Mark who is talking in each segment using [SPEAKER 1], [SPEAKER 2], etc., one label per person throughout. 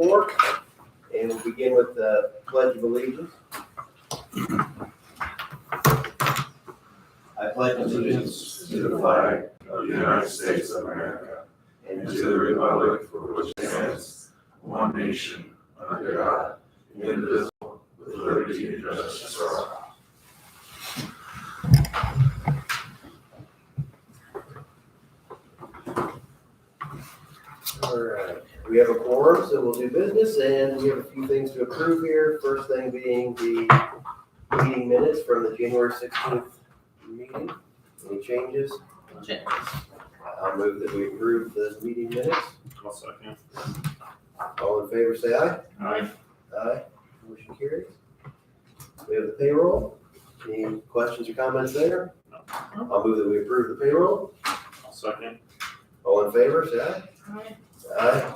[SPEAKER 1] report, and we'll begin with the Pledge of Allegiance. I pledge
[SPEAKER 2] Allegiance to the flag of the United States of America and to the republic for which it stands, one nation, under God, indivisible, with liberty and justice for all.
[SPEAKER 1] All right, we have a quorum, so we'll do business, and we have a few things to approve here. First thing being the meeting minutes from the January 16th meeting. Any changes? I'll move that we approve the meeting minutes.
[SPEAKER 2] I'll second.
[SPEAKER 1] All in favor, say aye.
[SPEAKER 2] Aye.
[SPEAKER 1] Aye. Motion carries. We have the payroll. Any questions or comments there? I'll move that we approve the payroll.
[SPEAKER 2] I'll second.
[SPEAKER 1] All in favor, say aye.
[SPEAKER 3] Aye.
[SPEAKER 1] Aye.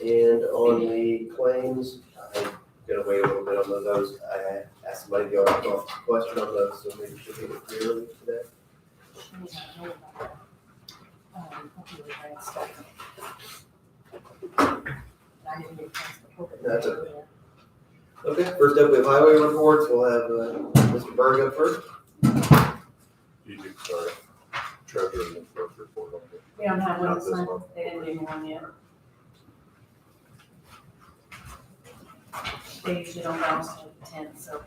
[SPEAKER 1] And on the claims, I'm gonna wait a little bit on those. I asked somebody to go off a question on those, so maybe she'll get it clearly today. That's okay. Okay, first up, we have highway reports. We'll have Mr. Berg up first.
[SPEAKER 4] You do, sorry. Treasurer and clerk report on it.
[SPEAKER 3] We don't have one
[SPEAKER 4] Not
[SPEAKER 3] this
[SPEAKER 4] this
[SPEAKER 3] month,
[SPEAKER 4] one.
[SPEAKER 3] they didn't do one yet. They usually don't bounce to the 10th, so.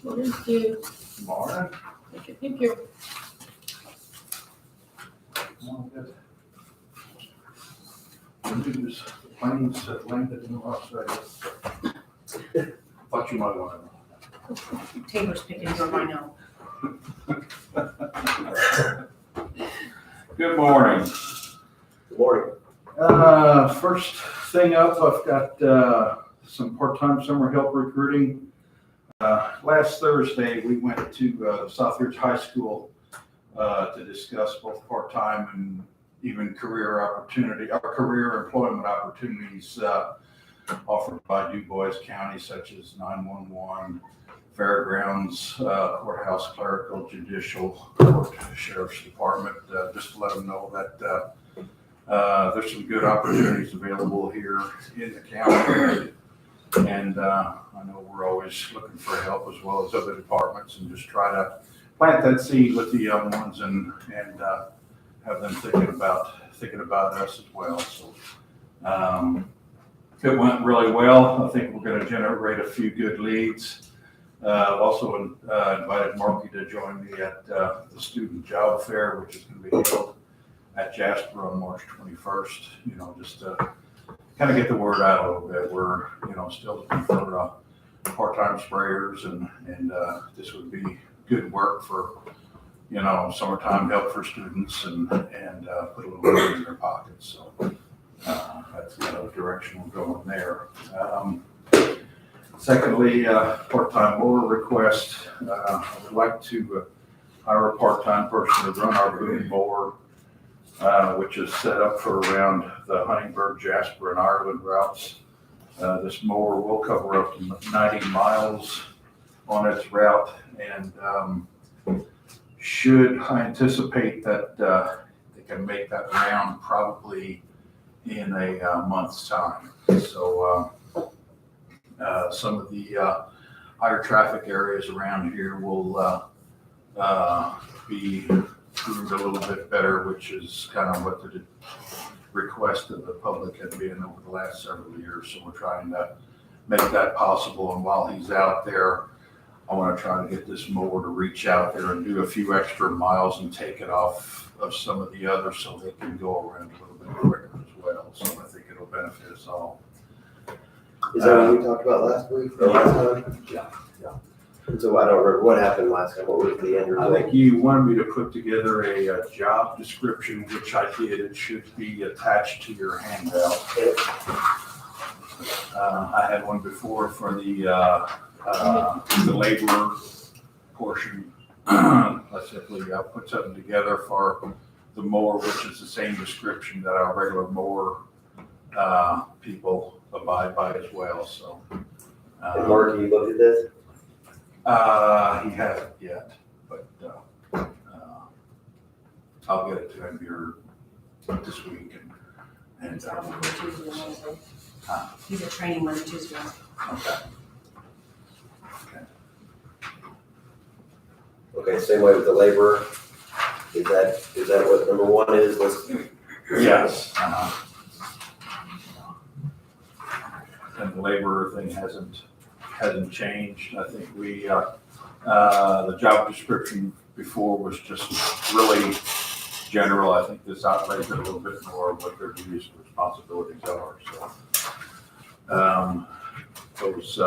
[SPEAKER 3] Thank you.
[SPEAKER 4] Mara?
[SPEAKER 3] Thank you.
[SPEAKER 4] News, planes that landed in Las Vegas. Thought you might want to
[SPEAKER 3] Tabor's picking your mind out.
[SPEAKER 5] Good morning.
[SPEAKER 1] Good morning.
[SPEAKER 4] First thing up, I've got some part-time summer help recruiting. Last Thursday, we went to Southridge High School to discuss both part-time and even career employment opportunities offered by DuBois County, such as 911, fairgrounds, courthouse clerical, judicial, court, sheriff's department, just to let them know that there's some good opportunities available here in the county. And I know we're always looking for help as well as other departments, and just try to plant that seed with the young ones and have them thinking about us as well. So it went really well. I think we're going to generate a few good leads. I've also invited Marky to join me at the student job fair, which is going to be held at Jasper on March 21st. You know, just to kind of get the word out a little bit. We're, still looking for part-time sprayers, and this would be good work for, summertime help for students and put a little money in their pockets. So that's the direction we're going there. Secondly, part-time mower request. I would like to hire a part-time person to run our boom mower, which is set up for around the Huntingburg, Jasper, and Ireland routes. This mower will cover up to 90 miles on its route, and I anticipate that they can make that round probably in a month's time. So some of the higher traffic areas around here will be groomed a little bit better, which is kind of what the request of the public had been over the last several years. So we're trying to make that possible. And while he's out there, I want to try to get this mower to reach out there and do a few extra miles and take it off of some of the others so they can go around a little bit quicker as well. So I think it'll benefit us all.
[SPEAKER 1] Is that what we talked about last week or last time?
[SPEAKER 4] Yeah.
[SPEAKER 1] And so I don't remember what happened last time. What was the end result?
[SPEAKER 4] I think you wanted me to put together a job description, which I did. It should be attached to your handout. I had one before for the laborer portion. I simply put something together for the mower, which is the same description that our regular mower people abide by as well. So,
[SPEAKER 1] And Mark, you looked at this?
[SPEAKER 4] he hasn't yet, but I'll get it to him here this week and,
[SPEAKER 3] He's out Monday, Tuesday, and Wednesday.
[SPEAKER 4] Huh?
[SPEAKER 3] He's at training Monday, Tuesday.
[SPEAKER 4] okay.
[SPEAKER 1] Okay, same way with the laborer. Is that what number one is?
[SPEAKER 4] Yes. And the laborer thing hasn't changed. I think the job description before was just really general. I think this outlines it a little bit more of what their duties and responsibilities are, so. Those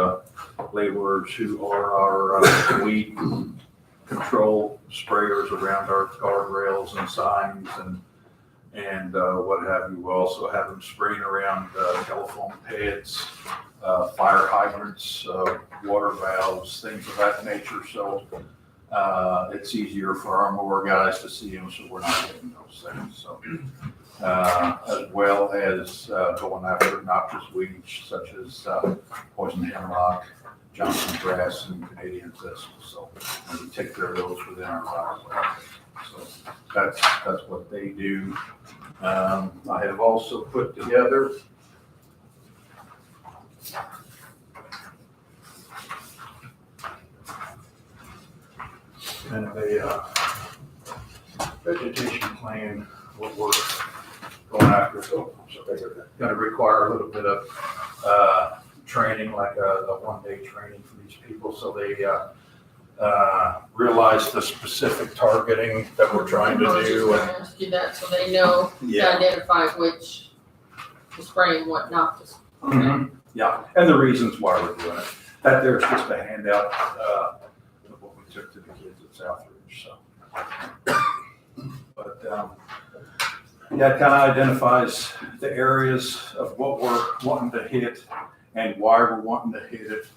[SPEAKER 4] laborers who are our weed control sprayers around our guardrails and signs and what have you. We also have them spraying around telephone pads, fire hydrants, water valves, things of that nature. So it's easier for our mower guys to see them, so we're not hitting those things. So as well as going after noxious weeds such as poison hemlock, Johnson grass, and Canadian thistle. So we take care of those within our right. So that's what they do. I have also put together kind of a vegetation plan, what we're going after. So going to require a little bit of training, like a one-day training for these people, so they realize the specific targeting that we're trying to do.
[SPEAKER 5] I was just gonna ask you that, so they know to identify which to spray and what not to spray.
[SPEAKER 4] Mhm. Yeah, and the reasons why we're doing it. That there's just a handout of what we took to the kids at Southridge, so. But, yeah, it kind of identifies the areas of what we're wanting to hit and why we're wanting to hit it.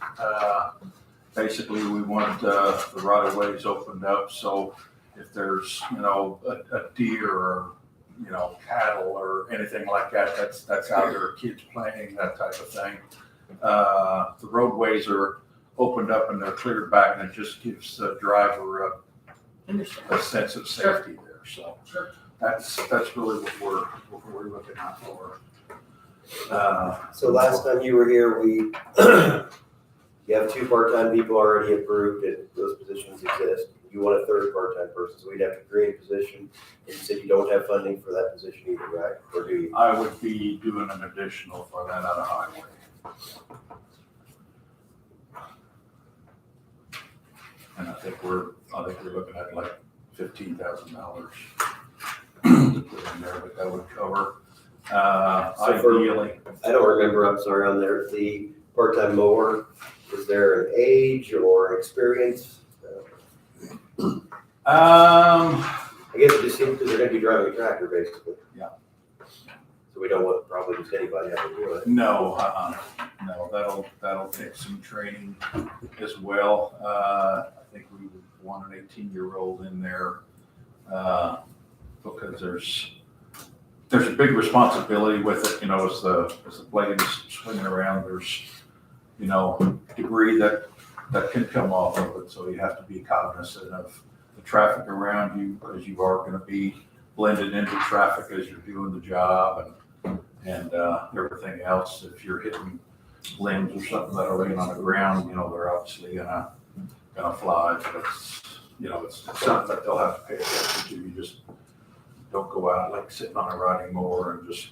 [SPEAKER 4] Basically, we want the right-of-ways opened up, so if there's, a deer or, cattle or anything like that, that's out there, kids playing, that type of thing. The roadways are opened up and they're cleared back, and it just gives the driver a sense of safety there. So
[SPEAKER 5] Sure.
[SPEAKER 4] that's really what we're looking out for.
[SPEAKER 1] So last time you were here, you have 2 part-time people already approved, and those positions exist. You want a 3rd part-time person, so we'd have to create a position. And you said you don't have funding for that position either, right? Or do you?
[SPEAKER 4] I would be doing an additional for that out of highway. And I think we're looking at like $15,000 to put in there, but that would cover,
[SPEAKER 1] So for-
[SPEAKER 4] ideally.
[SPEAKER 1] I don't remember, I'm sorry, on there, the part-time mower, is there an age or experience? I guess it just seems because they're gonna be driving a tractor, basically.
[SPEAKER 4] Yeah.
[SPEAKER 1] So we don't want probably just anybody having to do it.
[SPEAKER 4] No, no, that'll take some training as well. I think we would want an 18-year-old in there, because there's a big responsibility with it, as the blade is swinging around, there's, debris that can come off of it, so you have to be cognizant of the traffic around you, because you are gonna be blended into traffic as you're doing the job and everything else. If you're hitting limbs or something that are laying on the ground, they're obviously gonna fly, but it's something that they'll have to pay attention to. You just don't go out like sitting on a riding mower and just.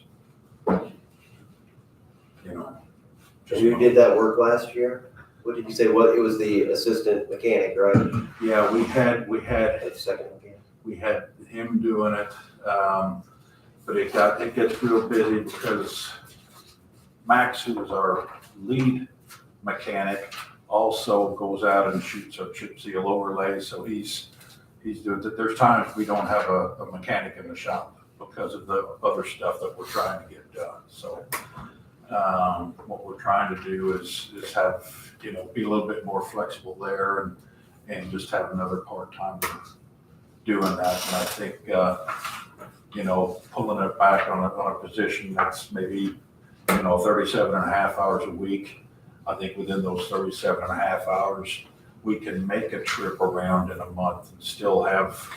[SPEAKER 1] You did that work last year? What did you say? What, it was the assistant mechanic, right?
[SPEAKER 4] Yeah, we had
[SPEAKER 1] The second mechanic.
[SPEAKER 4] we had him doing it, but it gets real busy because Max, who is our lead mechanic, also goes out and shoots our chip seal overlay. So he's doing it. There's times we don't have a mechanic in the shop because of the other stuff that we're trying to get done. So what we're trying to do is have, be a little bit more flexible there and just have another part-time doing that. And I think, pulling it back on a position that's maybe, 37 and a half hours a week. I think within those 37 and a half hours, we can make a trip around in a month and still have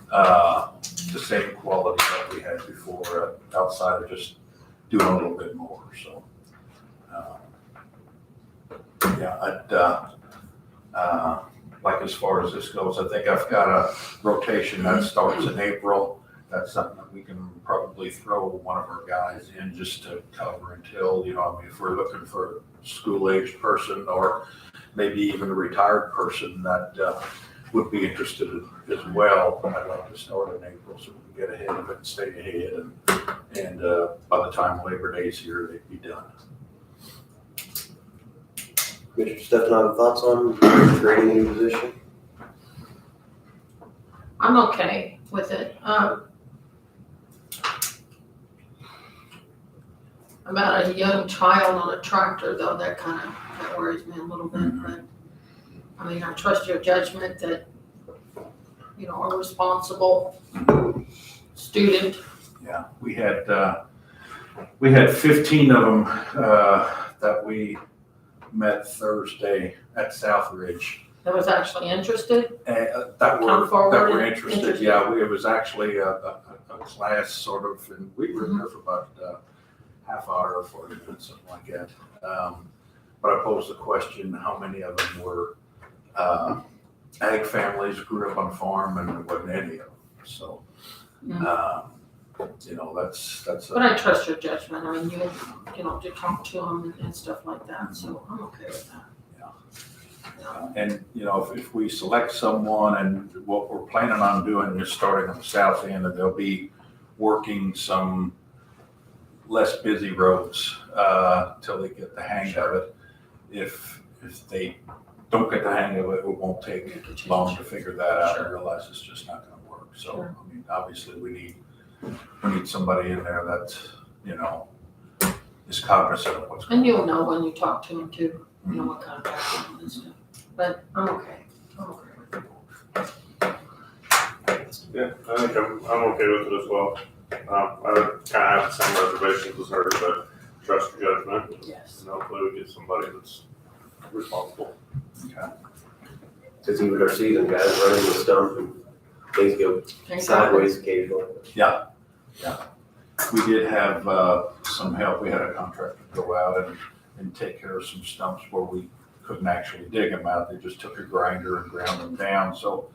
[SPEAKER 4] the same quality that we had before, outside of just doing a little bit more, so. Yeah, like as far as this goes, I think I've got a rotation that starts in April. That's something that we can probably throw one of our guys in just to cover until, I mean, if we're looking for a school-aged person or maybe even a retired person that would be interested as well, I'd like to start in April so we can get ahead of it and stay ahead. And by the time Labor Day's here, they'd be done.
[SPEAKER 1] Commissioner Stefan, thoughts on creating a new position?
[SPEAKER 5] I'm okay with it. About a young child on a tractor though, that worries me a little bit, but I mean, I trust your judgment that, a responsible student.
[SPEAKER 4] Yeah, we had 15 of them that we met Thursday at Southridge.
[SPEAKER 5] That was actually interested.
[SPEAKER 4] That
[SPEAKER 5] Come
[SPEAKER 4] were
[SPEAKER 5] forward and
[SPEAKER 4] interested.
[SPEAKER 5] interested.
[SPEAKER 4] Yeah, it was actually a class sort of, and we were there for about half hour or 40 minutes, something like that. But I posed the question, how many of them were ag families, grew up on a farm, and there wasn't any of them. So, that's.
[SPEAKER 5] But I trust your judgment. I mean, you talk to them and stuff like that, so I'm okay with that.
[SPEAKER 4] And, if we select someone, and what we're planning on doing is starting on the south end, and they'll be working some less busy roads till they get the hang of it. If they don't get the hang of it, it won't take long to figure that out and realize it's just not going to work. So,
[SPEAKER 5] Sure.
[SPEAKER 4] I mean, obviously we need somebody in there that, is cognizant of what's going on.
[SPEAKER 5] And you'll know when you talk to them too, what kind of background and stuff. But I'm okay. With it.
[SPEAKER 2] Yeah, I think I'm okay with it as well. I kind of have the same reservations as her, but trust your judgment.
[SPEAKER 5] Yes.
[SPEAKER 2] And hopefully we get somebody that's responsible.
[SPEAKER 4] Okay.
[SPEAKER 1] Because even our seasoned guys running the stump and things go sideways occasionally.
[SPEAKER 4] We did have some help. We had a contractor go out and take care of some stumps where we couldn't actually dig them out. They just took a grinder and ground them down. So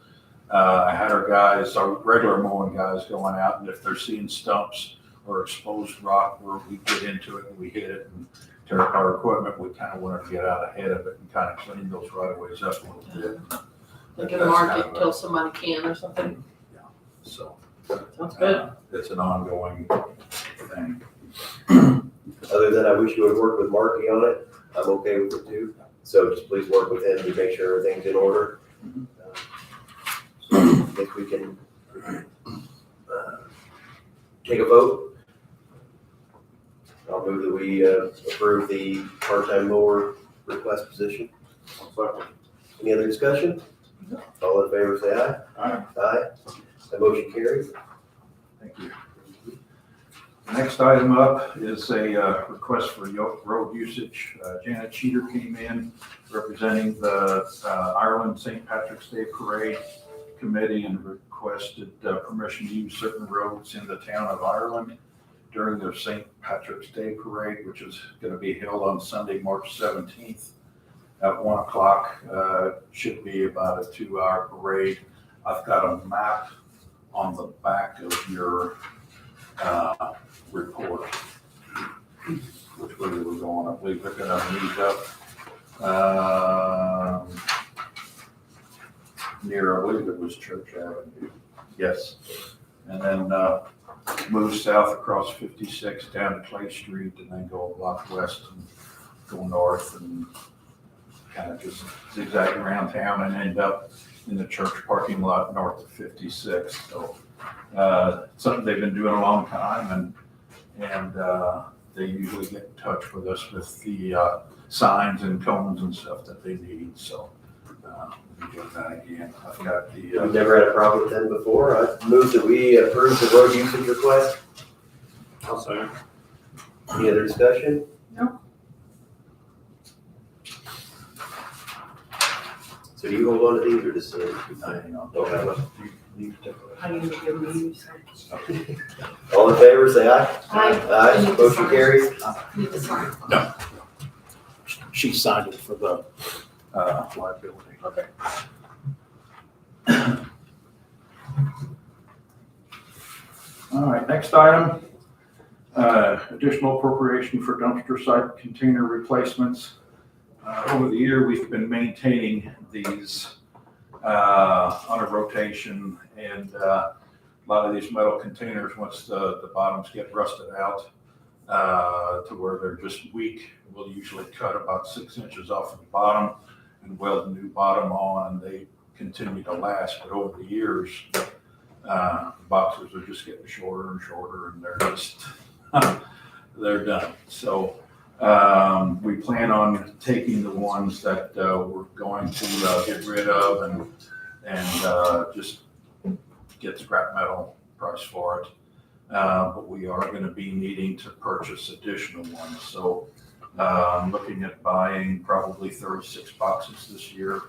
[SPEAKER 4] I had our regular mowing guys going out, and if they're seeing stumps or exposed rock where we get into it and we hit it and tear up our equipment, we kind of wanted to get out ahead of it and kind of clean those right of ways up a little bit.
[SPEAKER 5] They can
[SPEAKER 4] That's
[SPEAKER 5] mark
[SPEAKER 4] kind
[SPEAKER 5] it
[SPEAKER 4] of
[SPEAKER 5] until somebody can or something.
[SPEAKER 4] So
[SPEAKER 5] Sounds good.
[SPEAKER 4] it's an ongoing thing.
[SPEAKER 1] Other than I wish you would work with Marky on it, I'm okay with it too. So just please work with him to make sure everything's in order. So I think we can take a vote. I'll move that we approve the part-time mower request position. Any other discussion? All in favor, say aye.
[SPEAKER 4] Aye.
[SPEAKER 1] Aye. That motion carries.
[SPEAKER 4] Thank you. Next item up is a request for road usage. Janet Cheater came in representing the Ireland St. Patrick's Day Parade Committee and requested permission to use certain roads in the town of Ireland during their St. Patrick's Day Parade, which is going to be held on Sunday, March 17th at 1 o'clock. Should be about a 2-hour parade. I've got a map on the back of your report, which way we were going. I believe we're gonna meet up near, I believe it was Church Avenue. Yes. And then move south across 56 down to Clay Street, and then go a block west and go north and kind of just zigzag around town and end up in the church parking lot north of 56. So something they've been doing a long time, and they usually get in touch with us with the signs and cones and stuff that they need. So we'll be doing that again. I've got the.
[SPEAKER 1] We've never had a problem with them before. I move that we approve the road usage request.
[SPEAKER 2] I'll say.
[SPEAKER 1] Any other discussion?
[SPEAKER 5] No.
[SPEAKER 1] So do you hold on to these or just,
[SPEAKER 4] Hang on.
[SPEAKER 1] don't have them?
[SPEAKER 4] You take a-
[SPEAKER 3] I usually give them to you, so.
[SPEAKER 1] All in favor, say aye.
[SPEAKER 5] Aye.
[SPEAKER 1] Aye,
[SPEAKER 5] Need to
[SPEAKER 1] motion
[SPEAKER 5] sign.
[SPEAKER 1] carries.
[SPEAKER 5] Need to sign.
[SPEAKER 4] She signed it for the liability.
[SPEAKER 5] Okay.
[SPEAKER 4] All right, next item, additional appropriation for dumpster site container replacements. Over the year, we've been maintaining these on a rotation, and a lot of these metal containers, once the bottoms get rusted out to where they're just weak, we'll usually cut about 6 inches off of the bottom and weld a new bottom on, and they continue to last. But over the years, boxes are just getting shorter and shorter, and they're just they're done. So we plan on taking the ones that we're going to get rid of and just get scrap metal price for it. But we are going to be needing to purchase additional ones. So I'm looking at buying probably 36 boxes this year.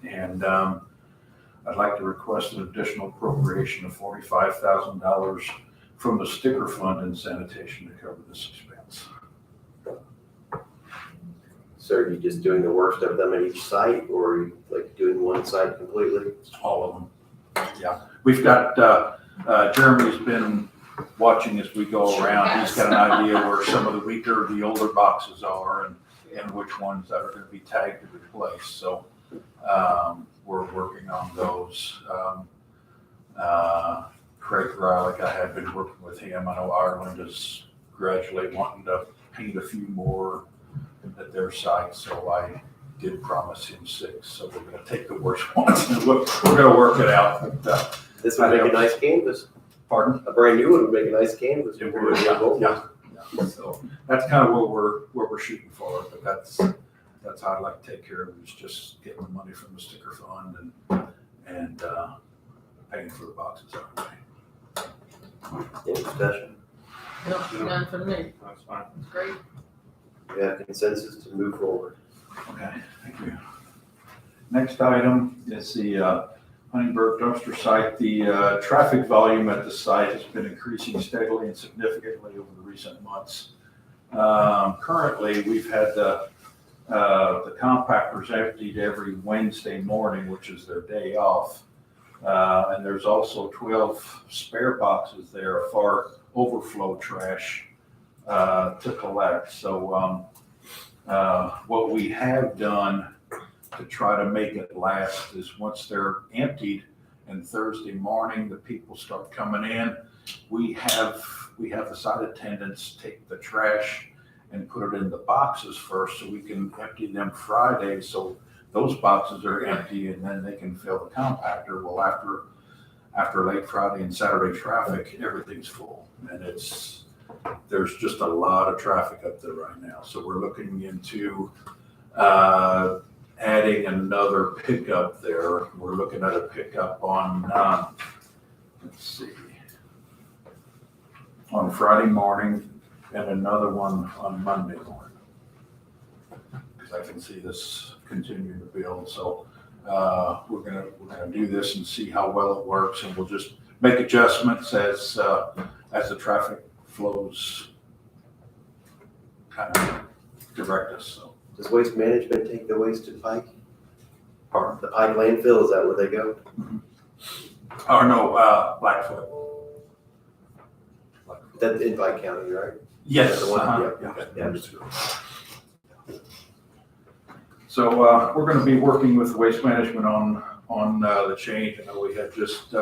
[SPEAKER 4] And I'd like to request an additional appropriation of $45,000 from the sticker fund in sanitation to cover this expense.
[SPEAKER 1] So are you just doing the worst of them at each site, or are you like doing one site completely?
[SPEAKER 4] All of them. Yeah, we've got, Jeremy's been watching as we go around. He's got an idea where some of the weaker, the older boxes are and which ones that are going to be tagged to replace. So we're working on those. Craig Greilich, I have been working with him. I know Ireland is gradually wanting to paint a few more at their site, so I did promise him 6. So we're going to take the worst ones and we're going to work it out. But,
[SPEAKER 1] This would make a nice canvas.
[SPEAKER 4] pardon?
[SPEAKER 1] A brand new one would make a nice canvas.
[SPEAKER 4] It would, yeah. So that's kind of what we're shooting for, but that's how I'd like to take care of it, is just getting the money from the sticker fund and paying for the boxes out of the way.
[SPEAKER 1] Any discussion?
[SPEAKER 5] No, none for me.
[SPEAKER 4] That's fine.
[SPEAKER 5] It's great.
[SPEAKER 1] We have consensus to move forward.
[SPEAKER 4] Okay, thank you. Next item is the Huntingburg dumpster site. The traffic volume at the site has been increasing steadily and significantly over the recent months. Currently, we've had the compactors emptied every Wednesday morning, which is their day off. And there's also 12 spare boxes there for overflow trash to collect. So what we have done to try to make it last is once they're emptied and Thursday morning the people start coming in, we have the site attendants take the trash and put it in the boxes first so we can empty them Friday, so those boxes are empty and then they can fill the compactor. Well, after late Friday and Saturday traffic, everything's full, and there's just a lot of traffic up there right now. So we're looking into adding another pickup there. We're looking at a pickup on, on Friday morning and another one on Monday morning. Because I can see this continuing to build. So we're gonna do this and see how well it works, and we'll just make adjustments as the traffic flows kind of direct us. So.
[SPEAKER 1] Does Waste Management take the waste to Pike?
[SPEAKER 4] Pardon?
[SPEAKER 1] The Pike landfill, is that where they go?
[SPEAKER 4] Oh, no, Blackfoot.
[SPEAKER 1] That's in Pike County, right?
[SPEAKER 4] Yes.
[SPEAKER 1] The one,
[SPEAKER 4] uh-huh,
[SPEAKER 1] yeah.
[SPEAKER 4] So we're going to be working with Waste Management on the change. I know we have just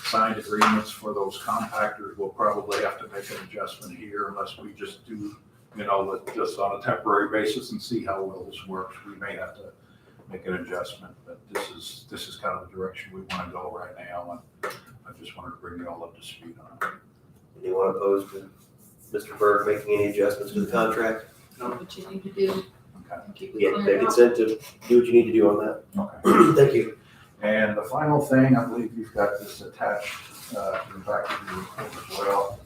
[SPEAKER 4] signed agreements for those compactors. We'll probably have to make an adjustment here unless we just do, just on a temporary basis and see how well this works. We may have to make an adjustment, but this is kind of the direction we want to go right now. And I just wanted to bring you all up to speed on it.
[SPEAKER 1] Anyone opposed to Mr. Berg making any adjustments to the contract?
[SPEAKER 5] What you need to do.
[SPEAKER 4] Okay.
[SPEAKER 5] Keep it
[SPEAKER 1] Yeah,
[SPEAKER 5] clean
[SPEAKER 1] they
[SPEAKER 5] out.
[SPEAKER 1] consent to do what you need to do on that.
[SPEAKER 4] Okay.
[SPEAKER 1] Thank you.
[SPEAKER 4] And the final thing, I believe you've got this attached in the back of your report as well,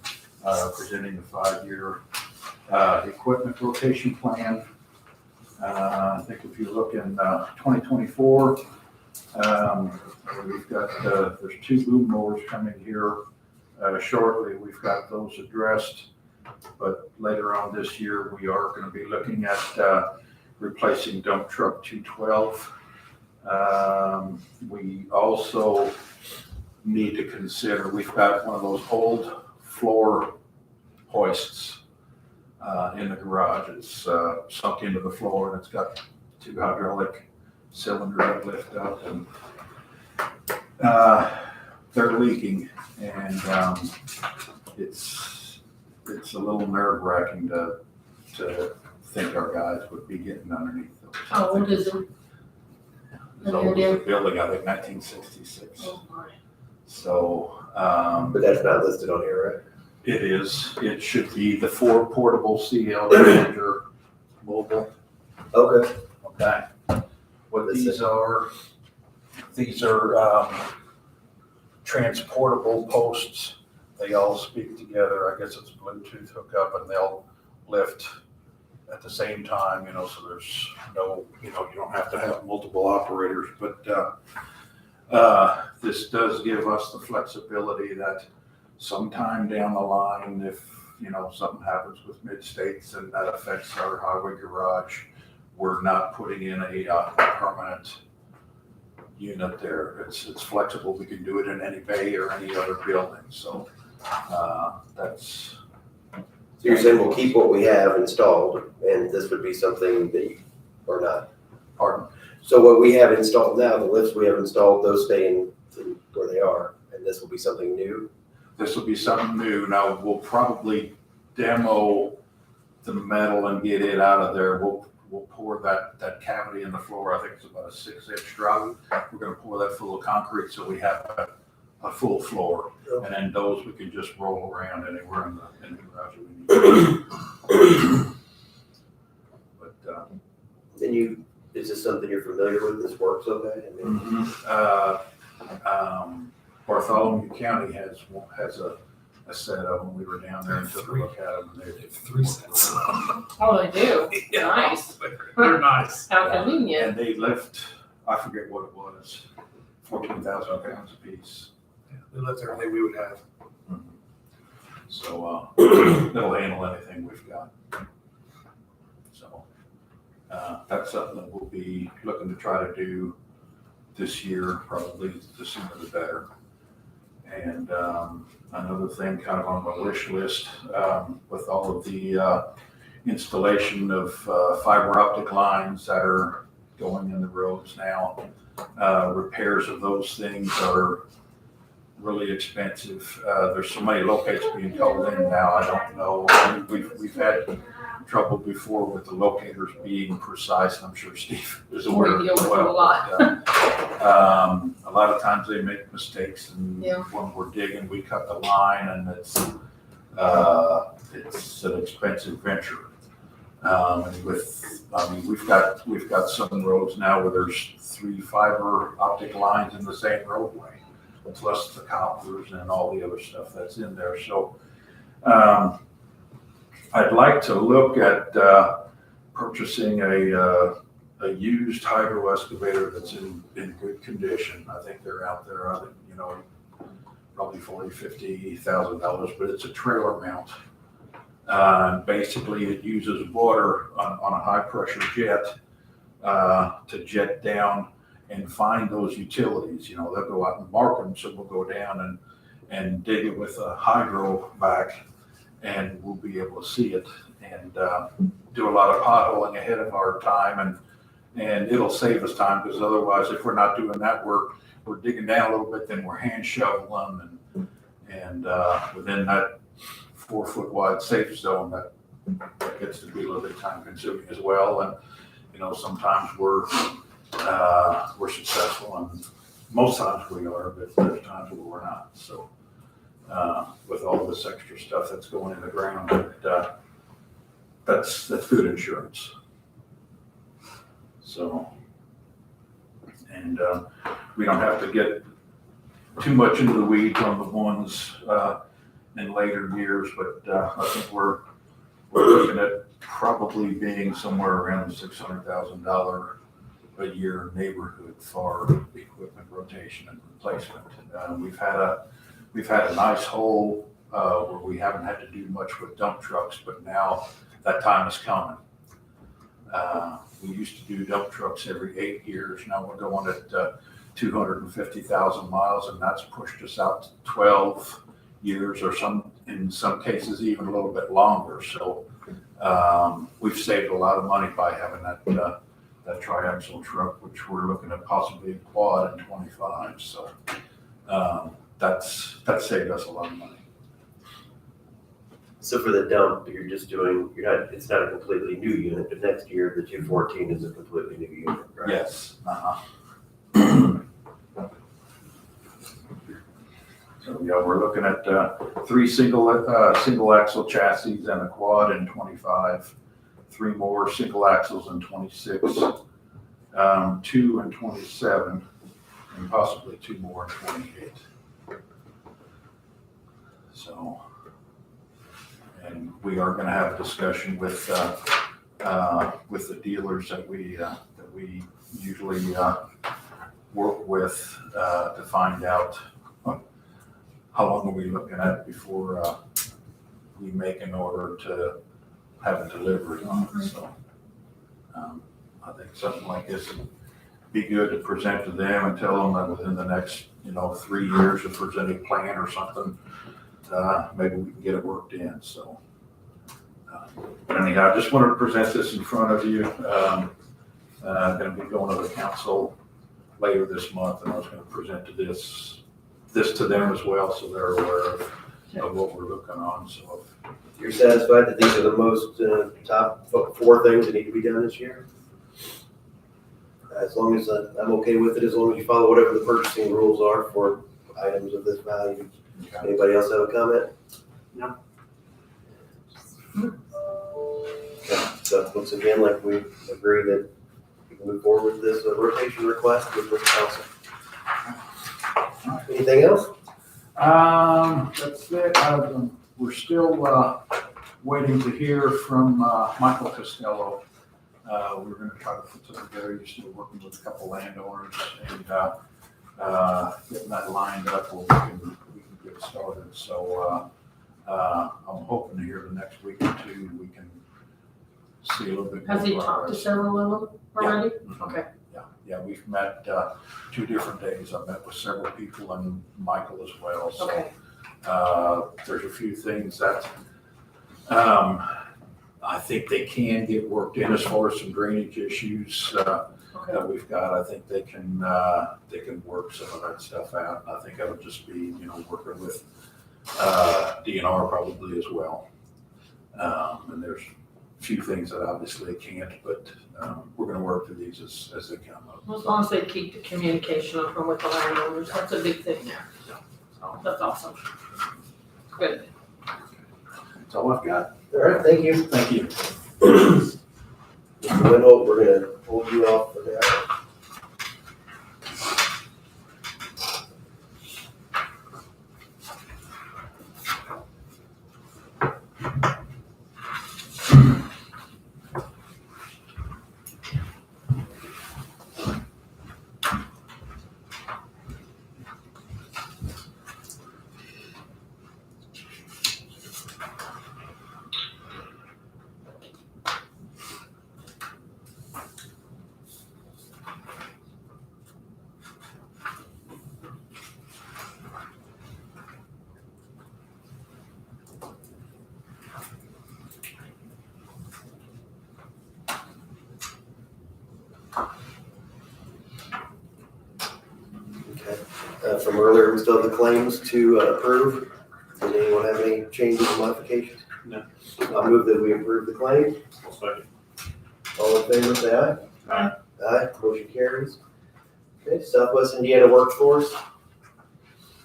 [SPEAKER 4] presenting the 5-year equipment rotation plan. I think if you look in 2024, we've got, there's 2 boom mowers coming here shortly. We've got those addressed. But later on this year, we are going to be looking at replacing dump truck 212. We also need to consider, we've got one of those old floor hoists in the garage. It's sunk into the floor and it's got 2 hydraulic cylinders that lift up, and they're leaking, and it's a little nerve wracking to think our guys would be getting underneath those.
[SPEAKER 5] How old is it?
[SPEAKER 4] It's old as a building, I think 1966.
[SPEAKER 5] Oh, my.
[SPEAKER 4] So,
[SPEAKER 1] But that's not listed on here, right?
[SPEAKER 4] it is, it should be the 4 portable CL Ranger mobile.
[SPEAKER 1] Okay.
[SPEAKER 4] Okay. What these are transportable posts. They all speak together. I guess it's Bluetooth hookup, and they'll lift at the same time, so there's no, you don't have to have multiple operators. But this does give us the flexibility that sometime down the line, if, something happens with Mid-States and that affects our highway garage, we're not putting in a permanent unit there. It's flexible. We can do it in any bay or any other building. So that's.
[SPEAKER 1] So you're saying we'll keep what we have installed, and this would be something that you, or not?
[SPEAKER 4] Pardon?
[SPEAKER 1] So what we have installed now, the lifts we have installed, those stay in where they are, and this will be something new?
[SPEAKER 4] This will be something new. Now, we'll probably demo the metal and get it out of there. We'll pour that cavity in the floor. I think it's about a 6-inch drop. We're gonna pour that full of concrete so we have a full floor. And then those we can just roll around anywhere in the garage we need. But,
[SPEAKER 1] is this something you're familiar with? This works okay? I mean,
[SPEAKER 4] Bartholomew County has a set of them. We were down there and took a look at them, and
[SPEAKER 2] They have 3 sets.
[SPEAKER 5] Oh, they do? Nice.
[SPEAKER 2] They're nice.
[SPEAKER 5] How convenient.
[SPEAKER 4] and they lift, I forget what it was, 14,000 pounds a piece.
[SPEAKER 2] They left everything we would have.
[SPEAKER 4] So it'll handle anything we've got. So that's something that we'll be looking to try to do this year, probably the sooner the better. And another thing kind of on my wish list, with all of the installation of fiber optic lines that are going in the roads now, repairs of those things are really expensive. There's so many locates being called in now, I don't know. We've had trouble before with the locators being precise. I'm sure Steve is aware of
[SPEAKER 5] We deal with it a
[SPEAKER 4] well,
[SPEAKER 5] lot.
[SPEAKER 4] but, a lot of times they make mistakes, and
[SPEAKER 5] Yeah.
[SPEAKER 4] when we're digging, we cut the line, and it's an expensive venture. And we've got some roads now where there's 3 fiber optic lines in the same roadway, plus the coppers and all the other stuff that's in there. So I'd like to look at purchasing a used hydro excavator that's in good condition. I think they're out there, probably $40,000-$50,000, but it's a trailer mount. Basically, it uses water on a high pressure jet to jet down and find those utilities. They'll go out and mark them, so we'll go down and dig it with a hydro back, and we'll be able to see it and do a lot of potholing ahead of our time, and it'll save us time, because otherwise, if we're not doing that work, we're digging down a little bit, then we're hand shoveling, and within that 4-foot wide safe zone, that gets to be a little bit time consuming as well. And sometimes we're successful, and most times we are, but there's times where we're not. So with all this extra stuff that's going in the ground, that's good insurance. So, and we don't have to get too much into the weeds on the ones in later years, but I think we're we're looking at probably being somewhere around the $600,000 a year neighborhood for equipment rotation and replacement. We've had a nice hole where we haven't had to do much with dump trucks, but now that time is coming. We used to do dump trucks every 8 years. Now we're going at 250,000 miles, and that's pushed us out to 12 years, or in some cases even a little bit longer. So we've saved a lot of money by having that triaxle truck, which we're looking at possibly a quad in 25. So that's saved us a lot of money.
[SPEAKER 1] So for the dump, it's not a completely new unit, but next year the 214 is a completely new unit, right?
[SPEAKER 4] Yes. So yeah, we're looking at 3 single axle chassis and a quad in 25, 3 more single axles in 26, 2 in 27, and possibly 2 more in 28. So, and we are going to have a discussion with the dealers that we usually work with to find out how long are we looking at before we make an order to have a delivery on it. So I think something like this would be good to present to them and tell them that within the next 3 years, if there's any plan or something, maybe we can get it worked in. So but anyhow, I just wanted to present this in front of you. I'm going to be going to the council later this month, and I was going to present this to them as well, so they're aware of what we're looking on. So
[SPEAKER 1] You're satisfied that these are the most top 4 things that need to be done this year? As long as I'm okay with it, as long as you follow whatever the purchasing rules are for items of this value. Anybody else have a comment?
[SPEAKER 3] No.
[SPEAKER 1] Okay, so once again, like we agree that we can move forward with this rotation request with the council. Anything else?
[SPEAKER 4] That's it. We're still waiting to hear from Michael Costello. We're going to try to put something together. He's still working with a couple landowners and getting that lined up where we can get started. So I'm hoping to hear the next week or 2 we can see a little bit more.
[SPEAKER 5] Has he talked to several of them already? Okay.
[SPEAKER 4] Yeah, we've met 2 different days. I've met with several people and Michael as well. So
[SPEAKER 5] Okay.
[SPEAKER 4] there's a few things that I think they can get worked in as far as some drainage issues
[SPEAKER 5] Okay.
[SPEAKER 4] that we've got. I think they can work some of that stuff out. I think I would just be working with DNR probably as well. And there's a few things that obviously can't, but we're going to work through these as they come up.
[SPEAKER 5] Well, as long as they keep the communication open with the landowners, that's a big thing there. So that's awesome. Good.
[SPEAKER 4] That's all I've got.
[SPEAKER 1] All right, thank you.
[SPEAKER 4] Thank you.
[SPEAKER 1] Mr. Windholt, we're going to hold you off for that. From earlier, we still have the claims to approve. Does anyone have any changes or modifications?
[SPEAKER 3] No.
[SPEAKER 1] I'll move that we approve the claim. All in favor, say aye.
[SPEAKER 3] Aye.
[SPEAKER 1] Aye, motion carries. Okay, Southwest Indiana Workforce.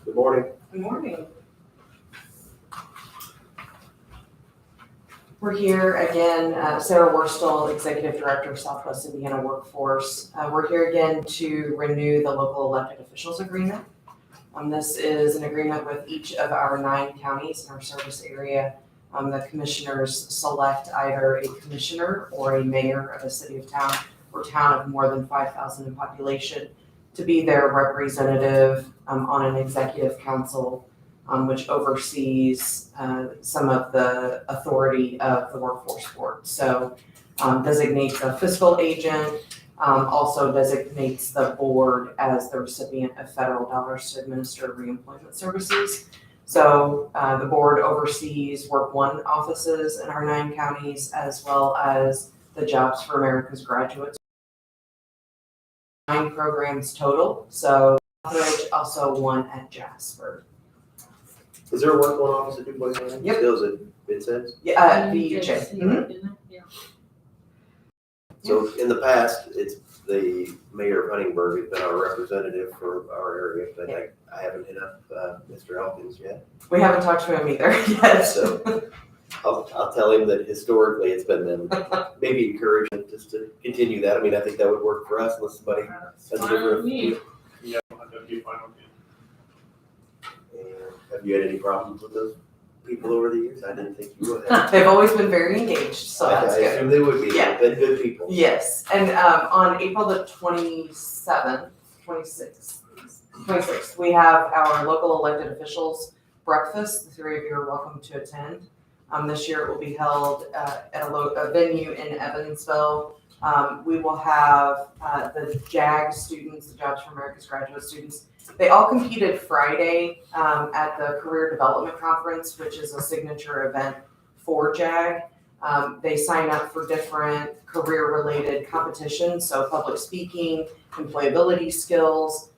[SPEAKER 1] Good morning.
[SPEAKER 6] Good morning. We're here again, Sarah Worstel, Executive Director of Southwest Indiana Workforce. We're here again to renew the local elected officials agreement. This is an agreement with each of our 9 counties in our service area The commissioners select either a commissioner or a mayor of a city of town or town of more than 5,000 in population to be their representative on an executive council, which oversees some of the authority of the workforce board. So designates a fiscal agent, also designates the board as the recipient of federal dollars to administer reemployment services. So the board oversees Work One offices in our 9 counties, as well as the Jobs for America's Graduates. 9 programs total, so Southridge, also 1 at Jasper.
[SPEAKER 1] Is there a Work One office at DuPois County?
[SPEAKER 6] Yep.
[SPEAKER 1] Still, is it says?
[SPEAKER 6] Yeah,
[SPEAKER 5] You
[SPEAKER 6] the
[SPEAKER 5] just see
[SPEAKER 6] Mhm.
[SPEAKER 5] it, didn't it? Yeah.
[SPEAKER 1] So in the past, it's the mayor of Huntingburg has been our representative for our area, but I haven't hit up Mr. Elkins yet.
[SPEAKER 6] We haven't talked to him either yet.
[SPEAKER 1] So I'll tell him that historically it's been them. Maybe encourage him just to continue that. I mean, I think that would work for us unless somebody has a
[SPEAKER 5] Fine with
[SPEAKER 1] different
[SPEAKER 5] me.
[SPEAKER 1] view.
[SPEAKER 2] Yeah, that'd be fine with me.
[SPEAKER 1] And have you had any problems with those people over the years? I didn't think you would have.
[SPEAKER 6] They've always been very engaged, so that's
[SPEAKER 1] I
[SPEAKER 6] good.
[SPEAKER 1] assume they would be.
[SPEAKER 6] Yeah.
[SPEAKER 1] They've been good people.
[SPEAKER 6] Yes, and on April the 26th, we have our local elected officials breakfast. The 3 of you are welcome to attend. This year it will be held at a venue in Evansville. We will have the JAG students, the Jobs for America's Graduate students. They all competed Friday at the Career Development Conference, which is a signature event for JAG. They sign up for different career-related competitions, so public speaking, employability skills.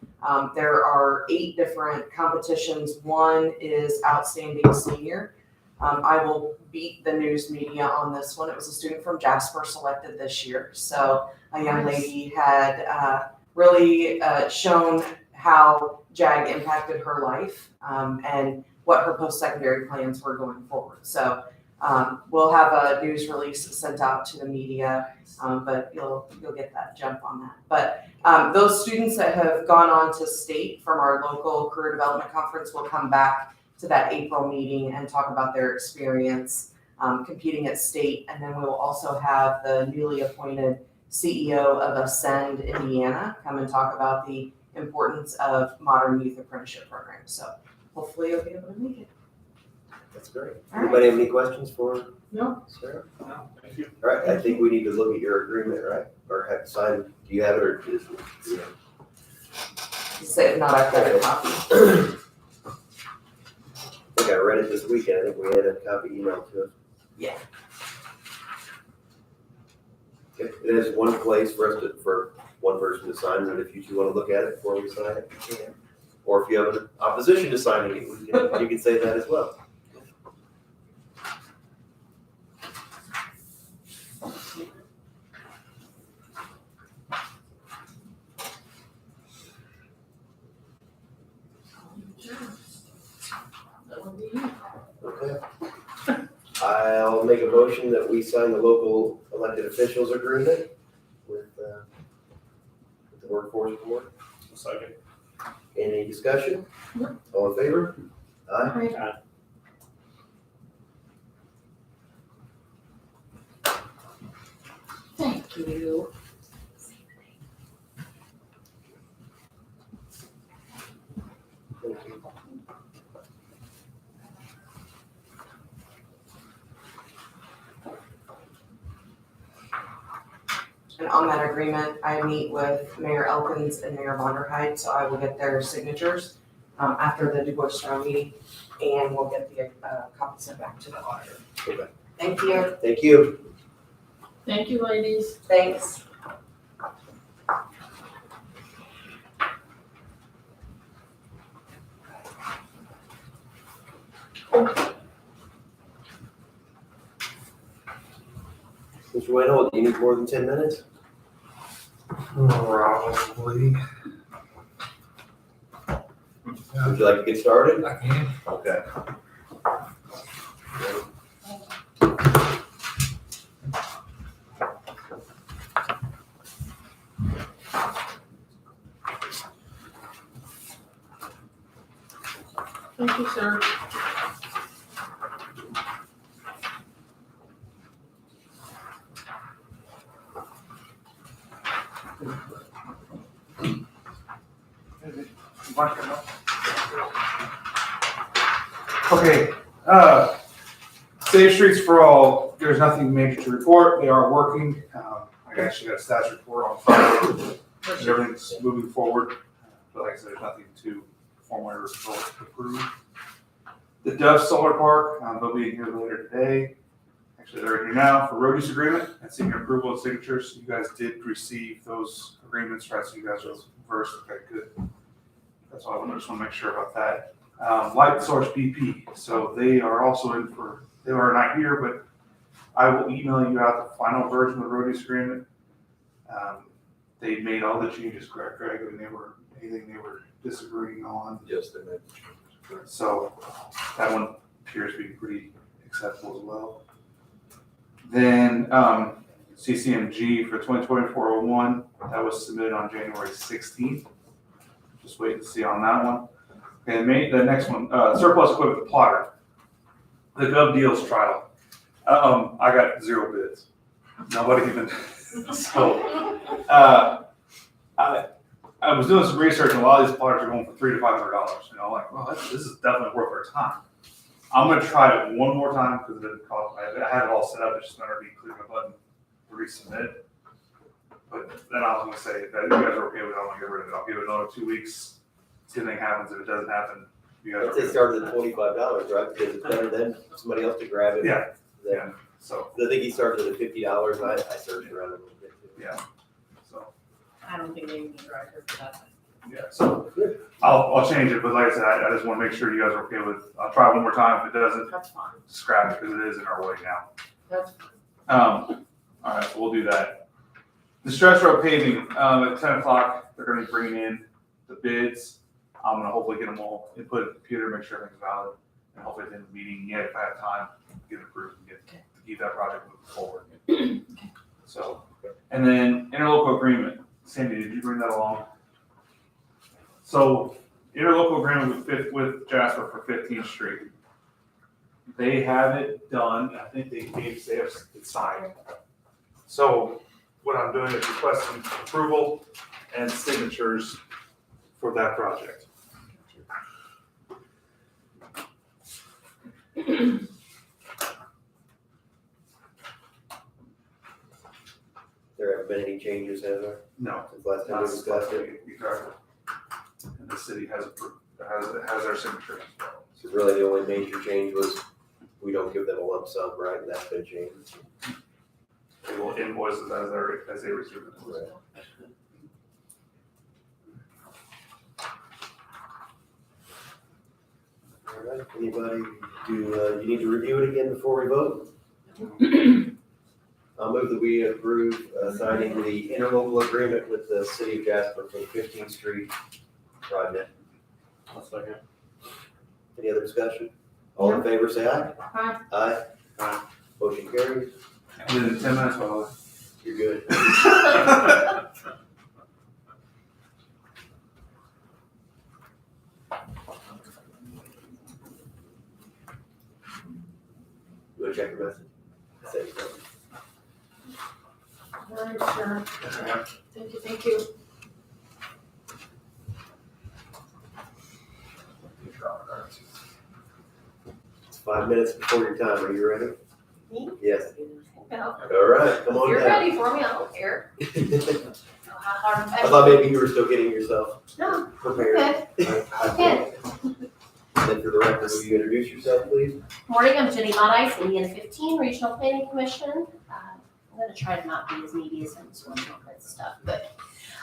[SPEAKER 6] There are 8 different competitions. One is Outstanding Senior. I will beat the news media on this one. It was a student from Jasper selected this year. So a young lady had really shown how JAG impacted her life and what her post-secondary plans were going forward. So we'll have a news release sent out to the media, but you'll get that jump on that. But those students that have gone on to state from our local career development conference will come back to that April meeting and talk about their experience competing at state. And then we will also have the newly appointed CEO of Ascend Indiana come and talk about the importance of modern youth apprenticeship programs. So hopefully you'll be able to make it.
[SPEAKER 1] That's great.
[SPEAKER 6] All right.
[SPEAKER 1] Anybody have any questions for
[SPEAKER 5] No.
[SPEAKER 1] Sarah?
[SPEAKER 2] No, thank you.
[SPEAKER 1] All right, I think we need to look at your agreement, right? Or have signed, do you have it or just, you know?
[SPEAKER 6] Say, not I've got a copy.
[SPEAKER 1] I think I read it this weekend. I think we had a copy emailed to us.
[SPEAKER 6] Yeah.
[SPEAKER 1] Okay, it is one place for one person to sign, and if you two want to look at it before we sign it, you can. Or if you have an opposition to signing it, you can say that as well.
[SPEAKER 5] That would be it.
[SPEAKER 1] Okay. I'll make a motion that we sign the local elected officials agreement with the workforce board.
[SPEAKER 2] A second.
[SPEAKER 1] Any discussion?
[SPEAKER 5] No.
[SPEAKER 1] All in favor? Aye.
[SPEAKER 5] All right. Thank you.
[SPEAKER 1] Thank you.
[SPEAKER 6] And on that agreement, I meet with Mayor Elkins and Mayor Vonderhyde, so I will get their signatures after the DuBois Star meeting, and we'll get the copy sent back to the auditor.
[SPEAKER 1] Okay.
[SPEAKER 6] Thank you.
[SPEAKER 1] Thank you.
[SPEAKER 5] Thank you, ladies.
[SPEAKER 6] Thanks.
[SPEAKER 1] Mr. Wayne, do you need more than 10 minutes?
[SPEAKER 7] Probably.
[SPEAKER 1] Would you like to get started?
[SPEAKER 7] I can.
[SPEAKER 1] Okay.
[SPEAKER 5] Thank you, sir.
[SPEAKER 7] Okay, Safe Streets for All, there's nothing major to report, they are working. I actually got a status report on Friday, and everything's moving forward. But like I said, there's nothing to formally approve. The Dove Solar Park, they'll be here later today. Actually, they're in here now for road use agreement and seeking approval of signatures. You guys did receive those agreements, right? So you guys are versed, okay, good. That's all I just want to make sure about that. Light Source BP, so they are also in for, they are not here, but I will email you out the final version of the road use agreement. They made all the changes, correct, Greg? I mean, anything they were disagreeing on.
[SPEAKER 1] Yes, they made.
[SPEAKER 7] So that one appears to be pretty acceptable as well. Then CCMG for 2024-01, that was submitted on January 16th. Just waiting to see on that one. And the next one, surplus equipment plotter. The Gov Deals trial. I got 0 bids. Nobody even, so, I was doing some research and a lot of these plotters are going for $300 to $500. You know, like, well, this is definitely worth our time. I'm gonna try it one more time because it didn't cost, I had it all set up, it's just a matter of me clicking a button to resubmit. But then I was gonna say, if you guys are okay with it, I'm gonna get rid of it. I'll give it another 2 weeks, see if anything happens. If it doesn't happen, you guys are
[SPEAKER 1] I'd
[SPEAKER 7] okay.
[SPEAKER 1] say start at $25, right? Because it's better than somebody else to grab it.
[SPEAKER 7] Yeah.
[SPEAKER 1] Than-
[SPEAKER 7] Yeah, so,
[SPEAKER 1] I think he started at $50. I searched around a little bit too.
[SPEAKER 7] yeah, so,
[SPEAKER 3] I don't think they can get right for that.
[SPEAKER 7] yeah, so I'll change it, but like I said, I just wanna make sure you guys are okay with, I'll try one more time. If it doesn't,
[SPEAKER 3] That's fine.
[SPEAKER 7] scrap it because it is in our way now.
[SPEAKER 3] That's fine.
[SPEAKER 7] All right, so we'll do that. The Stretch Road paving, at 10 o'clock, they're gonna be bringing in the bids. I'm gonna hopefully get them all input in the computer, make sure everything's valid, and hopefully at the end of the meeting, if I have time, get it approved and to keep that project moving forward. So, and then interlocal agreement. Sandy, did you bring that along? So, interlocal agreement with Jasper for 15th Street. They have it done, I think they have it signed. So what I'm doing is requesting approval and signatures for that project.
[SPEAKER 1] There haven't been any changes, have there,
[SPEAKER 7] No,
[SPEAKER 1] since last time we discussed it?
[SPEAKER 7] exactly. And the city has approved, has their signature as well.
[SPEAKER 1] So really the only major change was we don't give them a lump sum, right? And that's been changed.
[SPEAKER 7] They will invoice it as they receive it.
[SPEAKER 1] Right. All right, anybody, you need to review it again before we vote? I'll move that we approve signing the interlocal agreement with the city of Jasper for the 15th Street project.
[SPEAKER 2] I'll second.
[SPEAKER 1] Any other discussion? All in favor, say aye.
[SPEAKER 5] Aye.
[SPEAKER 1] Aye.
[SPEAKER 7] Aye.
[SPEAKER 1] Motion carries.
[SPEAKER 7] Within 10 minutes, well,
[SPEAKER 1] You're good. You wanna check your message? Say something.
[SPEAKER 5] Alright, sure. Thank you.
[SPEAKER 1] It's 5 minutes before your time. Are you ready?
[SPEAKER 3] Me?
[SPEAKER 1] Yes.
[SPEAKER 3] No.
[SPEAKER 1] All right, come
[SPEAKER 3] If
[SPEAKER 1] on
[SPEAKER 3] you're
[SPEAKER 1] down.
[SPEAKER 3] ready for me, I don't care.
[SPEAKER 1] I
[SPEAKER 3] How hard
[SPEAKER 1] thought maybe you were still getting yourself
[SPEAKER 3] No,
[SPEAKER 1] prepared.
[SPEAKER 3] good.
[SPEAKER 1] Okay. Then for the record, will you introduce yourself, please?
[SPEAKER 3] Morning, I'm Jenny Modice, Indiana 15 Regional Planning Commission. I'm gonna try to not be as needy as I'm just going to all kinds of stuff, but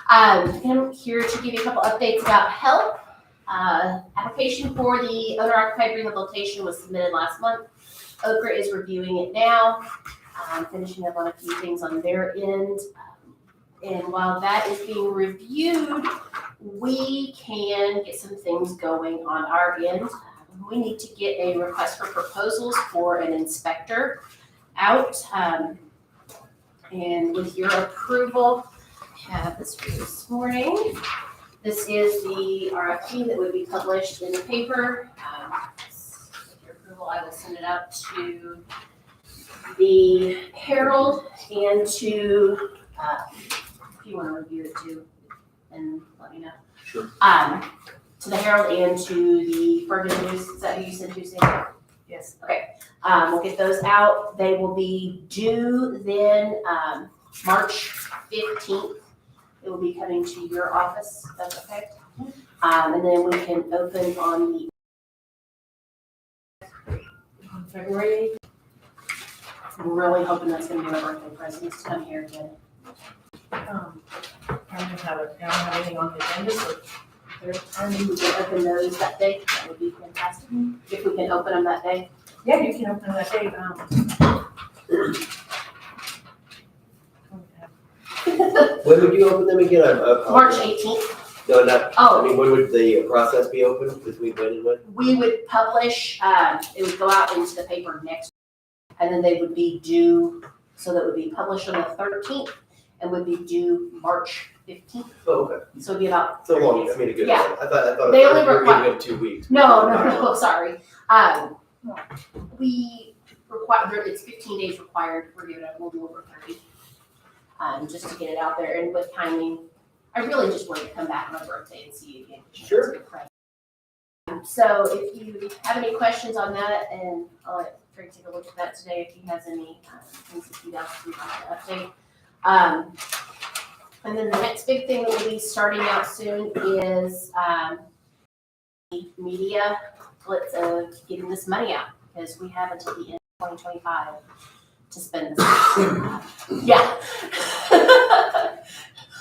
[SPEAKER 3] I'm here to give you a couple updates about HELP. Application for the owner-occupied rehabilitation was submitted last month. Okra is reviewing it now, finishing up on a few things on their end. And while that is being reviewed, we can get some things going on our end. We need to get a request for proposals for an inspector out. And with your approval, I have this for you this morning. This is the RFP that would be published in the paper. With your approval, I will send it out to the Herald and to if you want to review it too, and let me know.
[SPEAKER 1] Sure.
[SPEAKER 3] To the Herald and to the Ferguson News, is that who you sent to, Sam?
[SPEAKER 8] Yes.
[SPEAKER 3] Okay, we'll get those out. They will be due then, March 15th. It will be coming to your office, if that's okay. And then we can open on February 8th. I'm really hoping that's gonna be my birthday present, to come here again.
[SPEAKER 8] I don't have anything on the agenda, so
[SPEAKER 3] And we can open those that day, that would be fantastic, if we can open them that day.
[SPEAKER 8] yeah, you can open that day.
[SPEAKER 1] When would you open them again?
[SPEAKER 3] March 18th,
[SPEAKER 1] No, not, I
[SPEAKER 3] oh,
[SPEAKER 1] mean, when would the process be open between when and when?
[SPEAKER 3] we would publish, it would go out into the paper next, and then they would be due, so that would be published on the 13th, and would be due March 15th,
[SPEAKER 1] Oh, okay.
[SPEAKER 3] so it'd be about
[SPEAKER 1] So
[SPEAKER 3] 30
[SPEAKER 1] long,
[SPEAKER 3] days.
[SPEAKER 1] I mean, a good
[SPEAKER 3] Yeah.
[SPEAKER 1] one. I thought
[SPEAKER 3] They
[SPEAKER 1] you
[SPEAKER 3] only
[SPEAKER 1] were
[SPEAKER 3] require-
[SPEAKER 1] giving it 2 weeks.
[SPEAKER 3] No, sorry. We require, it's 15 days required, we're giving it a little over 30. Just to get it out there, and with timing, I really just wanted to come back on my birthday and see you again.
[SPEAKER 1] Sure.
[SPEAKER 3] So if you have any questions on that, and I'll let Craig take a look at that today if he has any things that he'd ask me to update. And then the next big thing that will be starting out soon is media blitz of getting this money out, because we have until the end of 2025 to spend this. Yeah.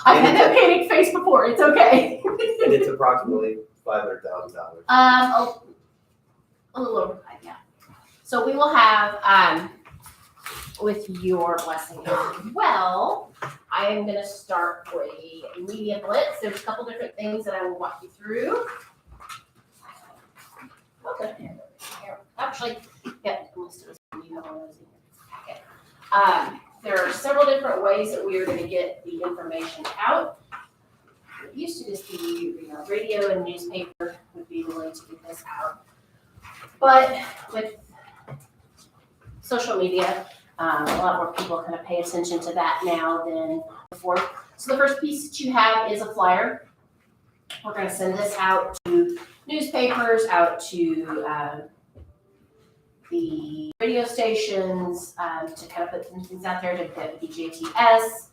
[SPEAKER 3] I've had that panic face before, it's okay.
[SPEAKER 1] And it's approximately $500,000.
[SPEAKER 3] A little over 5, yeah. So we will have, with your blessing as well, I am gonna start with a media blitz. There's a couple different things that I will walk you through. Okay. Actually, yeah, listed as you have all those in your packet. There are several different ways that we are gonna get the information out. It used to just be, radio and newspaper would be the way to get this out. But with social media, a lot more people kind of pay attention to that now than before. So the first piece that you have is a flyer. We're gonna send this out to newspapers, out to the radio stations, to kind of put some things out there to BJTS,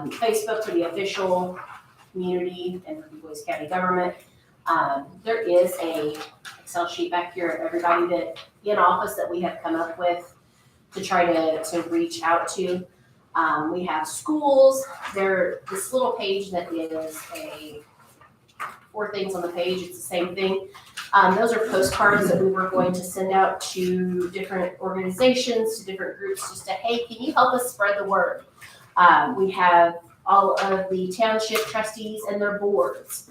[SPEAKER 3] Facebook for the official community and for the Boise County government. There is a Excel sheet back here of everybody that in office that we have come up with to try to reach out to. We have schools, this little page that is 4 things on the page, it's the same thing. Those are postcards that we were going to send out to different organizations, to different groups, just to, hey, can you help us spread the word? We have all of the township trustees and their boards.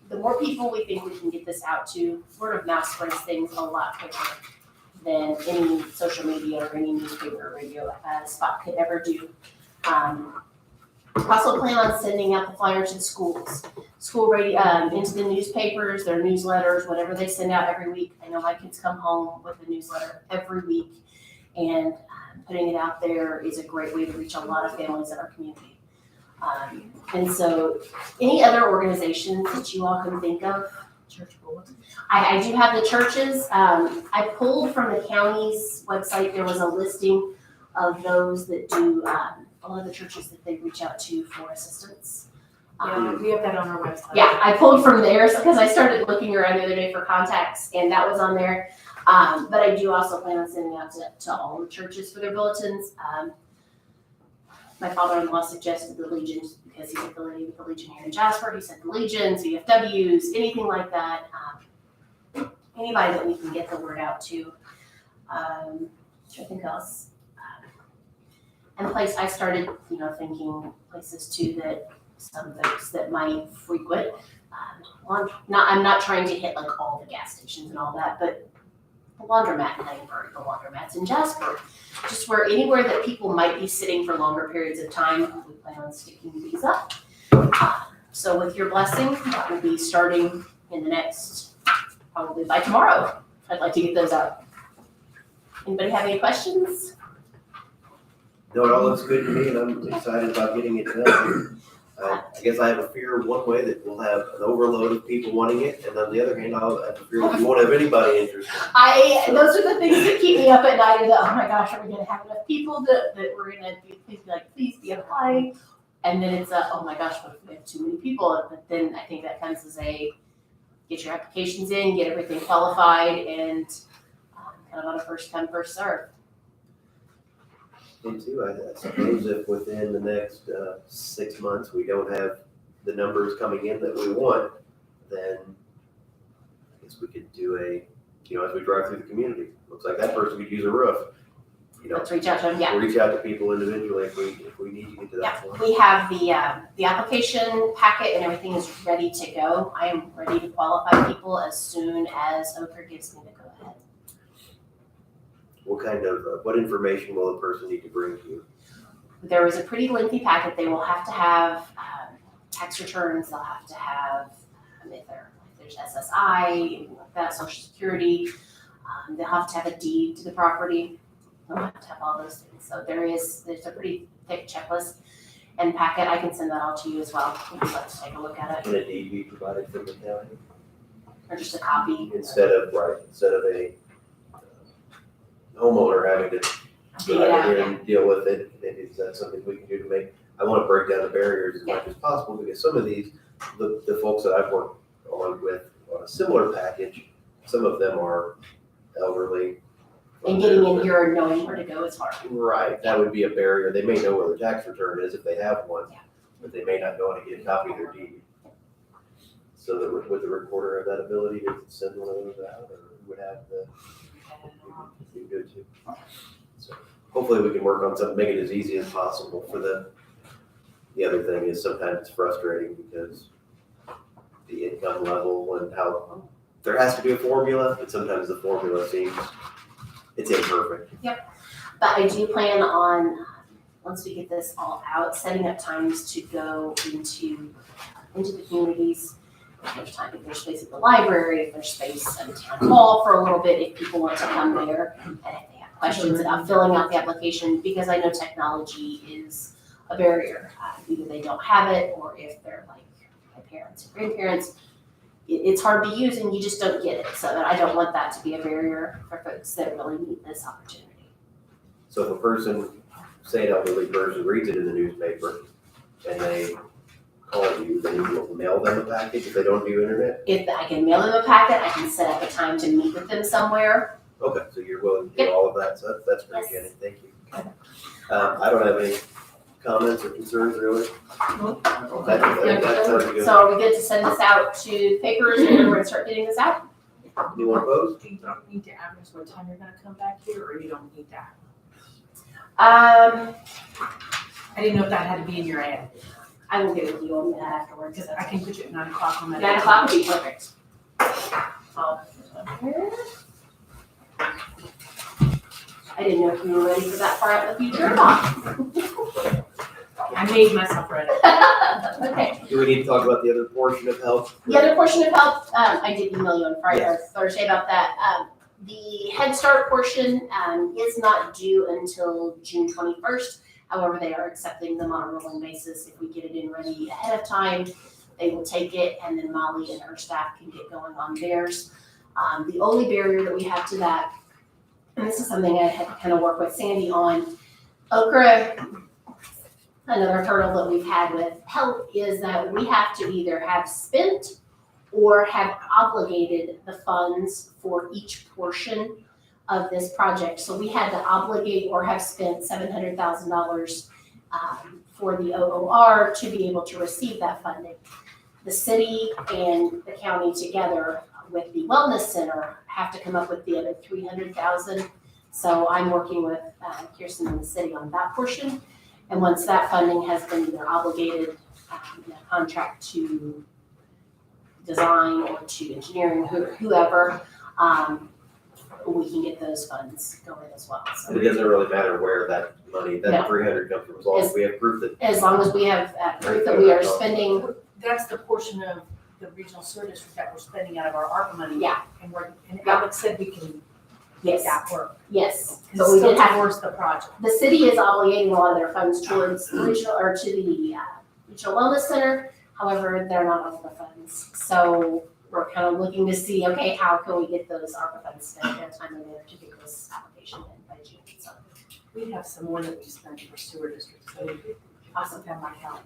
[SPEAKER 3] The more people we think we can get this out to, word of mouth spreads things a lot quicker than any social media or any newspaper or radio spot could ever do. Also plan on sending out the flyer to the schools, school radio, into the newspapers, their newsletters, whatever they send out every week. I know my kids come home with a newsletter every week, and putting it out there is a great way to reach a lot of families in our community. And so any other organizations that you all can think of? Church bulletin. I do have the churches. I pulled from the county's website, there was a listing of those that do, a lot of the churches that they reach out to for assistance.
[SPEAKER 8] Yeah, we have that on our website.
[SPEAKER 3] Yeah, I pulled from theirs because I started looking around the other day for contacts, and that was on there. But I do also plan on sending out to all the churches for their bulletins. My father-in-law suggested the Legions because he's affiliated with the Legion here in Jasper. He said the Legions, VFWs, anything like that. Anybody that we can get the word out to. I think else. And I started, thinking places too that some folks that might frequent. I'm not trying to hit like all the gas stations and all that, but the laundromat in Langford, the laundromats in Jasper, just anywhere that people might be sitting for longer periods of time, we plan on sticking these up. So with your blessing, that will be starting in the next, probably by tomorrow. I'd like to get those out. Anybody have any questions?
[SPEAKER 1] No, it all looks good to me, and I'm excited about getting it done. I guess I have a fear one way that we'll have an overload of people wanting it, and on the other hand, I'll have a fear that we won't have anybody interested.
[SPEAKER 3] Those are the things that keep me up at night, is that, oh my gosh, are we gonna have enough people that we're gonna please be applying? And then it's oh my gosh, what if we have too many people? But then I think that comes as get your applications in, get everything qualified, and kind of on a first come, first serve.
[SPEAKER 1] And two, I suppose if within the next 6 months, we don't have the numbers coming in that we want, then I guess we could do as we drive through the community, looks like that person could use a roof.
[SPEAKER 3] Let's reach out to them, yeah.
[SPEAKER 1] Reach out to people individually if we need to get to that point.
[SPEAKER 3] We have the application packet and everything is ready to go. I am ready to qualify people as soon as Oker gives me the go ahead.
[SPEAKER 1] What information will a person need to bring to you?
[SPEAKER 3] There is a pretty lengthy packet. They will have to have tax returns. They'll have to have if there's SSI, anything like that, Social Security. They'll have to have a deed to the property. They'll have to have all those things. So there's a pretty thick checklist and packet. I can send that all to you as well if you'd like to take a look at it,
[SPEAKER 1] Can a deed be provided from the county
[SPEAKER 3] or just a copy.
[SPEAKER 1] instead of a homeowner having to
[SPEAKER 3] Dig
[SPEAKER 1] go
[SPEAKER 3] it
[SPEAKER 1] out
[SPEAKER 3] out,
[SPEAKER 1] here and deal with it? Maybe is that something we can do to make? I want to break down the barriers as much as possible because some of these, the folks that I've worked on with on a similar package, some of them are elderly.
[SPEAKER 3] And getting in here and knowing where to go is hard.
[SPEAKER 1] Right, that would be a barrier. They may know where their tax return is if they have one,
[SPEAKER 3] Yeah.
[SPEAKER 1] but they may not know how to get a copy of their deed. So that would the recorder have that ability to send one of those out, or would have be good too. So hopefully we can work on something, make it as easy as possible for the other thing is sometimes it's frustrating because the income level and how, there has to be a formula, but sometimes the formula seems, it's imperfect.
[SPEAKER 3] But I do plan on, once we get this all out, setting up times to go into the communities. If there's time, if there's space at the library, if there's space at the town hall for a little bit, if people want to come there, and if they have questions about filling out the application, because I know technology is a barrier. Either they don't have it, or if they're like my parents or grandparents, it's hard to use and you just don't get it. So I don't want that to be a barrier for folks that really need this opportunity.
[SPEAKER 1] So if a person, say an elderly person, reads it in the newspaper and they call you, then you will mail them a package if they don't do internet?
[SPEAKER 3] If I can mail them a packet, I can set up a time to meet with them somewhere.
[SPEAKER 1] Okay, so you're willing to do all of that, so that's great,
[SPEAKER 3] Yes.
[SPEAKER 1] Jenny, thank you. I don't have any comments or concerns really. That sounds good.
[SPEAKER 3] So are we good to send this out to papers and we're gonna start getting this out?
[SPEAKER 1] Anyone opposed?
[SPEAKER 8] You don't need to ask what time you're gonna come back here, or you don't need that?
[SPEAKER 3] I
[SPEAKER 8] didn't know if that had to be in your ad,
[SPEAKER 3] will get with you on that afterwards.
[SPEAKER 8] because I can put you at 9 o'clock on that.
[SPEAKER 3] 9 o'clock would be perfect. I didn't know if you were ready for that far out in the future or not.
[SPEAKER 8] I made myself ready.
[SPEAKER 3] Okay.
[SPEAKER 1] Do we need to talk about the other portion of health?
[SPEAKER 3] The other portion of health, I did email you on Friday or Thursday about that. The Head Start portion is not due until June 21st. However, they are accepting them on a rolling basis. If we get it in ready ahead of time, they will take it, and then Molly and her staff can get going on theirs. The only barrier that we have to that, and this is something I had to kind of work with Sandy on, Okra, another hurdle that we've had with health is that we have to either have spent or have obligated the funds for each portion of this project. So we had to obligate or have spent $700,000 for the OOR to be able to receive that funding. The city and the county together with the wellness center have to come up with the other $300,000. So I'm working with Kirsten and the city on that portion. And once that funding has been either obligated in a contract to design or to engineering, whoever, we can get those funds going as well.
[SPEAKER 1] And
[SPEAKER 3] So
[SPEAKER 1] it doesn't really matter where that money,
[SPEAKER 3] No.
[SPEAKER 1] that 300 comes from, as long as we have proof that.
[SPEAKER 3] as long as we have proof that we are spending,
[SPEAKER 8] That's the portion of the regional sewer district that we're spending out of our ARPA money.
[SPEAKER 3] Yeah.
[SPEAKER 8] And Alex said we can make that work.
[SPEAKER 3] Yes,
[SPEAKER 8] Because
[SPEAKER 3] but
[SPEAKER 8] it's
[SPEAKER 3] we
[SPEAKER 8] still
[SPEAKER 3] did have,
[SPEAKER 8] towards the project.
[SPEAKER 3] the city is obligating a lot of their funds towards the regional, or to the regional wellness center. However, they're not all the funds. So we're kind of looking to see, okay, how can we get those ARPA funds spent in a timely manner to get this application in by June, so.
[SPEAKER 8] We have some more that we spent for sewer districts, so
[SPEAKER 3] Awesome.
[SPEAKER 8] that might help.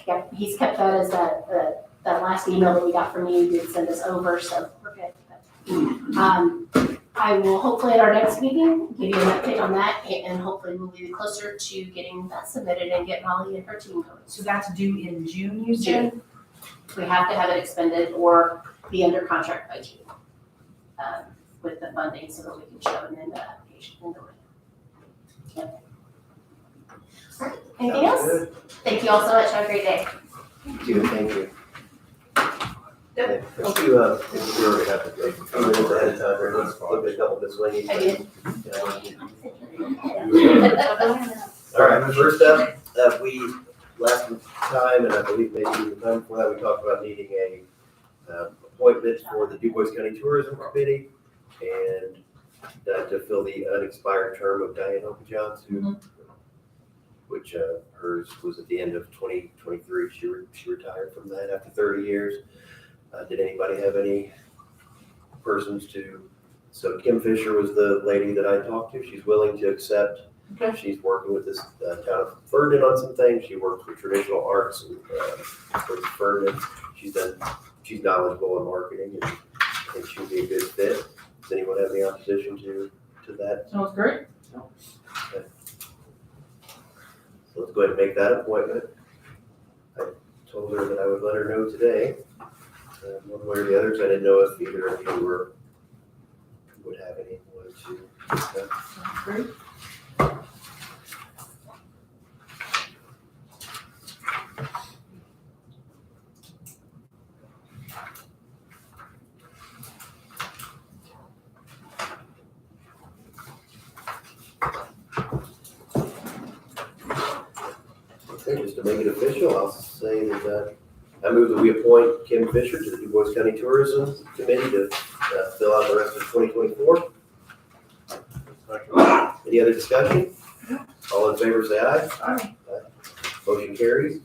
[SPEAKER 3] Yeah, he's kept that as that last email that we got from you, did send us over, so we're good. I will hopefully at our next meeting, give you an update on that, and hopefully we'll be closer to getting that submitted and get Molly and her team going.
[SPEAKER 8] So that's due in June, you said?
[SPEAKER 3] We have to have it expended or be under contract by June, with the funding so that we can show and then the application can go in. Yep. All right, anything
[SPEAKER 1] Sounds
[SPEAKER 3] else?
[SPEAKER 1] good.
[SPEAKER 3] Thank you all so much, have a great day.
[SPEAKER 1] Thank you. Okay, let's do, if we already have to, a few minutes ahead of time, or let's look at a couple miscellaneous
[SPEAKER 3] I
[SPEAKER 1] things.
[SPEAKER 3] did.
[SPEAKER 1] All right, first up, we, last time, and I believe maybe even the time before that, we talked about needing a appointment for the Du Bois County Tourism Committee and to fill the unexpired term of Diane Okajohns, which hers was at the end of 2023. She retired from that after 30 years. Did anybody have any persons to? So Kim Fisher was the lady that I talked to. She's willing to accept.
[SPEAKER 8] Okay.
[SPEAKER 1] She's working with this town of Ferdinand on some things. She works with traditional arts and with Ferdinand. She's knowledgeable in marketing, and I think she'd be a good fit. Does anyone have any opposition to that?
[SPEAKER 8] Sounds great.
[SPEAKER 1] So let's go ahead and make that appointment. I told her that I would let her know today, one way or the other, so I didn't know if either of you would have anyone to discuss.
[SPEAKER 8] Sounds great.
[SPEAKER 1] Okay, just to make it official, I'll say that I move that we appoint Kim Fisher to the Du Bois County Tourism Committee to fill out the rest of 2024. Any other discussion? All in favor, say aye.
[SPEAKER 8] Aye.
[SPEAKER 1] Motion carries.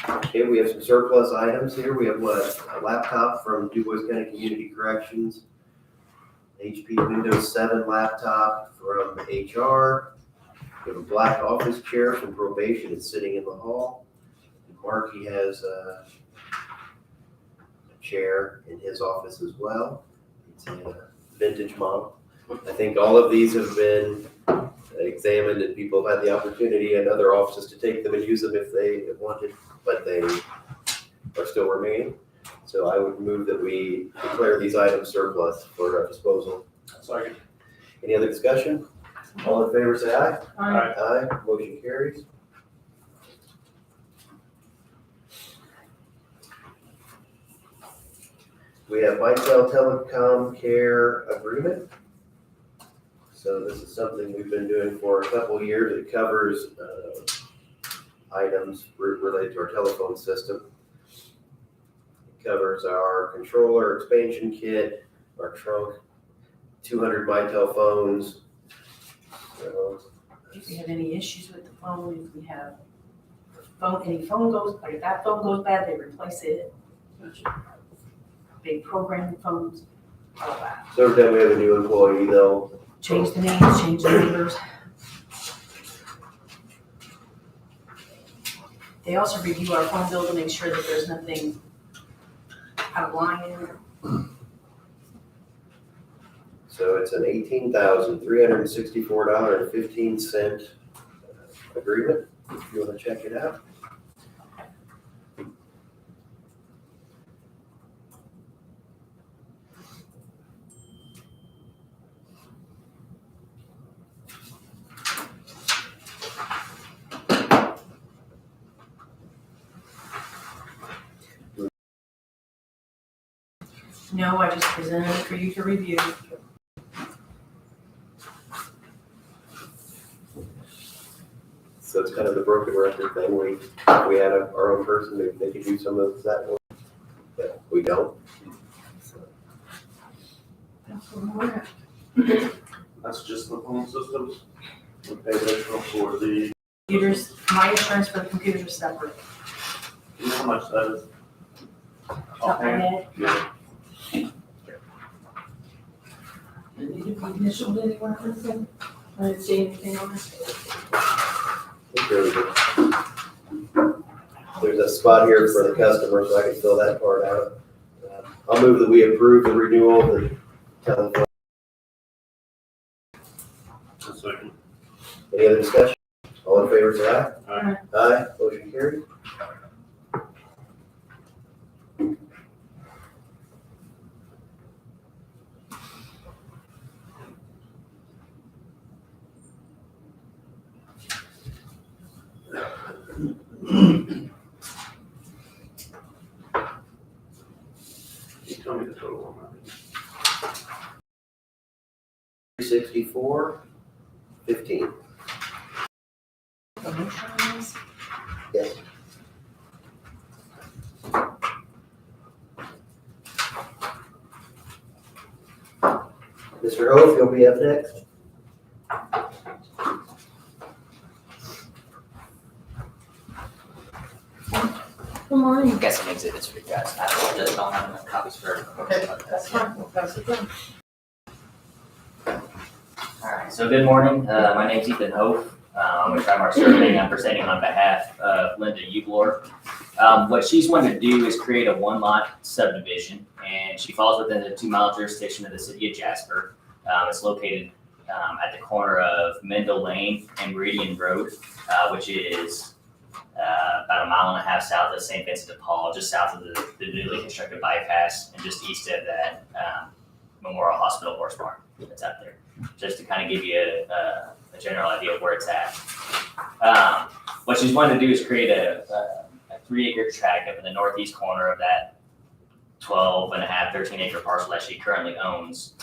[SPEAKER 1] Okay, we have some surplus items here. We have a laptop from Du Bois County Community Corrections, HP Windows 7 laptop from HR. We have a black office chair from probation. It's sitting in the hall. Marky has a chair in his office as well. It's a vintage model. I think all of these have been examined and people have had the opportunity in other offices to take them and use them if they wanted, but they are still remaining. So I would move that we declare these items surplus for disposal.
[SPEAKER 7] Second.
[SPEAKER 1] Any other discussion? All in favor, say aye.
[SPEAKER 8] Aye.
[SPEAKER 1] Aye, motion carries. We have Mitel Telecom Care Agreement. So this is something we've been doing for a couple of years. It covers items related to our telephone system. It covers our controller, expansion kit, our trunk, 200 Mitel phones. So,
[SPEAKER 8] If we have any issues with the phone, if we have any phone goes, like if that phone goes bad, they replace it. They program the phones, all that.
[SPEAKER 1] so every time we have a new employee, they'll
[SPEAKER 8] Change the names, change the numbers. They also review our phone bill to make sure that there's nothing out of line in it.
[SPEAKER 1] So it's an $18,364.15 agreement, if you want to check it out.
[SPEAKER 8] No, I just presented it for you to review.
[SPEAKER 1] So it's kind of the broken record thing. We had our own person, maybe they could do some of that work, but we don't.
[SPEAKER 5] That's where we're at.
[SPEAKER 2] That's just the phone systems. We pay additional for the,
[SPEAKER 8] Computers, my insurance for the computers are separate.
[SPEAKER 2] you know how much that is?
[SPEAKER 8] Top of my head.
[SPEAKER 2] Yeah.
[SPEAKER 5] Did you initial anywhere or anything? I didn't see anything on this.
[SPEAKER 1] There's a spot here for the customer, so I can fill that part out. I'll move that we approve the renewal of the telephone.
[SPEAKER 2] A second.
[SPEAKER 1] Any other discussion? All in favor, say aye.
[SPEAKER 2] Aye.
[SPEAKER 1] Aye, motion carried.
[SPEAKER 2] You tell me the total on that.
[SPEAKER 1] 364.15.
[SPEAKER 8] The motion is,
[SPEAKER 1] Yes. Mr. Hope, you'll be up next.
[SPEAKER 5] Good morning.
[SPEAKER 9] Got some exhibits for you guys. I just don't have enough copies for.
[SPEAKER 5] Okay, that's fine. We'll pass it down.
[SPEAKER 9] Alright, so good morning. My name's Ethan Hope. I'm with Trimark Surveying. I'm presenting on behalf of Linda Ublor. What she's wanted to do is create a one-lot subdivision, and she falls within the 2-mile jurisdiction of the city of Jasper. It's located at the corner of Mendel Lane and Meridian Road, which is about 1.5 miles south of St. Vincent de Paul, just south of the newly constructed bypass, and just east of that Memorial Hospital horse barn that's out there. Just to kind of give you a general idea of where it's at. What she's wanted to do is create a 3-acre tract up in the northeast corner of that 13-acre parcel that she currently owns.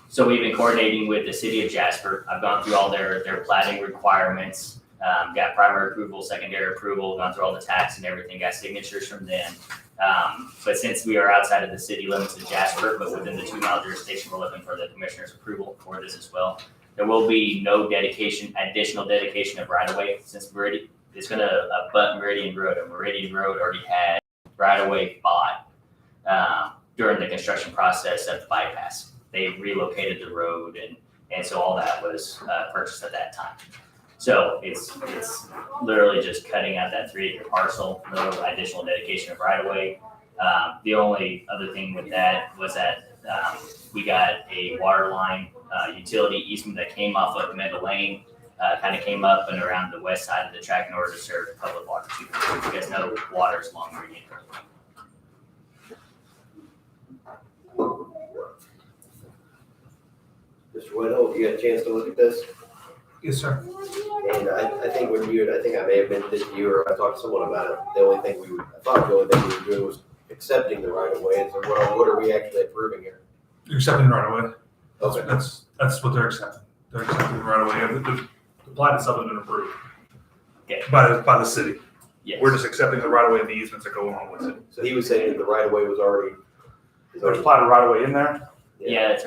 [SPEAKER 9] So we've been coordinating with the city of Jasper. I've gone through all their platting requirements, got primary approval, secondary approval, gone through all the tax and everything, got signatures from them. But since we are outside of the city limits of Jasper, but within the 2-mile jurisdiction, we're looking for the commissioner's approval for this as well. There will be no additional dedication of right-of-way, since Meridian is going to abut Meridian Road, and Meridian Road already had right-of-way bought during the construction process of the bypass. They relocated the road, and so all that was purchased at that time. So it's literally just cutting out that 3-acre parcel, no additional dedication of right-of-way. The only other thing with that was that we got a water line utility easement that came off of Mendel Lane, kind of came up and around the west side of the track in order to serve public water too. You guys know water is along Meridian Road.
[SPEAKER 1] Mr. Whittle, you got a chance to look at this?
[SPEAKER 7] Yes, sir.
[SPEAKER 1] And I think when you, I think I may have mentioned it to you, or I talked to someone about it, the only thing I thought the only thing we were doing was accepting the right of way. And so what are we actually approving here?
[SPEAKER 7] You're accepting the right away.
[SPEAKER 1] Okay.
[SPEAKER 7] That's what they're accepting. They're accepting the right away. The plat itself has been approved.
[SPEAKER 9] Okay.
[SPEAKER 7] By the city.
[SPEAKER 9] Yes.
[SPEAKER 7] We're just accepting the right of way and the easements that go along with it.
[SPEAKER 1] So he was saying that the right of way was already.
[SPEAKER 7] There's platted right of way in there.
[SPEAKER 9] Yeah, it's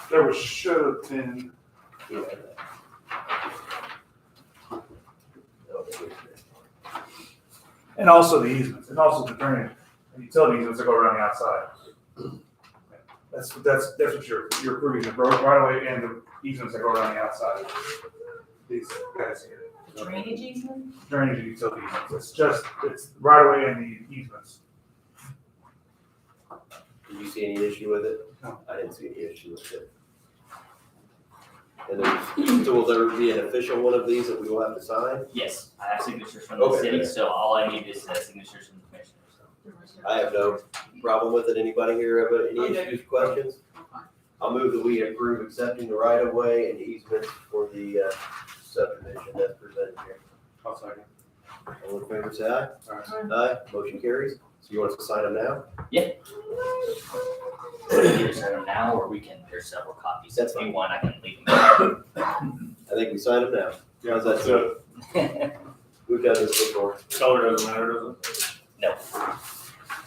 [SPEAKER 7] There was should have been.
[SPEAKER 1] Yeah.
[SPEAKER 7] And also the easements, and also the drainage, and utility easements that go around the outside. That's what you're approving, the road right away and the easements that go around the outside. These guys here.
[SPEAKER 8] drainage easement?
[SPEAKER 7] Drainage and utility easements, it's right away and the easements.
[SPEAKER 1] Did you see any issue with it?
[SPEAKER 7] No.
[SPEAKER 1] I didn't see any issue with it. And so will there be an official one of these that we will have to sign?
[SPEAKER 9] Yes, I have signatures from the
[SPEAKER 1] Okay.
[SPEAKER 9] city, so all I need is signatures from the commissioners.
[SPEAKER 1] I have no problem with it. Anybody here have any
[SPEAKER 5] Okay.
[SPEAKER 1] issues, questions? I'll move that we approve accepting the right of way and easements for the subdivision that's presented here.
[SPEAKER 7] I'll second.
[SPEAKER 1] All in favor, say aye.
[SPEAKER 7] Aye.
[SPEAKER 1] Aye, motion carries. So you want us to sign them now?
[SPEAKER 9] Either send them now, or there's several copies.
[SPEAKER 1] That's
[SPEAKER 9] If you
[SPEAKER 1] fine.
[SPEAKER 9] want, I can leave them.
[SPEAKER 1] I think we sign them now. How's that sound? We've done this before.
[SPEAKER 7] Color doesn't matter, does it?
[SPEAKER 9] No.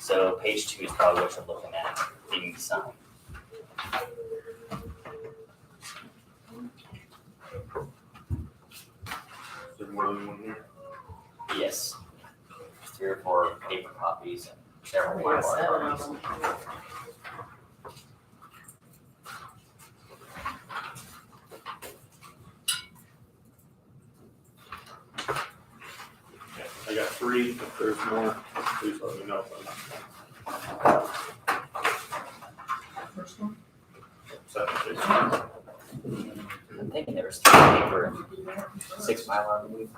[SPEAKER 9] So page 2 is probably what you're looking at, being the sign.
[SPEAKER 7] Is there more than one here?
[SPEAKER 9] Yes. 3 or 4 paper copies and several
[SPEAKER 5] We got
[SPEAKER 9] Mylar
[SPEAKER 5] 7 of
[SPEAKER 9] copies.
[SPEAKER 5] them.
[SPEAKER 7] I got 3, if there's more, please let me know.
[SPEAKER 5] First one?
[SPEAKER 7] 7, 6.
[SPEAKER 9] I'm thinking there was 3 paper and 6 Mylar, I believe.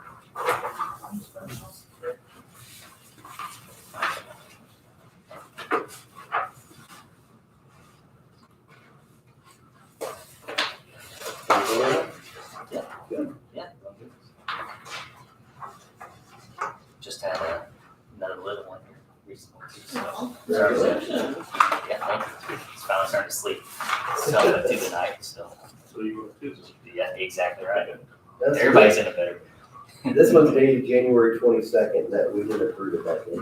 [SPEAKER 9] Yeah. Just had another little one here recently too, so. Yeah, thank you. It's finally starting to sleep. So through the night, so,
[SPEAKER 7] So you go to 2.
[SPEAKER 9] yeah, exactly right.
[SPEAKER 1] That's-
[SPEAKER 9] Everybody's in a better.
[SPEAKER 1] This one's dated January 22nd, that we didn't approve it that day.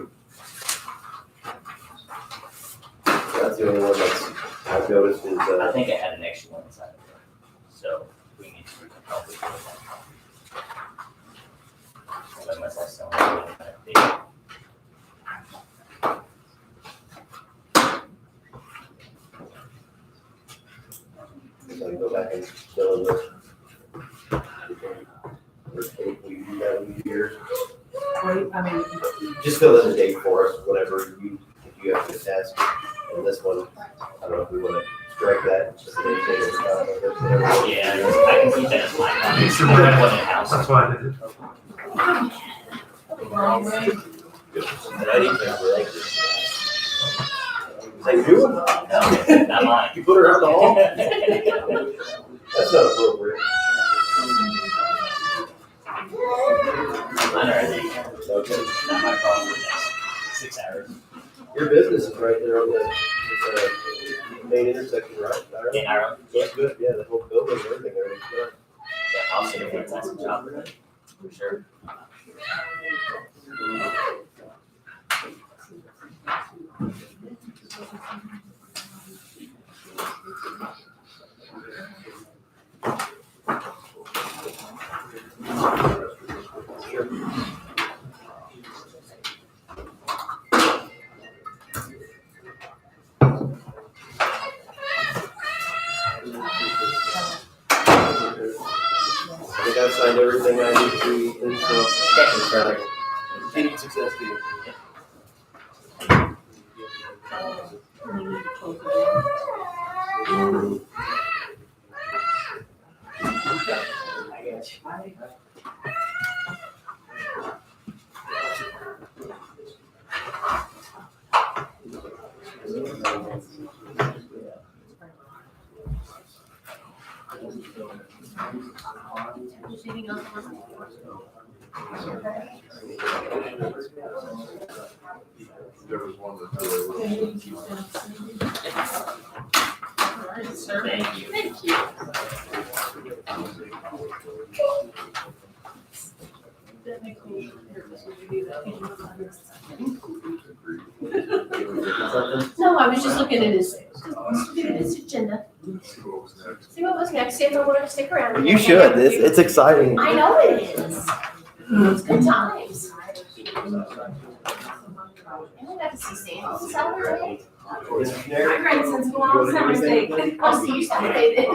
[SPEAKER 1] That's the only one that's, I've noticed is,
[SPEAKER 9] I think I had an extra one inside of there, so we need to probably do that. Unless I still have it.
[SPEAKER 1] so I can go back and fill in this. Or take, we do that in years.
[SPEAKER 8] Wait, I mean,
[SPEAKER 1] Just fill in the date for us, whenever you, if you have to test. And this one, I don't know if we wanna strike that, just so they say it's not, whatever.
[SPEAKER 9] Yeah, I can keep that as my copy, so that wasn't house.
[SPEAKER 7] That's why I did it.
[SPEAKER 5] Wrong way.
[SPEAKER 1] And I didn't think we liked it. Is that you?
[SPEAKER 9] No, not mine.
[SPEAKER 1] You put her out the hall? That's not appropriate.
[SPEAKER 9] Mine are, I think,
[SPEAKER 1] Okay.
[SPEAKER 9] not my problem for the next 6 hours.
[SPEAKER 1] Your business is right there on the, main intersection, right?
[SPEAKER 9] In Ireland,
[SPEAKER 1] That's good, yeah, the whole building, everything there is good.
[SPEAKER 9] yeah, I'll see if it's nice and job for it, for sure.
[SPEAKER 1] I think I've signed everything I need to, and so, any success to you.
[SPEAKER 2] There was one that.
[SPEAKER 9] Thank you.
[SPEAKER 3] Thank you. No, I was just looking at his agenda,
[SPEAKER 2] See what was next.
[SPEAKER 3] see what was next, see if I wanted to stick around.
[SPEAKER 1] You should, it's exciting.
[SPEAKER 3] I know it is. It's good times. And I got to see Sam Saturday.
[SPEAKER 1] Mr.
[SPEAKER 8] my grandson's going on summer day.
[SPEAKER 3] I'll see you Saturday then.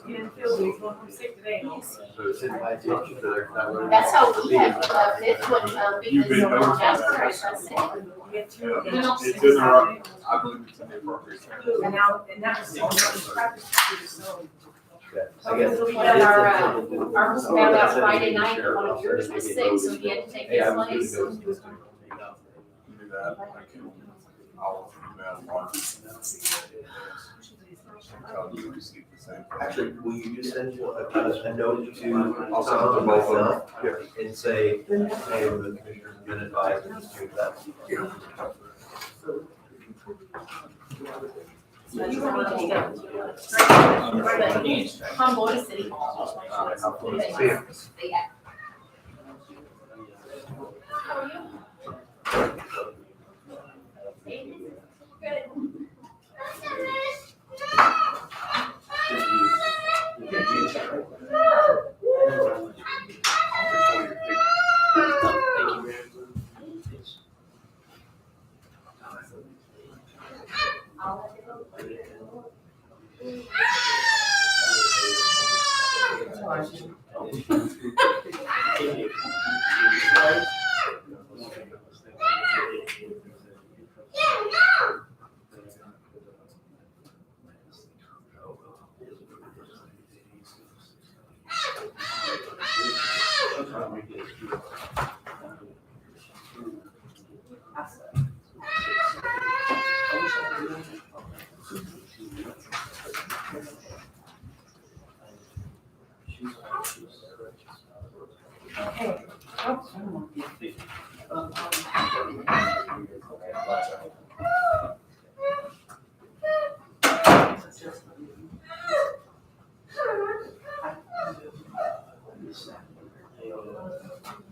[SPEAKER 8] He didn't feel good, he's going home sick today.
[SPEAKER 2] So it's in my attention that they're not really-
[SPEAKER 3] That's how we had, this one,
[SPEAKER 7] You've been
[SPEAKER 3] because
[SPEAKER 7] notified.
[SPEAKER 3] Jasper, I trust him.
[SPEAKER 8] We had two of them.
[SPEAKER 7] It's in our, I believe it's in the appropriate.
[SPEAKER 8] And now, and that was so practice, so.
[SPEAKER 1] I guess.
[SPEAKER 3] We had our was found out Friday night that one of yours was sick, so he had to take
[SPEAKER 1] Hey,
[SPEAKER 3] his
[SPEAKER 1] I was gonna
[SPEAKER 3] place.
[SPEAKER 1] go.
[SPEAKER 7] Do that, I can, I'll email Mark. Tell you receive the same.
[SPEAKER 1] Actually, will you just send a note to
[SPEAKER 7] I'll send it to both of them.
[SPEAKER 1] myself and say, hey, the commissioner's been advised to do that.
[SPEAKER 3] So you want me to go?
[SPEAKER 9] Yeah.
[SPEAKER 3] Humboldt to City Hall.
[SPEAKER 7] See ya.
[SPEAKER 3] Yeah. How are you? Good.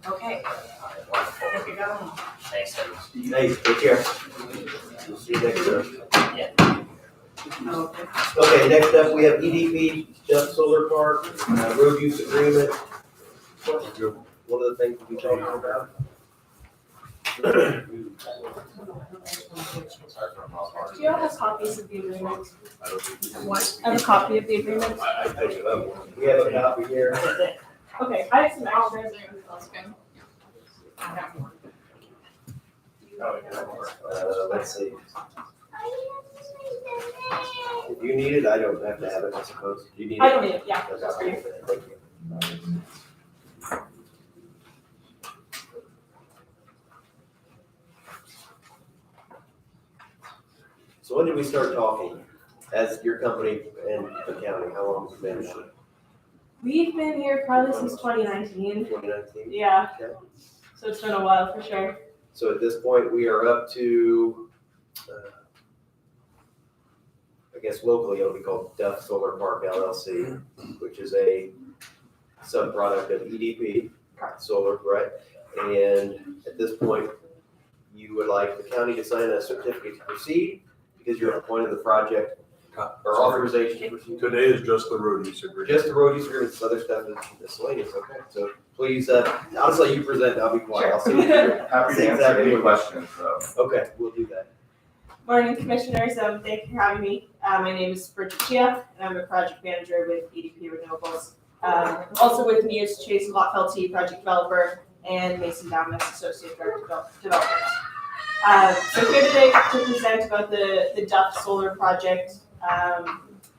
[SPEAKER 8] Okay. There we go.
[SPEAKER 9] Thanks, Doug.
[SPEAKER 1] Hey, take care. We'll see you next time.
[SPEAKER 8] Okay.
[SPEAKER 1] Okay, next up, we have EDP, Duck Solar Park, road use agreement. One of the things we'll be talking about.
[SPEAKER 3] Do you all have copies of the agreement? I have a copy of the agreement.
[SPEAKER 1] We have a copy here.
[SPEAKER 3] Okay, I have some extras.
[SPEAKER 1] Let's see. If you need it, I don't have to have it, I suppose. Do you need it?
[SPEAKER 3] I don't need it, yeah, that's for you.
[SPEAKER 1] Thank you. So when did we start talking as your company and the county? How long has it been now?
[SPEAKER 3] We've been here probably since 2019.
[SPEAKER 1] 2019?
[SPEAKER 3] Yeah.
[SPEAKER 1] Okay.
[SPEAKER 3] So it's been a while for sure.
[SPEAKER 1] So at this point, we are up to, I guess locally it'll be called Duff Solar Park LLC, which is a subproduct of EDP Solar, right? And at this point, you would like the county to sign a certificate to proceed because you're at the point of the project or authorization to proceed.
[SPEAKER 2] Today is just the road use agreement.
[SPEAKER 1] Just the road use agreement, this other stuff is miscellaneous, okay? So please, honestly, you present, I'll be quiet. I'll see what you're.
[SPEAKER 10] Happy to
[SPEAKER 1] See
[SPEAKER 10] answer
[SPEAKER 1] exactly
[SPEAKER 10] any
[SPEAKER 1] what-
[SPEAKER 10] questions, though.
[SPEAKER 1] Okay, we'll do that.
[SPEAKER 3] Morning, Commissioners. Thank you for having me. My name is Bridget Chia, and I'm a project manager with EDP Renewables. Also with me is Chase Lotfelty, project developer, and Mason Damas, associate director of development. So here today to present about the Duff Solar project.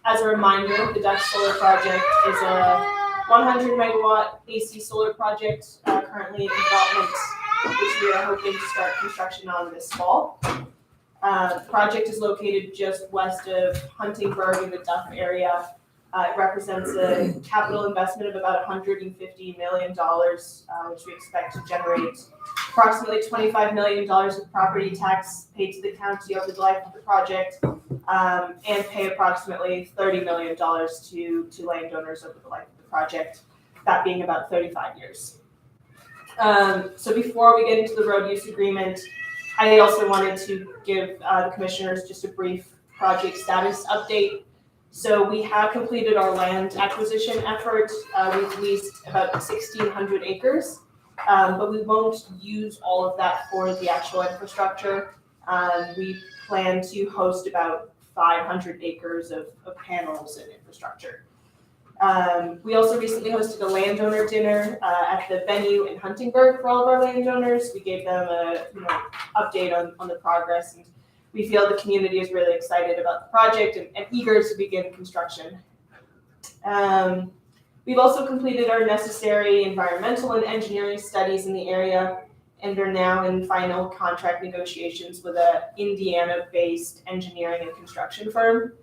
[SPEAKER 3] As a reminder, the Duff Solar project is a 100 megawatt AC solar project currently in development, which we are hoping to start construction on this fall. The project is located just west of Huntingburg in the Duff area. It represents a capital investment of about $150 million, which we expect to generate approximately $25 million of property tax paid to the county over the life of the project, and pay approximately $30 million to landowners over the life of the project, that being about 35 years. So before we get into the road use agreement, I also wanted to give the commissioners just a brief project status update. So we have completed our land acquisition effort. We've leased about 1,600 acres, but we won't use all of that for the actual infrastructure. We plan to host about 500 acres of panels and infrastructure. We also recently hosted a landowner dinner at the venue in Huntingburg for all of our landowners. We gave them a update on the progress, and we feel the community is really excited about the project and eager to begin construction. We've also completed our necessary environmental and engineering studies in the area and are now in final contract negotiations with an Indiana-based engineering and construction firm.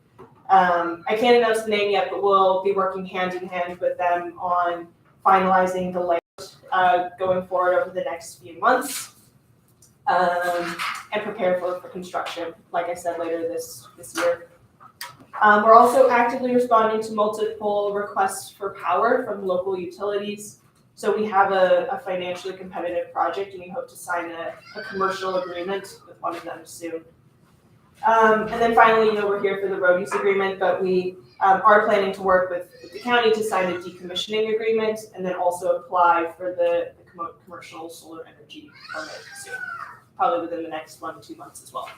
[SPEAKER 3] I can't announce the name yet, but we'll be working hand in hand with them on finalizing the layout going forward over the next few months, and prepare for construction, like I said, later this year.
[SPEAKER 10] We're also actively responding to multiple requests for power from local utilities. So we have a financially competitive project and we hope to sign a commercial agreement with one of them soon. And then finally, we're here for the road use agreement, but we are planning to work with the county to sign a decommissioning agreement and then also apply for the commercial solar energy permit soon, probably within the next 1 to 2 months as well.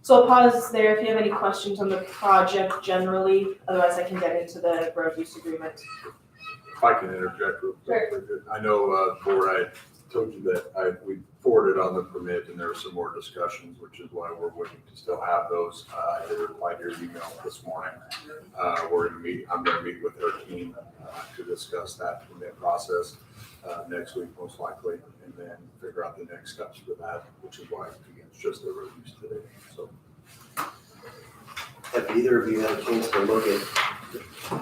[SPEAKER 10] So I'll pause there if you have any questions on the project generally, otherwise I can get into the road use agreement.
[SPEAKER 11] If I can interject real quick. I know, Board, I told you that we forwarded on the permit and there were some more discussions, which is why we're waiting to still have those. I did reply to your email this morning. I'm gonna meet with our team to discuss that permit process next week, most likely, and then figure out the next steps for that, which is why it's just the reviews today, so.
[SPEAKER 1] Have either of you had a chance to look at,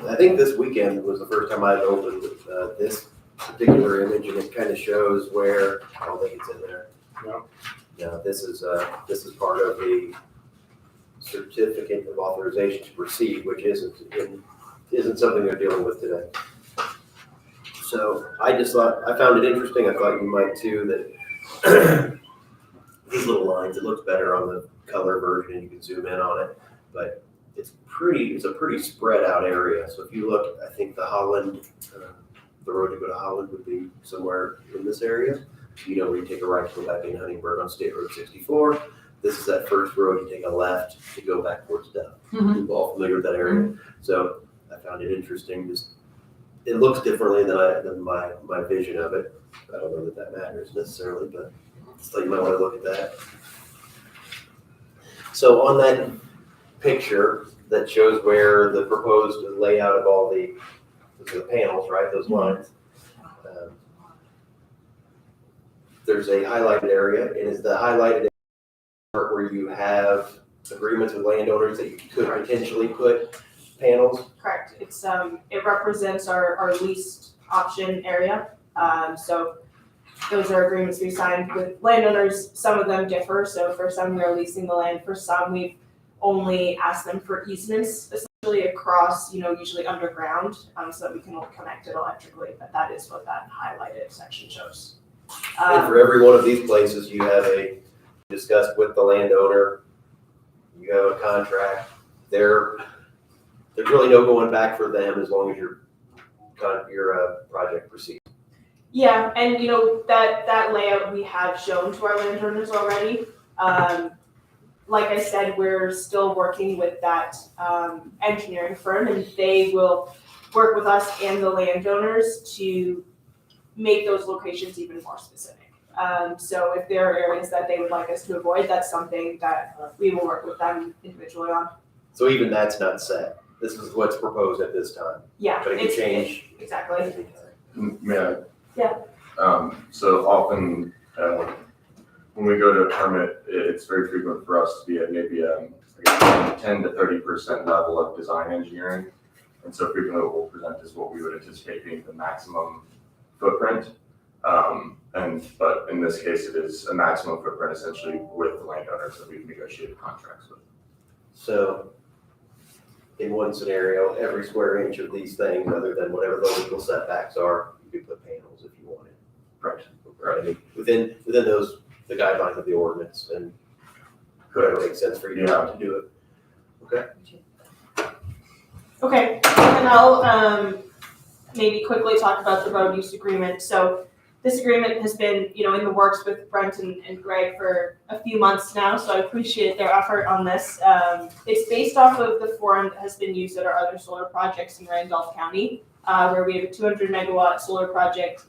[SPEAKER 1] I think this weekend was the first time I'd opened this particular image, and it kind of shows where, I don't think it's in there.
[SPEAKER 11] No.
[SPEAKER 1] Yeah, this is part of the certificate of authorization to proceed, which isn't something they're dealing with today. So I found it interesting, I thought you might too, that these little lines, it looks better on the color version and you can zoom in on it, but it's a pretty spread out area. So if you look, I think the Holland, the road to go to Holland would be somewhere in this area. Where you take a right to go back in Huntingburg on State Road 64. This is that first road, you take a left to go back towards Duff.
[SPEAKER 5] Mhm.
[SPEAKER 1] We're all familiar with that area. So I found it interesting, it looks differently than my vision of it. I don't know that matters necessarily, but so you might want to look at that. So on that picture that shows where the proposed layout of all the panels, right, those lines. There's a highlighted area. It is the highlighted part where you have agreements with landowners that you could potentially put panels.
[SPEAKER 10] Correct. It represents our leased option area. So those are agreements we signed with landowners. Some of them differ. So for some, we're leasing the land. For some, we've only asked them for easements, essentially across, usually underground, so that we can connect it electrically. But that is what that highlighted section shows.
[SPEAKER 1] And for every one of these places, you have discussed with the landowner, you have a contract. There's really no going back for them as long as your project proceeds.
[SPEAKER 10] Yeah, and that layout we have shown to our landowners already. Like I said, we're still working with that engineering firm, and they will work with us and the landowners to make those locations even more specific. So if there are areas that they would like us to avoid, that's something that we will work with them individually on.
[SPEAKER 1] So even that's not set. This is what's proposed at this time.
[SPEAKER 10] Yeah,
[SPEAKER 1] But it can change.
[SPEAKER 10] Exactly.
[SPEAKER 2] May I?
[SPEAKER 10] Yeah.
[SPEAKER 2] So often, when we go to a permit, it's very frequent for us to be at maybe a 10 to 30% level of design engineering. And so frequently what we'll present is what we would anticipate being the maximum footprint. But in this case, it is a maximum footprint essentially with the landowners that we've negotiated contracts with.
[SPEAKER 1] So in one scenario, every square inch of these things, other than whatever the legal setbacks are, you could put panels if you wanted.
[SPEAKER 2] Right.
[SPEAKER 1] Right. I mean, within those, the guidelines of the ordinance and whatever makes sense for you to do it. Okay.
[SPEAKER 10] Okay, and I'll maybe quickly talk about the road use agreement. So this agreement has been, in the works with Brent and Greg for a few months now, so I appreciate their effort on this. It's based off of the forum that has been used at our other solar projects in Randolph County, where we have a 200 megawatt solar project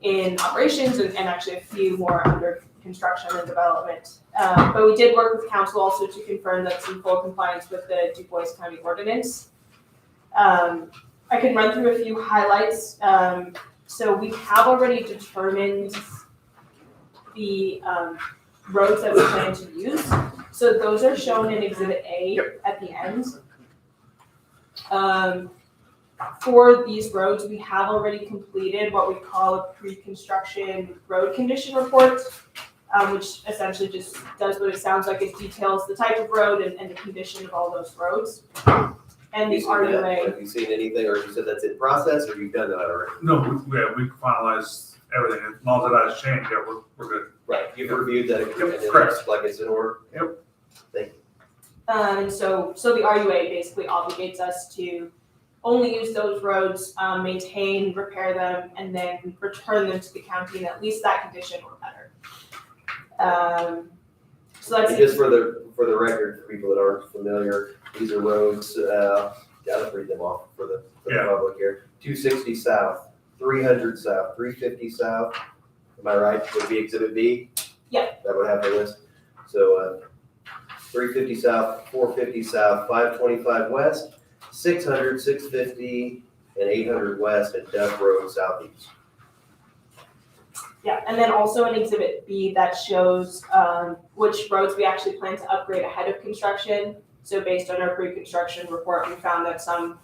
[SPEAKER 10] in operations and actually a few more under construction and development. But we did work with council also to confirm that it's in full compliance with the DuBois County ordinance. I can run through a few highlights. So we have already determined the roads that we plan to use. So those are shown in Exhibit A at the end. For these roads, we have already completed what we call a pre-construction road condition report. which essentially just does what it sounds like. It details the type of road and the condition of all those roads. And the
[SPEAKER 1] You seen that?
[SPEAKER 10] RUA.
[SPEAKER 1] Have you seen anything, or you said that's in process, or you've done that already?
[SPEAKER 7] No, we finalized everything, as long as that has changed, yeah, we're good.
[SPEAKER 1] Right, you've reviewed that agreement, and it
[SPEAKER 7] correct.
[SPEAKER 1] looks like it's in order?
[SPEAKER 7] Yep.
[SPEAKER 1] Thank you.
[SPEAKER 10] And so the RUA basically obligates us to only use those roads, maintain, repair them, and then return them to the county in at least that condition or better. So that's.
[SPEAKER 1] And just for the record, for people that aren't familiar, these are roads, gotta read them off for the public here. 260 south, 300 south, 350 south, am I right, would be exhibit B?
[SPEAKER 10] Yeah.
[SPEAKER 1] That would have the list. So, 350 south, 450 south, 525 west, 600, 650, and 800 west, and Duck Road southeast.
[SPEAKER 10] Yeah, and then also an exhibit B that shows which roads we actually plan to upgrade ahead of construction. So based on our pre-construction report, we found that some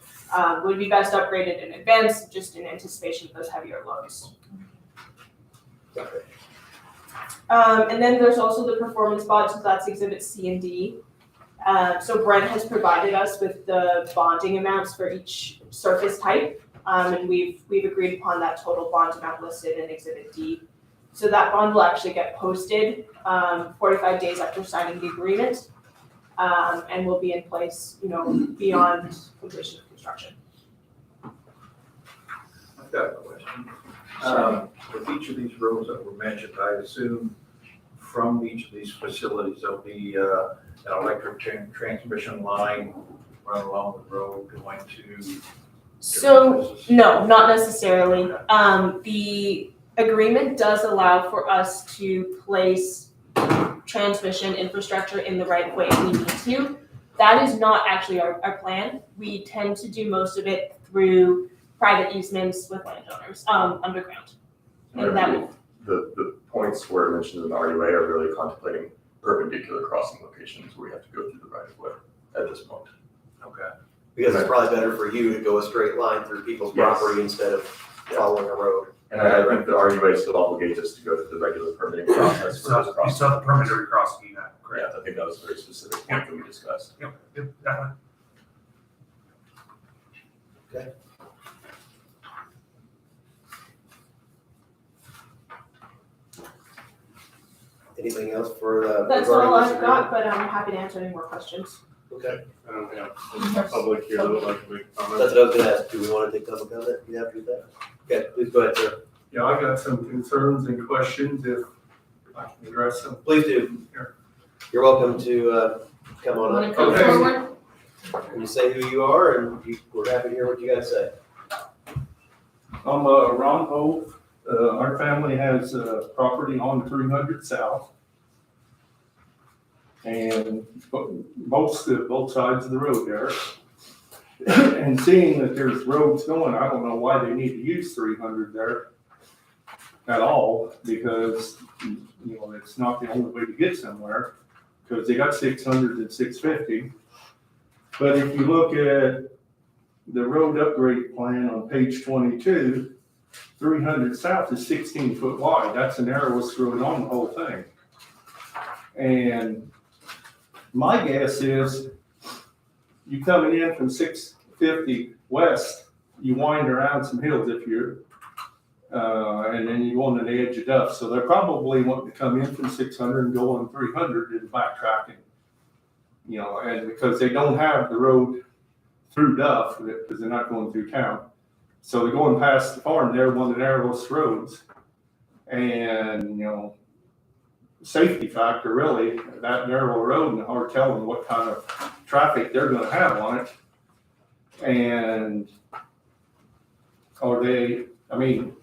[SPEAKER 10] would be best upgraded in advance, just in anticipation of those heavier loads.
[SPEAKER 1] Okay.
[SPEAKER 10] And then there's also the performance bond, so that's exhibit C and D. So Brent has provided us with the bonding amounts for each surface type. And we've agreed upon that total bond amount listed in exhibit D. So that bond will actually get posted 45 days after signing the agreement. And will be in place, beyond completion of construction.
[SPEAKER 4] I've got a question. With each of these roads that were mentioned, I assume from each of these facilities, there'll be an electric transmission line run along the road going to.
[SPEAKER 10] So, no, not necessarily. The agreement does allow for us to place transmission infrastructure in the right of way if we need to. That is not actually our plan. We tend to do most of it through private easements with landowners, underground. And that would,
[SPEAKER 12] The points where mentioned in the RUA are really contemplating perpendicular crossing locations where we have to go through the right of way at this point.
[SPEAKER 7] Okay.
[SPEAKER 1] Because it's probably better for you to go a straight line through people's
[SPEAKER 12] Yes.
[SPEAKER 1] property instead of following a road.
[SPEAKER 12] And I think the RUA still obligates us to go through the regular permitting process for those
[SPEAKER 7] You
[SPEAKER 12] crossings.
[SPEAKER 7] still have the permit crossing, you know,
[SPEAKER 12] Yeah,
[SPEAKER 7] correct?
[SPEAKER 12] I think that was a very specific point that we discussed.
[SPEAKER 7] Yep, that one.
[SPEAKER 1] Anything else for the?
[SPEAKER 10] that's
[SPEAKER 1] regarding
[SPEAKER 10] all
[SPEAKER 1] this
[SPEAKER 10] I've got, but I'm happy to answer any more questions.
[SPEAKER 1] agreement? Okay,
[SPEAKER 11] Public here that would like to make comments.
[SPEAKER 1] that's what I was gonna ask, do we wanna take public comment? You happy with that? Okay, please go ahead, sir.
[SPEAKER 13] Yeah, I got some concerns and questions if I can address them.
[SPEAKER 1] Please do. You're welcome to, come on
[SPEAKER 5] Want
[SPEAKER 1] up.
[SPEAKER 5] to come
[SPEAKER 13] Okay.
[SPEAKER 5] forward?
[SPEAKER 1] And you say who you are, and we're happy to hear what you guys say.
[SPEAKER 13] I'm Ron Hope. Our family has property on 300 South. And both sides of the road there. And seeing that there's roads going, I don't know why they need to use 300 there at all, because, it's not the only way to get somewhere, because they got 600 and 650. But if you look at the road upgrade plan on page 22, 300 South is 16 foot wide. That's the narrowest road on the whole thing. And my guess is you coming in from 650 west, you wind around some hills if you're, and then you go on the edge of Duff. So they're probably wanting to come in from 600 and go on 300 and backtracking. And because they don't have the road through Duff, because they're not going through town. So they're going past the farm there, one of the narrowest roads. And, safety factor really, that narrow road and hard telling what kind of traffic they're gonna have on it. And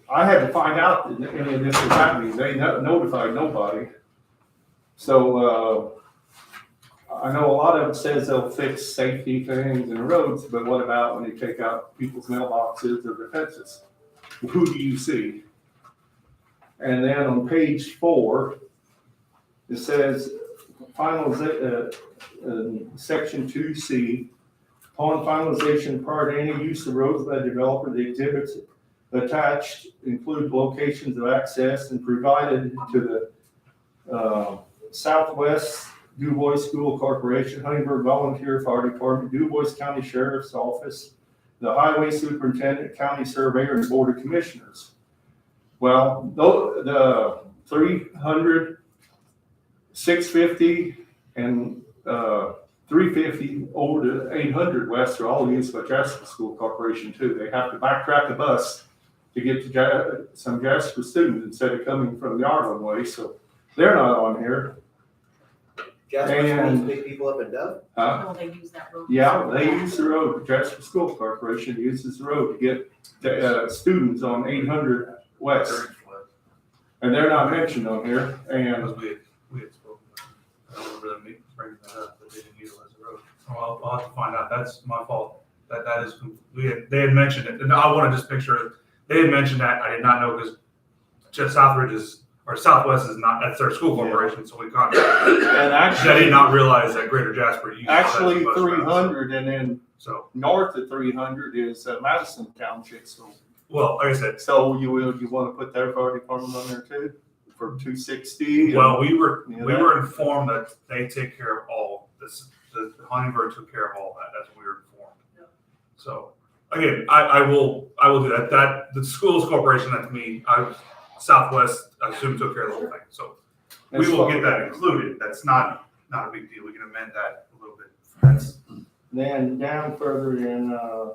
[SPEAKER 13] I had to find out that any of this was happening. They notified nobody. So, I know a lot of it says they'll fix safety things in the roads, but what about when they take out people's mailboxes or their fences? Who do you see? And then on page 4, it says, section 2C, upon finalization prior to any use of roads by the developer, the exhibits attached include locations of access and provided to the Southwest Du Bois School Corporation, Huntingburg Volunteer Fire Department, Du Bois County Sheriff's Office, the Highway Superintendent, County Surveyor, and Board of Commissioners. Well, the 300, 650, and 350 over to 800 west are all used by Jasper School Corporation too. They have to backtrack a bus to get to some Jasper students instead of coming from the Arlen way, so they're not on here.
[SPEAKER 1] Jasper
[SPEAKER 13] And-
[SPEAKER 1] schools pick people up and down?
[SPEAKER 8] Oh, they use that road.
[SPEAKER 13] Yeah, they use the road, Jasper School Corporation uses the road to get students on 800 west, and they're not mentioned on here, and
[SPEAKER 7] We had spoken, I don't remember them bringing that up, but they didn't utilize the road. So I'll have to find out, that's my fault, that is, they had mentioned it, and I wanna just make sure, they had mentioned that, I did not know, because just Southridge is, or Southwest is not, that's their school corporation, so we contacted.
[SPEAKER 13] And
[SPEAKER 7] I did not realize that Greater Jasper uses. that
[SPEAKER 13] actually
[SPEAKER 7] bus route.
[SPEAKER 13] 300, and then
[SPEAKER 7] So,
[SPEAKER 13] north of 300 is Madison Township, so.
[SPEAKER 7] well, like I said,
[SPEAKER 13] So you want to put their fire department on there too, for 260?
[SPEAKER 7] well, we were
[SPEAKER 13] Yeah,
[SPEAKER 7] informed that they take care of all this, the Huntingburg took care of all that, that's what we were informed. So, again, I will do that, the schools corporation, that's me, Southwest, I assume took care of the whole thing, so we will get that included, that's not a big deal, we can amend that a little bit. That's,
[SPEAKER 13] Then down further in,
[SPEAKER 7] I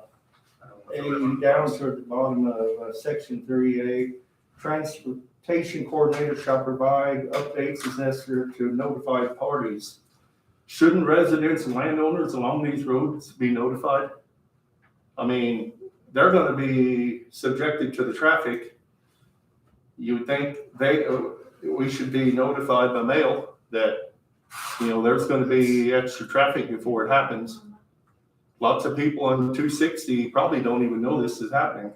[SPEAKER 7] don't know.
[SPEAKER 13] down toward the bottom of section 3A, transportation coordinator shall provide updates as necessary to notified parties. Shouldn't residents and landowners along these roads be notified? I mean, they're gonna be subjected to the traffic. You would think we should be notified by mail that, there's gonna be extra traffic before it happens. Lots of people on 260 probably don't even know this is happening.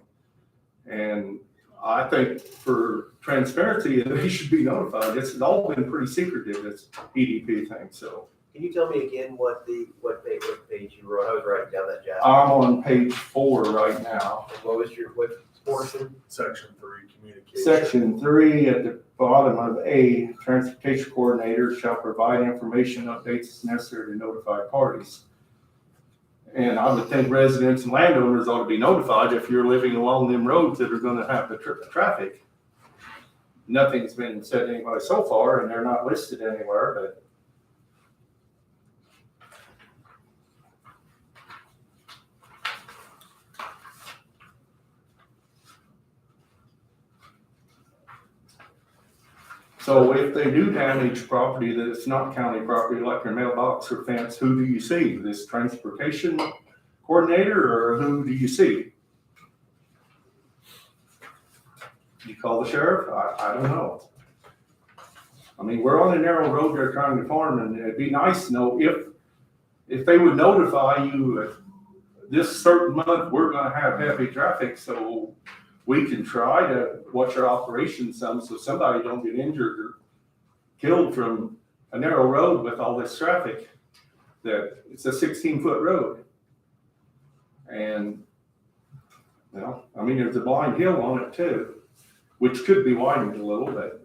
[SPEAKER 13] And I think for transparency, they should be notified. This has all been pretty secretive, this EDP thing, so.
[SPEAKER 1] Can you tell me again what page you wrote? I was writing down that, Jasper.
[SPEAKER 13] I'm on page 4 right now.
[SPEAKER 1] What portion?
[SPEAKER 11] Section 3, communication.
[SPEAKER 13] Section 3 at the bottom of A, transportation coordinator shall provide information updates as necessary to notify parties. And I would think residents and landowners ought to be notified if you're living along them roads that are gonna have the traffic. Nothing's been said to anybody so far, and they're not listed anywhere, but. So if they do damage property that it's not county property, like your mailbox or fence, who do you see? This transportation coordinator, or who do you see? You call the sheriff? I don't know. I mean, we're on a narrow road they're trying to farm, and it'd be nice to know if they would notify you this certain month, we're gonna have heavy traffic, so we can try to watch our operations some, so somebody don't get injured or killed from a narrow road with all this traffic. That it's a 16-foot road. And, I mean, there's a blind hill on it too, which could be widened a little bit,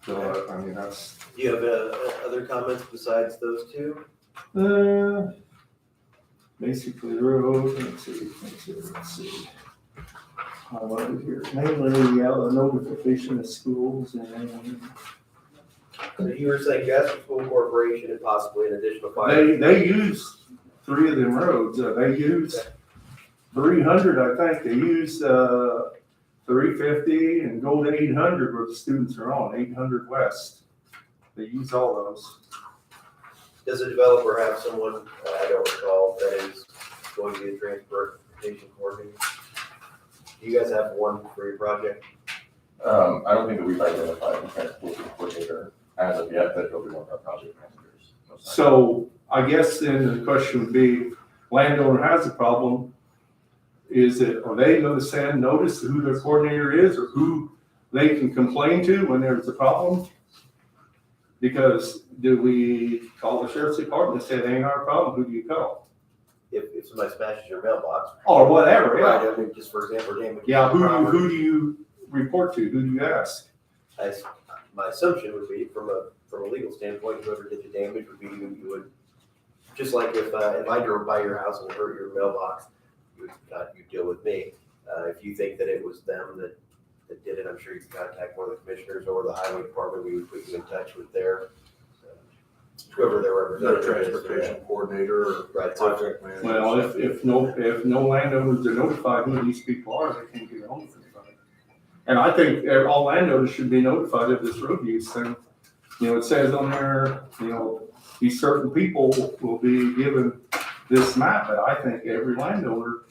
[SPEAKER 13] So, I mean, that's.
[SPEAKER 1] Do you have other comments besides those two?
[SPEAKER 13] Basically, road, let's see. Highlighted here, mainly notification of schools and.
[SPEAKER 1] So you were saying Jasper School Corporation and possibly an additional 5.
[SPEAKER 13] They use 3 of them roads, they use 300, I think, they use 350 and go to 800 where the students are on, 800 west. They use all those.
[SPEAKER 1] Does the developer have someone, I don't recall, that is going to be a transportation coordinator? Do you guys have one for your project?
[SPEAKER 12] I don't think that we've identified a transportation coordinator as of yet, but it'll be one of our project managers.
[SPEAKER 13] So I guess then the question would be, landowner has a problem, are they gonna send notice to who their coordinator is or who they can complain to when there's a problem? Because do we call the sheriff's department and say, it ain't our problem, who do you call?
[SPEAKER 1] If somebody smashes your mailbox.
[SPEAKER 13] Or whatever, yeah.
[SPEAKER 1] Right, I mean, just for example, damage.
[SPEAKER 13] Yeah, who do you report to? Who do you ask?
[SPEAKER 1] My assumption would be from a legal standpoint, whoever did the damage would be who you would, just like if I drove by your house and hurt your mailbox, you'd deal with me. If you think that it was them that did it, I'm sure you could contact one of the commissioners or the highway department. We would put you in touch with whoever their
[SPEAKER 11] Their
[SPEAKER 1] representative is.
[SPEAKER 11] transportation coordinator or
[SPEAKER 1] Right, so
[SPEAKER 11] project manager.
[SPEAKER 13] Well, if no landowners are notified who these people are, they can't get home from anybody. And I think all landowners should be notified of this road use thing. It says on there, these certain people will be given this map, but I think every landowner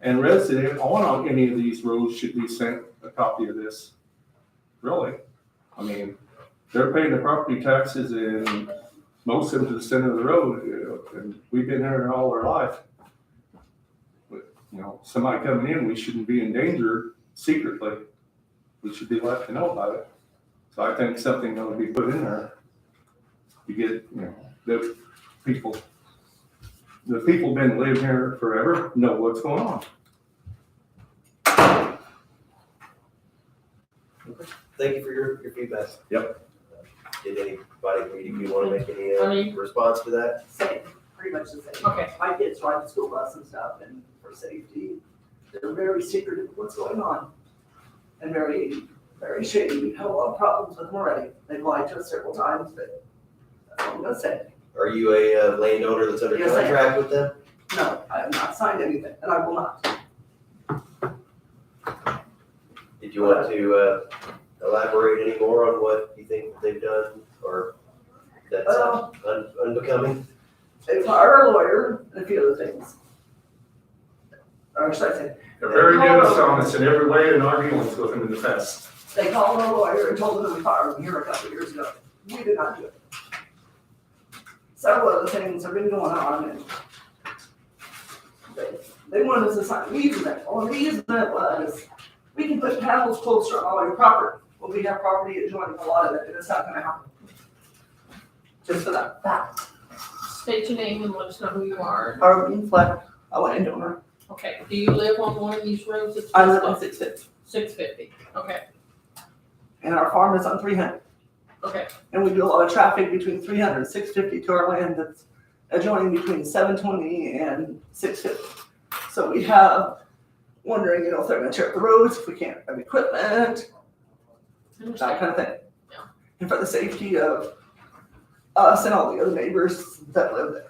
[SPEAKER 13] and resident on any of these roads should be sent a copy of this. Really. I mean, they're paying the property taxes and most of them to the center of the road, and we've been here all our life. But, somebody coming in, we shouldn't be in danger secretly. We should be let to know about it. So I think something ought to be put in there. You get, the people been living here forever, know what's going on.
[SPEAKER 1] thank you for your feedback.
[SPEAKER 12] Yep.
[SPEAKER 1] Did anybody, do you want to make any
[SPEAKER 5] Honey?
[SPEAKER 1] response to that?
[SPEAKER 14] Same, pretty much the same.
[SPEAKER 5] Okay.
[SPEAKER 14] My kids ride the school bus and stuff, and for safety, they're very secretive of what's going on. And very, very shady. We've had a lot of problems with them already. They've lied to us several times, but that's all I'm gonna say.
[SPEAKER 1] Are you a landowner that's under
[SPEAKER 14] Yes, I am.
[SPEAKER 1] contract with them?
[SPEAKER 14] No, I have not signed anything, and I will not.
[SPEAKER 1] Did you want to elaborate any more on what you think they've done or that's unbecoming?
[SPEAKER 14] They've hired a lawyer and a few other things. Or should I say,
[SPEAKER 13] They're very dishonest in every way in our dealings with them in the past.
[SPEAKER 14] they called a lawyer and told them we fired them here a couple of years ago. We did not do it. Several other things have been going on, and they wanted us to sign an easement. Well, the easement was, we can put panels closer on all your property. Well, we have property adjoining a lot of it, and it's not gonna happen. Just for that fact.
[SPEAKER 5] State your name and let us know who you are.
[SPEAKER 14] Arlene Fleck, a landowner.
[SPEAKER 5] Okay, do you live on one of these roads? That's
[SPEAKER 14] I live on 650,
[SPEAKER 5] 650, okay,
[SPEAKER 14] and our farm is on 300.
[SPEAKER 5] okay.
[SPEAKER 14] And we do a lot of traffic between 300 and 650 to our land that's adjoining between 720 and 650. So we have wondering, if they're gonna tear up the roads, if we can't have equipment, that kind of thing.
[SPEAKER 5] Yeah.
[SPEAKER 14] And for the safety of us and all the other neighbors that live there.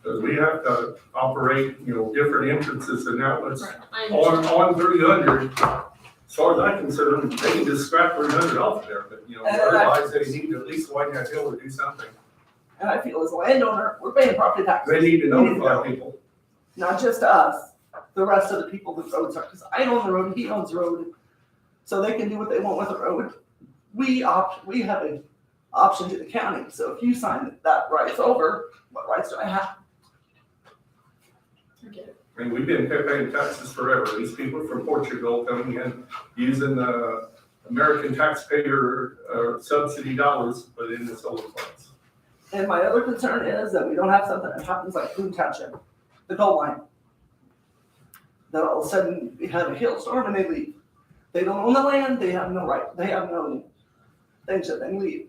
[SPEAKER 13] Because we have to operate, different entrances and outlets
[SPEAKER 5] Right, I understand.
[SPEAKER 13] on 300. As far as I'm concerned, they can just scrap 300 off there, but, otherwise they need to at least widen that hill or do something.
[SPEAKER 14] And I feel as a landowner, we're paying property taxes.
[SPEAKER 13] They need to
[SPEAKER 14] We need to
[SPEAKER 13] notify
[SPEAKER 14] know.
[SPEAKER 13] people.
[SPEAKER 14] Not just us, the rest of the people the roads are, because I own the road, he owns the road, so they can do what they want with the road. We have an option to the county, so if you sign that rights over, what rights do I have?
[SPEAKER 5] I get it.
[SPEAKER 13] I mean, we've been paying taxes forever. These people from Portugal coming in, using the American taxpayer subsidy dollars, to put in the solar farms.
[SPEAKER 14] And my other concern is that we don't have something that happens like Boone Township, the gold line. That all of a sudden we have a hailstorm and they leave. They don't own the land, they have no right, they have no things that they leave.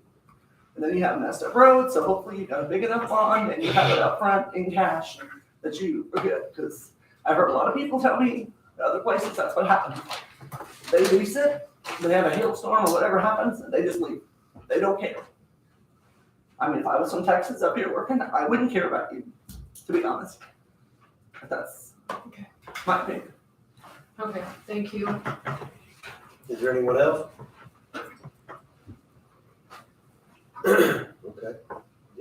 [SPEAKER 14] And then you have messed up roads, so hopefully you got a big enough bond and you have it up front in cash that you are good. Because I've heard a lot of people tell me other places that's what happens. They lease it, they have a hailstorm or whatever happens, and they just leave. They don't care. I mean, if I was from Texas up here working, I wouldn't care about you, to be honest. But that's my opinion.
[SPEAKER 5] Okay, thank you.
[SPEAKER 1] Is there anyone else? Okay.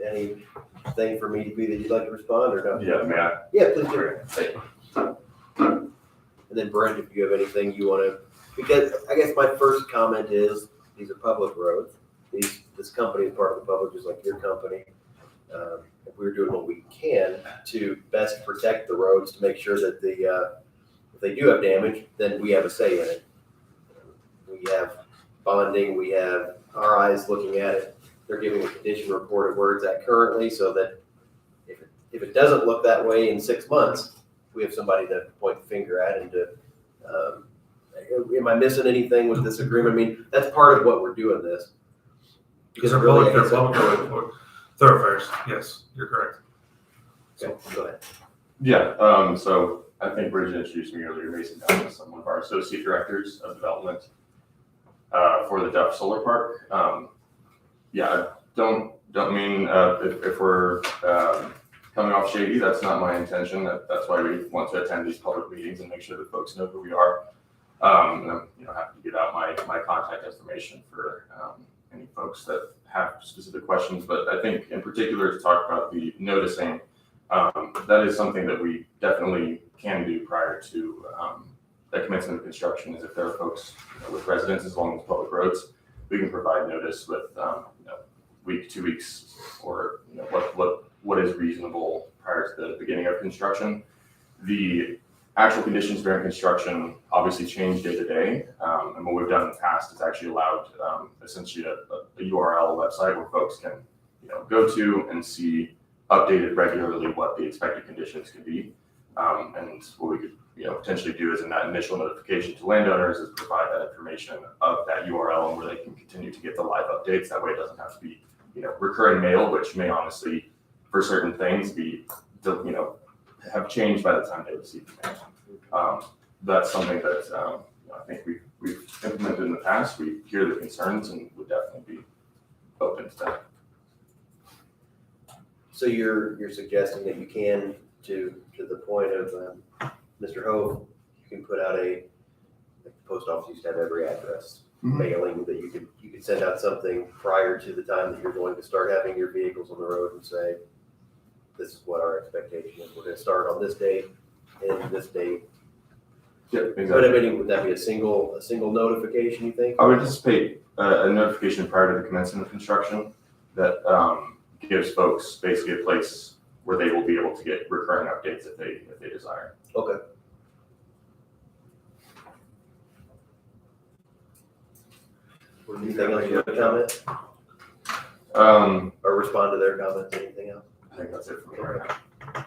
[SPEAKER 1] Anything for me to be that you'd like to respond or no?
[SPEAKER 12] Yeah, may I?
[SPEAKER 1] Yeah, please do. And then Brent, if you have anything you want to, because I guess my first comment is, these are public roads. This company is part of the public, just like your company. If we're doing what we can to best protect the roads, to make sure that if they do have damage, then we have a say in it. We have bonding, we have our eyes looking at it. They're giving a condition report of where it's at currently, so that if it doesn't look that way in 6 months, we have somebody to point the finger at and to, am I missing anything with this agreement? I mean, that's part of what we're doing this. Because it really,
[SPEAKER 7] They're public road thoroughfares, yes, you're correct.
[SPEAKER 1] okay, go ahead.
[SPEAKER 12] Yeah, so I think Bridget introduced me earlier, Mason Dallas, I'm one of our associate directors of development for the Duff Solar Park. Yeah, I don't mean if we're coming off shady, that's not my intention. That's why we want to attend these public meetings and make sure that folks know who we are. And I'm happy to get out my contact information for any folks that have specific questions. But I think in particular to talk about the noticing, that is something that we definitely can do prior to the commencement of construction. Is if there are folks with residences along these public roads, we can provide notice with week, 2 weeks, or what is reasonable prior to the beginning of construction. The actual conditions during construction obviously change day to day, and what we've done in the past is actually allowed essentially a URL, a website where folks can go to and see updated regularly what the expected conditions could be. And what we could potentially do is in that initial notification to landowners is provide that information of that URL and where they can continue to get the live updates. That way it doesn't have to be recurring mail, which may honestly for certain things be have changed by the time they receive the mail. That's something that I think we've implemented in the past. We hear the concerns and would definitely be open to that.
[SPEAKER 1] So you're suggesting that you can, to the point of Mr. Hove, you can put out the post office used to have every address mailing that you could send out something prior to the time that you're going to start having your vehicles on the road and say, this is what our expectation is. We're going to start on this date and this date.
[SPEAKER 12] Yeah, exactly.
[SPEAKER 1] But I mean, would that be a single notification, you think?
[SPEAKER 12] I would anticipate a notification prior to the commencement of construction that gives folks basically a place where they will be able to get recurring updates if they desire.
[SPEAKER 1] Okay. Anything else you have to comment? Or respond to their comments, anything else?
[SPEAKER 12] I think that's it for me right now.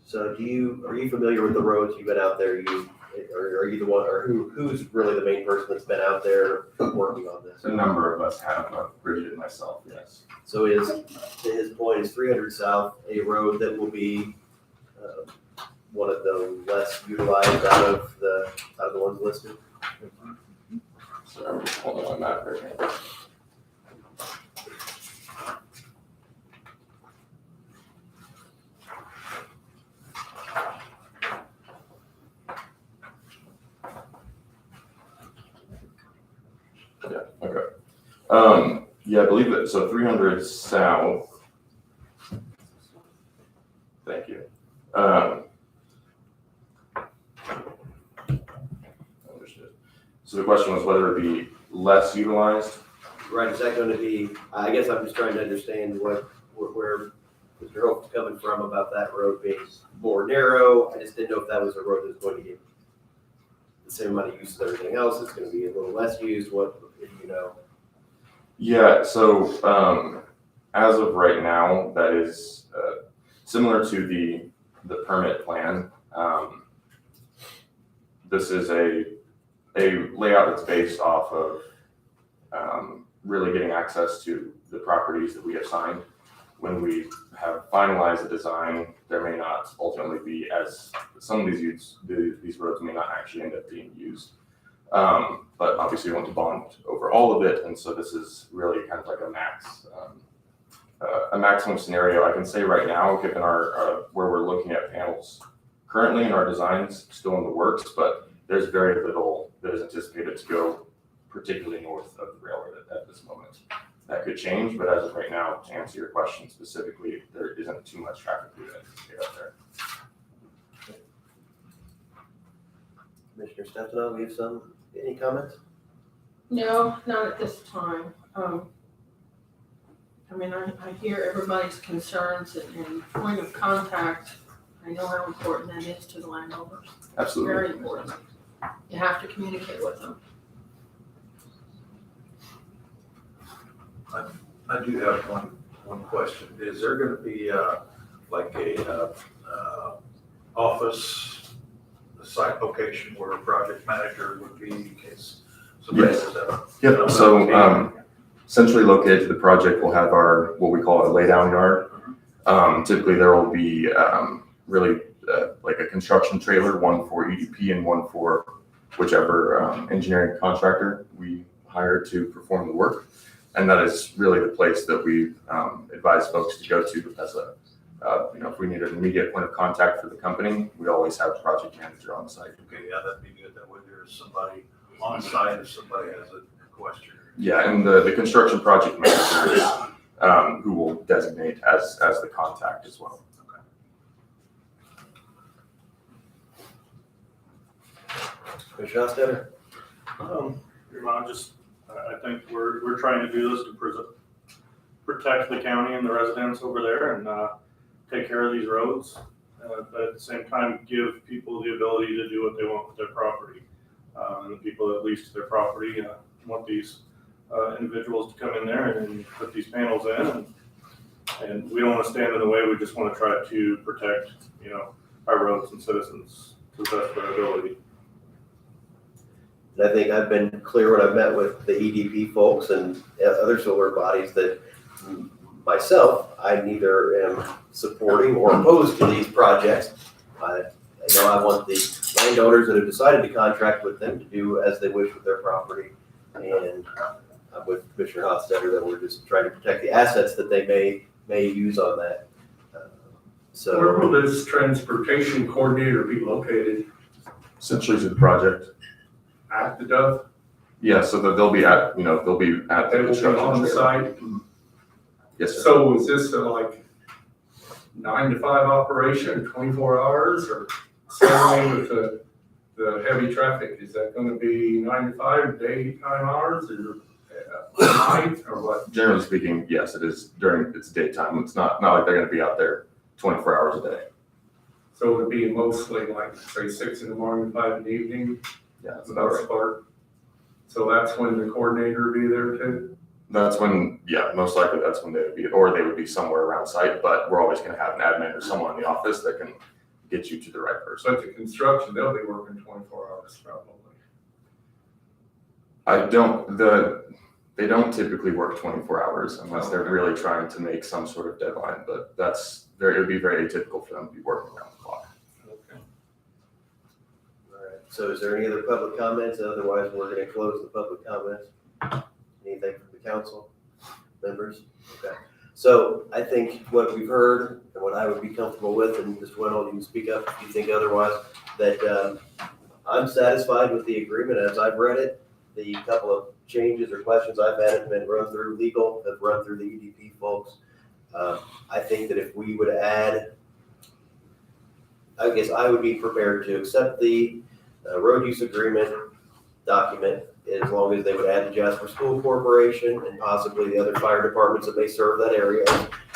[SPEAKER 1] So are you familiar with the roads? You've been out there, are you the one, or who's really the main person that's been out there working on this?
[SPEAKER 12] A number of us have, Bridget and myself, yes.
[SPEAKER 1] So to his point, is 300 South a road that will be one of the less utilized out of the ones listed?
[SPEAKER 12] So I'm just holding on that right now. Yeah, okay. Yeah, I believe that, so 300 South. Thank you. Understood. So the question was whether it be less utilized.
[SPEAKER 1] Right, is that going to be, I guess I'm just trying to understand where Mr. Hope's coming from about that road being more narrow. I just didn't know if that was a road that's going to get the same amount of use as everything else. It's going to be a little less used. What, if you know?
[SPEAKER 12] Yeah, so as of right now, that is similar to the permit plan. This is a layout that's based off of really getting access to the properties that we have signed. When we have finalized the design, there may not ultimately be, as some of these roads may not actually end up being used. But obviously we want to bond over all of it, and so this is really kind of like a maximum scenario. I can say right now, given our where we're looking at panels currently in our designs, still in the works, but there's very little that is anticipated to go particularly north of the railroad at this moment. That could change, but as of right now, to answer your question specifically, there isn't too much traffic we would anticipate up there.
[SPEAKER 1] Commissioner Stefano, you have any comments?
[SPEAKER 5] No, not at this time. I mean, I hear everybody's concerns and point of contact. I know how important that is to the landowners.
[SPEAKER 12] Absolutely.
[SPEAKER 5] Very important. You have to communicate with them.
[SPEAKER 4] I do have one question. Is there gonna be like a office site location where a project manager would be in case somebody
[SPEAKER 12] Yes.
[SPEAKER 4] has a.
[SPEAKER 12] Yep, so, centrally located to the project, we'll have our, what we call a laydown yard. Typically there will be, really, like a construction trailer, one for EDP and one for whichever, engineering contractor we hire to perform the work. And that is really the place that we, advise folks to go to as a, if we need an immediate point of contact for the company, we always have a project manager on site.
[SPEAKER 4] Okay, yeah, that'd be good. That way there's somebody on site if somebody has a question.
[SPEAKER 12] Yeah, and the construction project manager is, who will designate as the contact as well.
[SPEAKER 1] Commissioner Hostetter?
[SPEAKER 15] I think we're trying to do this to protect the county and the residents over there and, take care of these roads. But at the same time, give people the ability to do what they want with their property. And the people that lease their property, want these, individuals to come in there and put these panels in. And we don't want to stand in the way. We just want to try to protect, our roads and citizens to the best of our ability.
[SPEAKER 1] And I think I've been clear when I've met with the EDP folks and other solar bodies that myself, I neither am supporting or opposed to these projects. I want the landowners that have decided to contract with them to do as they wish with their property. And I'm with Commissioner Hostetter that we're just trying to protect the assets that they may use on that.
[SPEAKER 13] Where will this transportation coordinator be located?
[SPEAKER 12] Essentially to the project.
[SPEAKER 13] At the Dove?
[SPEAKER 12] Yeah, so they'll be at, they'll be at the
[SPEAKER 13] They will be
[SPEAKER 12] construction
[SPEAKER 13] on the
[SPEAKER 12] trailer.
[SPEAKER 13] site?
[SPEAKER 12] Yes, sir.
[SPEAKER 13] So is this a 9 to 5 operation, 24 hours, or same with the heavy traffic? Is that gonna be 9 to 5 daytime hours or night or what?
[SPEAKER 12] Generally speaking, yes, it is it's daytime. It's not like they're gonna be out there 24 hours a day.
[SPEAKER 13] So it'd be mostly say 6 in the morning, 5 in the evening?
[SPEAKER 12] Yeah, that's
[SPEAKER 13] The
[SPEAKER 12] about
[SPEAKER 13] most
[SPEAKER 12] right.
[SPEAKER 13] part. So that's when the coordinator would be there too?
[SPEAKER 12] That's when, most likely that's when they would be, or they would be somewhere around site, but we're always gonna have an admin or someone in the office that can get you to the right person.
[SPEAKER 13] But the construction, they'll be working 24 hours probably.
[SPEAKER 12] They don't typically work 24 hours unless they're really trying to make some sort of deadline, but it would be very atypical for them to be working around the clock.
[SPEAKER 13] Okay.
[SPEAKER 1] All right, so is there any other public comments? Otherwise, we're gonna close the public comments. Anything from the council members? Okay. So I think what we've heard and what I would be comfortable with, and Mr. Wendell, you can speak up if you think otherwise, that I'm satisfied with the agreement as I've read it. The couple of changes or questions I've had have been run through legal, have run through the EDP folks. I think that if we would add, I guess I would be prepared to accept the road use agreement document as long as they would add the Jasper School Corporation and possibly the other fire departments that may serve that area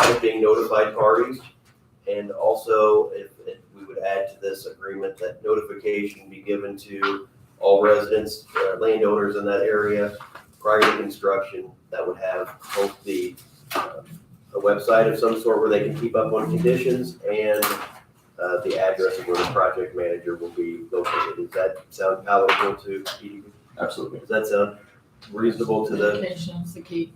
[SPEAKER 1] as being notified parties. And also, if we would add to this agreement that notification be given to all residents, landowners in that area prior to construction, that would have both a website of some sort where they can keep up on conditions and the address of where the project manager will be located. Does that sound palatable to EDP?
[SPEAKER 12] Absolutely.
[SPEAKER 1] Does that sound reasonable to the
[SPEAKER 5] Communication's the key.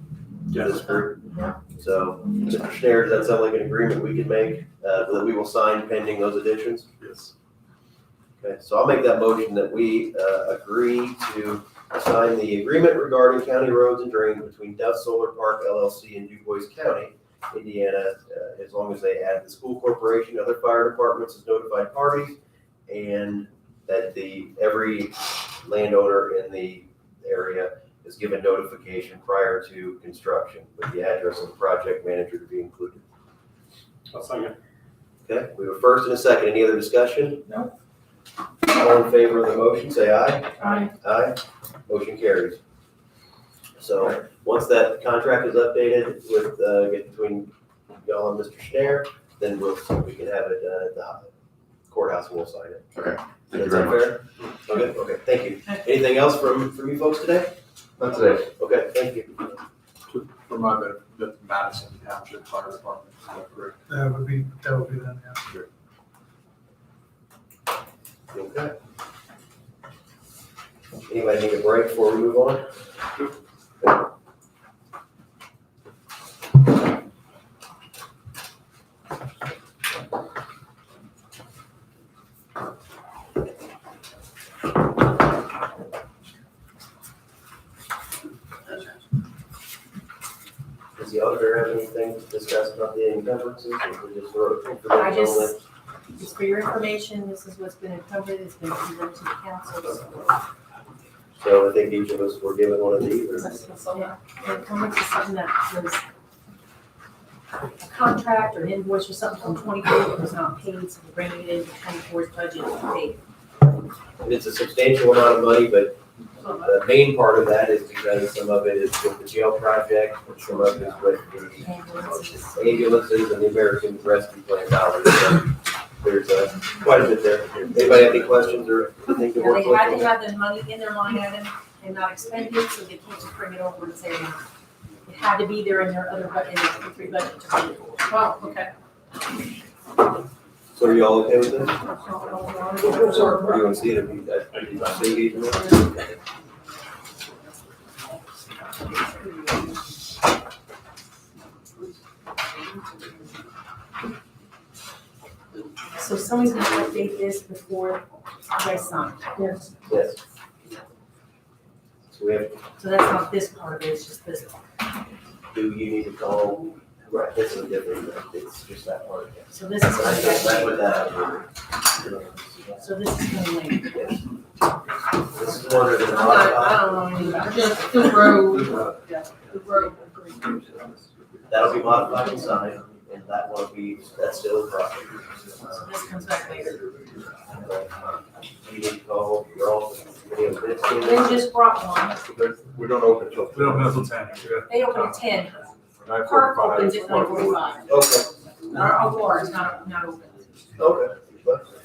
[SPEAKER 1] this group?
[SPEAKER 5] Yeah.
[SPEAKER 1] So, Mr. Schneider, does that sound like an agreement we can make, that we will sign pending those additions?
[SPEAKER 11] Yes.
[SPEAKER 1] Okay, so I'll make that motion that we agree to sign the agreement regarding county roads and drains between Duff Solar Park LLC and DuBois County, Indiana, as long as they add the school corporation, other fire departments as notified parties, and that every landowner in the area is given notification prior to construction with the address of the project manager to be included.
[SPEAKER 15] I'll second.
[SPEAKER 1] Okay, we have a first and a second. Any other discussion?
[SPEAKER 8] No.
[SPEAKER 1] All in favor of the motion, say aye.
[SPEAKER 5] Aye.
[SPEAKER 1] Aye. Motion carries. So once that contract is updated with, between y'all and Mr. Schneider, then we can have it at the courthouse and we'll sign it.
[SPEAKER 12] Okay, thank you
[SPEAKER 1] Does that
[SPEAKER 12] very
[SPEAKER 1] sound fair? Okay, thank you. Anything else from you folks today?
[SPEAKER 12] Not today.
[SPEAKER 1] Okay, thank you.
[SPEAKER 11] For my benefit, the Madison Township Fire Department, is that correct?
[SPEAKER 4] That would be them, yeah.
[SPEAKER 1] Okay. Anybody need a break before we move on? Does the auditor have anything to discuss about the encumbrances, or we just wrote it for
[SPEAKER 8] I
[SPEAKER 1] them only?
[SPEAKER 8] just for your information, this is what's been encumbered, it's been presented to the council.
[SPEAKER 1] So I think each of us were given one of these, or?
[SPEAKER 8] Yeah, the encumbrance is something that was a contract or an invoice or something from 24 that was not paid, so we're bringing it into 24's budget to pay.
[SPEAKER 1] It's a substantial amount of money, but the main part of that is because some of it is with the jail project, and some of it is with the ambulances and the American Rescue Plan dollars. So there's quite a bit there. Anybody have any questions or anything to
[SPEAKER 8] Yeah,
[SPEAKER 1] work
[SPEAKER 8] they had
[SPEAKER 1] with?
[SPEAKER 8] to have the money in their line item and not expend it, so they can't just bring it over and say, it had to be there in their other, in the three budget to pay for.
[SPEAKER 5] Wow, okay.
[SPEAKER 1] So are you all okay with this? Or you want to see it? See it?
[SPEAKER 8] So somebody's gonna update this before you guys sign. Yes.
[SPEAKER 1] Yes. So we have,
[SPEAKER 8] So that's not this part of it, it's just this part.
[SPEAKER 1] do you need to call? Right, this is different, it's just that part.
[SPEAKER 8] So this is
[SPEAKER 1] So I
[SPEAKER 8] gonna
[SPEAKER 1] just
[SPEAKER 8] be,
[SPEAKER 1] went with that out here.
[SPEAKER 8] so this is gonna link.
[SPEAKER 1] Yes. This is one of the.
[SPEAKER 5] I don't know anything about it. Just the road, the road.
[SPEAKER 1] That'll be modified and signed, and that won't be, that's still a project.
[SPEAKER 8] So this comes back later.
[SPEAKER 1] You need to call your office.
[SPEAKER 8] They just brought one.
[SPEAKER 11] We don't open till.
[SPEAKER 7] We don't know till 10.
[SPEAKER 8] They open at 10.
[SPEAKER 11] 9:45.
[SPEAKER 8] Park opens at 9:45.
[SPEAKER 1] Okay,
[SPEAKER 8] Our bar is not open.
[SPEAKER 1] okay.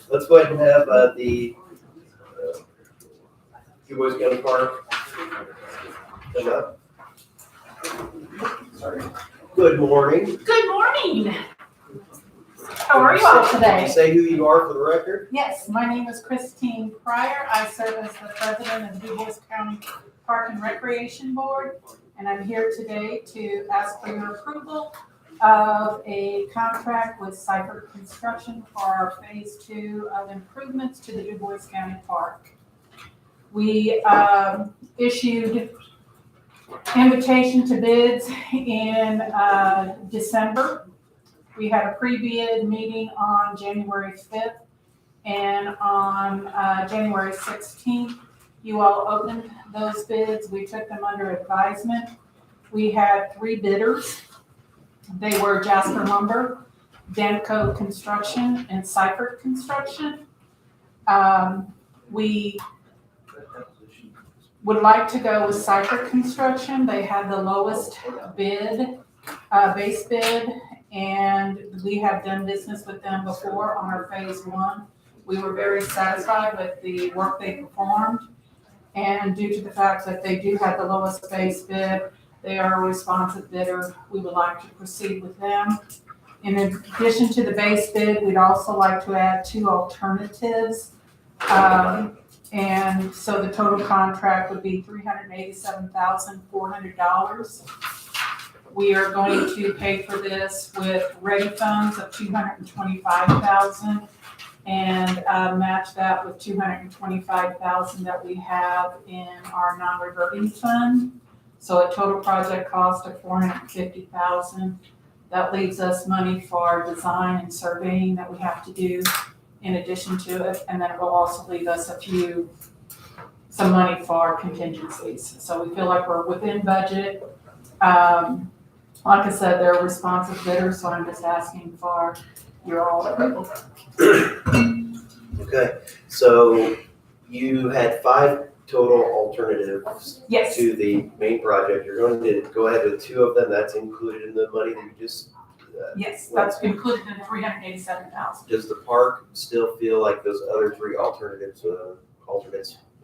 [SPEAKER 1] Let's go ahead and have the DuBois County Park come up. Good morning.
[SPEAKER 16] Good morning. How are you all today?
[SPEAKER 1] Say who you are for the record.
[SPEAKER 16] Yes, my name is Christine Pryor. I serve as the president of the DuBois County Park and Recreation Board, and I'm here today to ask for your approval of a contract with Cypher Construction for our phase 2 of improvements to the DuBois County Park. We issued invitation to bids in December. We had a pre-bid meeting on January 5th, and on January 16th, you all opened those bids. We took them under advisement. We had 3 bidders. They were Jasper Lumber, Danco Construction, and Cypher Construction. We would like to go with Cypher Construction. They had the lowest bid, base bid, and we have done business with them before on our phase 1. We were very satisfied with the work they performed, and due to the fact that they do have the lowest base bid, they are a responsive bidder. We would like to proceed with them. In addition to the base bid, we'd also like to add 2 alternatives. And so the total contract would be $387,400. We are going to pay for this with ready funds of $225,000 and match that with $225,000 that we have in our non-reverting fund. So a total project cost of $450,000. That leaves us money for design and surveying that we have to do in addition to it, and then it will also leave us some money for contingencies. So we feel like we're within budget. Like I said, they're responsive bidders, so I'm just asking for your all approval.
[SPEAKER 1] Okay, so you had 5 total alternatives
[SPEAKER 16] Yes.
[SPEAKER 1] to the main project. You're going to go ahead with 2 of them. That's included in the money that you just.
[SPEAKER 16] Yes, that's included in $387,000.
[SPEAKER 1] Does the park still feel like those other 3 alternates,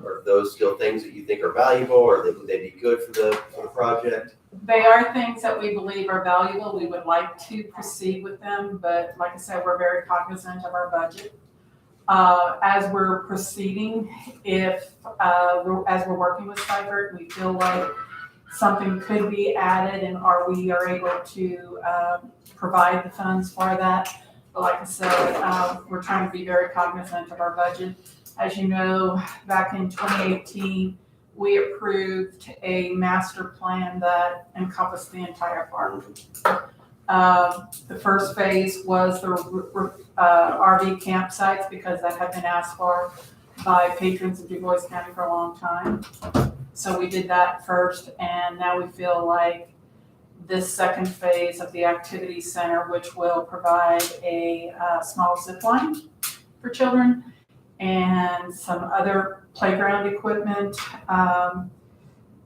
[SPEAKER 1] are those still things that you think are valuable, or would they be good for the project?
[SPEAKER 16] They are things that we believe are valuable. We would like to proceed with them, but like I said, we're very cognizant of our budget. as we're proceeding, if, as we're working with Seifert, we feel like something could be added and we are able to provide the funds for that. But like I said, we're trying to be very cognizant of our budget. As you know, back in 2018, we approved a master plan that encompassed the entire park. The first phase was the RV campsites, because that had been asked for by patrons of DuBois County for a long time. So we did that first, and now we feel like this second phase of the activity center, which will provide a small zip line for children and some other playground equipment.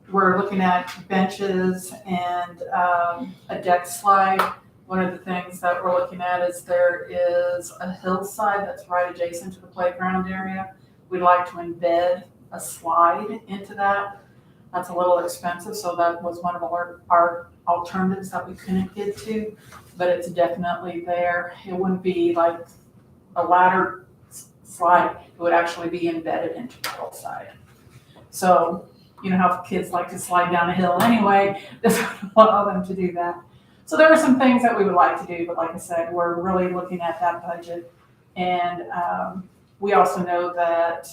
[SPEAKER 16] We're looking at benches and a deck slide. One of the things that we're looking at is there is a hillside that's right adjacent to the playground area. We'd like to embed a slide into that. That's a little expensive, so that was one of our alternatives that we couldn't get to, but it's definitely there. It wouldn't be like a ladder slide, it would actually be embedded into the hillside. So, you know how kids like to slide down a hill anyway, this would allow them to do that. So there are some things that we would like to do, but like I said, we're really looking at that budget. And we also know that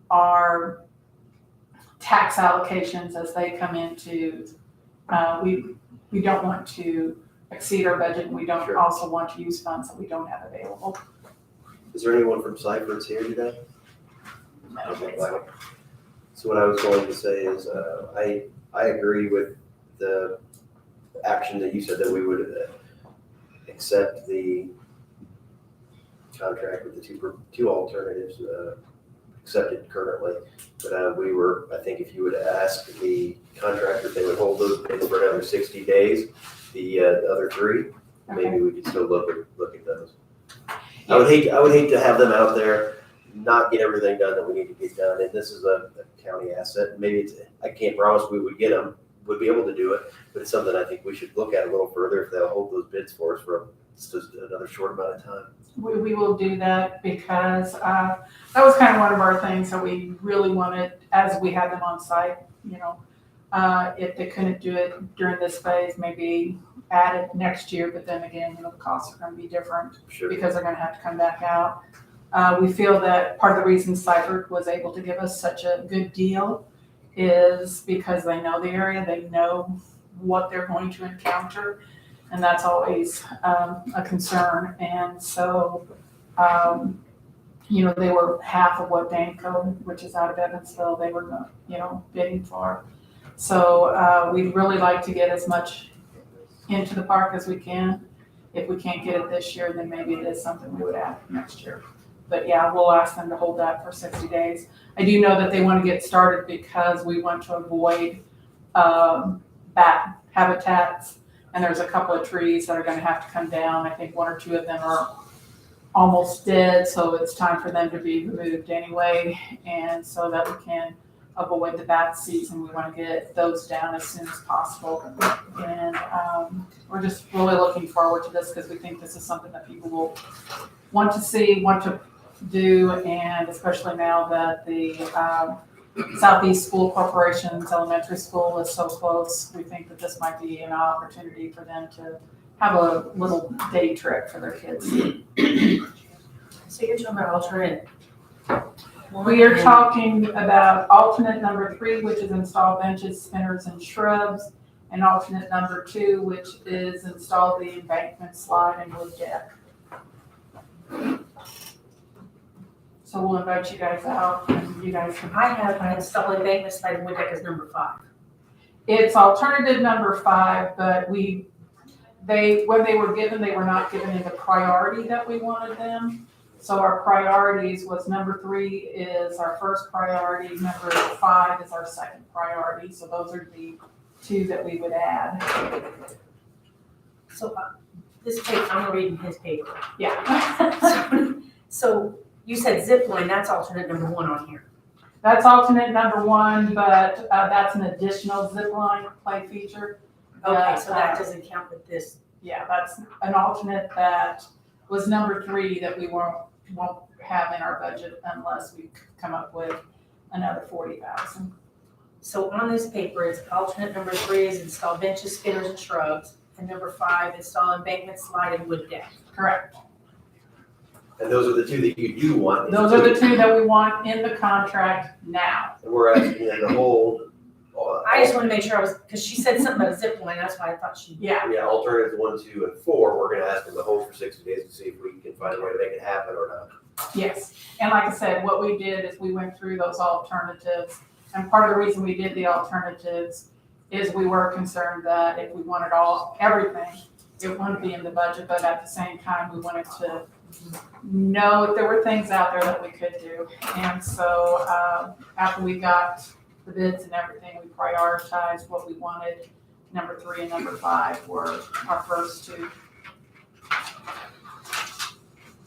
[SPEAKER 16] our tax allocations as they come into, we don't want to exceed our budget, and we don't also want to use funds that we don't have available.
[SPEAKER 1] Is there anyone from Cypress here today? So what I was going to say is, I agree with the action that you said, that we would accept the contract with the two alternatives accepted currently. But I think if you would ask the contractor if they would hold those bids for another 60 days, the other three, maybe we could still look at those. I would hate to have them out there, not get everything done that we need to get done. And this is a county asset. Maybe I can't promise we would get them, would be able to do it, but it's something I think we should look at a little further if they'll hold those bids for us for just another short amount of time.
[SPEAKER 16] We will do that, because that was kind of one of our things that we really wanted as we had them on site, you know. If they couldn't do it during this phase, maybe add it next year, but then again, you know, the costs are going to be different because they're going to have to come back out. We feel that part of the reason Seifert was able to give us such a good deal is because they know the area, they know what they're going to encounter, and that's always a concern. And so, you know, they were half of what Danco, which is out of Evansville, they were, you know, bidding for. So we'd really like to get as much into the park as we can. If we can't get it this year, then maybe it is something we would add next year. But yeah, we'll ask them to hold that for 60 days. I do know that they want to get started because we want to avoid bat habitats. And there's a couple of trees that are going to have to come down. I think one or two of them are almost dead, so it's time for them to be removed anyway. And so that we can avoid the bat season, we want to get those down as soon as possible. And we're just really looking forward to this because we think this is something that people will want to see, want to do, and especially now that the Southeast School Corporation's elementary school is so close, we think that this might be an opportunity for them to have a little day trip for their kids.
[SPEAKER 8] So you're talking about alternate.
[SPEAKER 16] We are talking about alternate number 3, which is install benches, spinners, and shrubs, and alternate number 2, which is install the embankment slide and wood deck. So we'll invite you guys out, and you guys can.
[SPEAKER 8] I have install embankment slide and wood deck as number 5.
[SPEAKER 16] It's alternative number 5, but when they were given, they were not given in the priority that we wanted them. So our priorities was number 3 is our first priority, number 5 is our second priority. So those are the 2 that we would add.
[SPEAKER 8] So this page, I'm reading his paper.
[SPEAKER 16] Yeah.
[SPEAKER 8] So you said zip line, that's alternate number 1 on here.
[SPEAKER 16] That's alternate number 1, but that's an additional zip line play feature.
[SPEAKER 8] Okay, so that doesn't count with this.
[SPEAKER 16] Yeah, that's an alternate that was number 3 that we weren't won't have in our budget unless we come up with another 40,000.
[SPEAKER 8] So on this paper, it's alternate number 3 is install benches, spinners, and shrubs, and number 5, install embankment, slide, and wood deck.
[SPEAKER 16] Correct.
[SPEAKER 1] And those are the two that you do want.
[SPEAKER 16] Those are the two that we want in the contract now.
[SPEAKER 1] And we're asking them to hold.
[SPEAKER 8] I just want to make sure I was, because she said something about a zip line, that's why I thought she.
[SPEAKER 16] Yeah,
[SPEAKER 1] Yeah, alternatives 1, 2, and 4, we're gonna ask them to hold for 60 days to see if we can find a way to make it happen or not.
[SPEAKER 16] yes. And like I said, what we did is we went through those alternatives. And part of the reason we did the alternatives is we were concerned that if we wanted everything, it wouldn't be in the budget, but at the same time, we wanted to know if there were things out there that we could do. And so, after we got the bids and everything, we prioritized what we wanted. Number 3 and number 5 were our first two.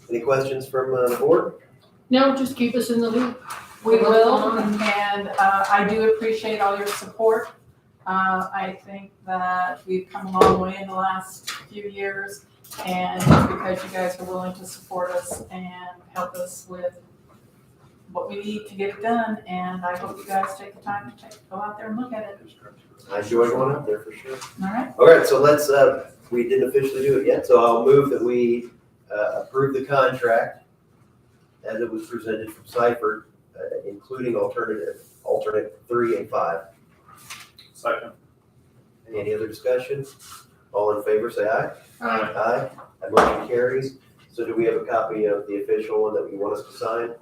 [SPEAKER 1] Any questions from the board?
[SPEAKER 5] No, just keep us in the loop.
[SPEAKER 16] We will, and I do appreciate all your support. I think that we've come a long way in the last few years, and it's because you guys are willing to support us and help us with what we need to get it done, and I hope you guys take the time to go out there and look at it.
[SPEAKER 1] I enjoy going out there for sure.
[SPEAKER 16] All right?
[SPEAKER 1] All right, so let's, we didn't officially do it yet, so I'll move that we approve the contract as it was presented from Seifert, including alternate 3 and 5.
[SPEAKER 15] Second.
[SPEAKER 1] Any other discussion? All in favor, say aye.
[SPEAKER 5] Aye.
[SPEAKER 1] Aye. That motion carries. So do we have a copy of the official one that you want us to sign?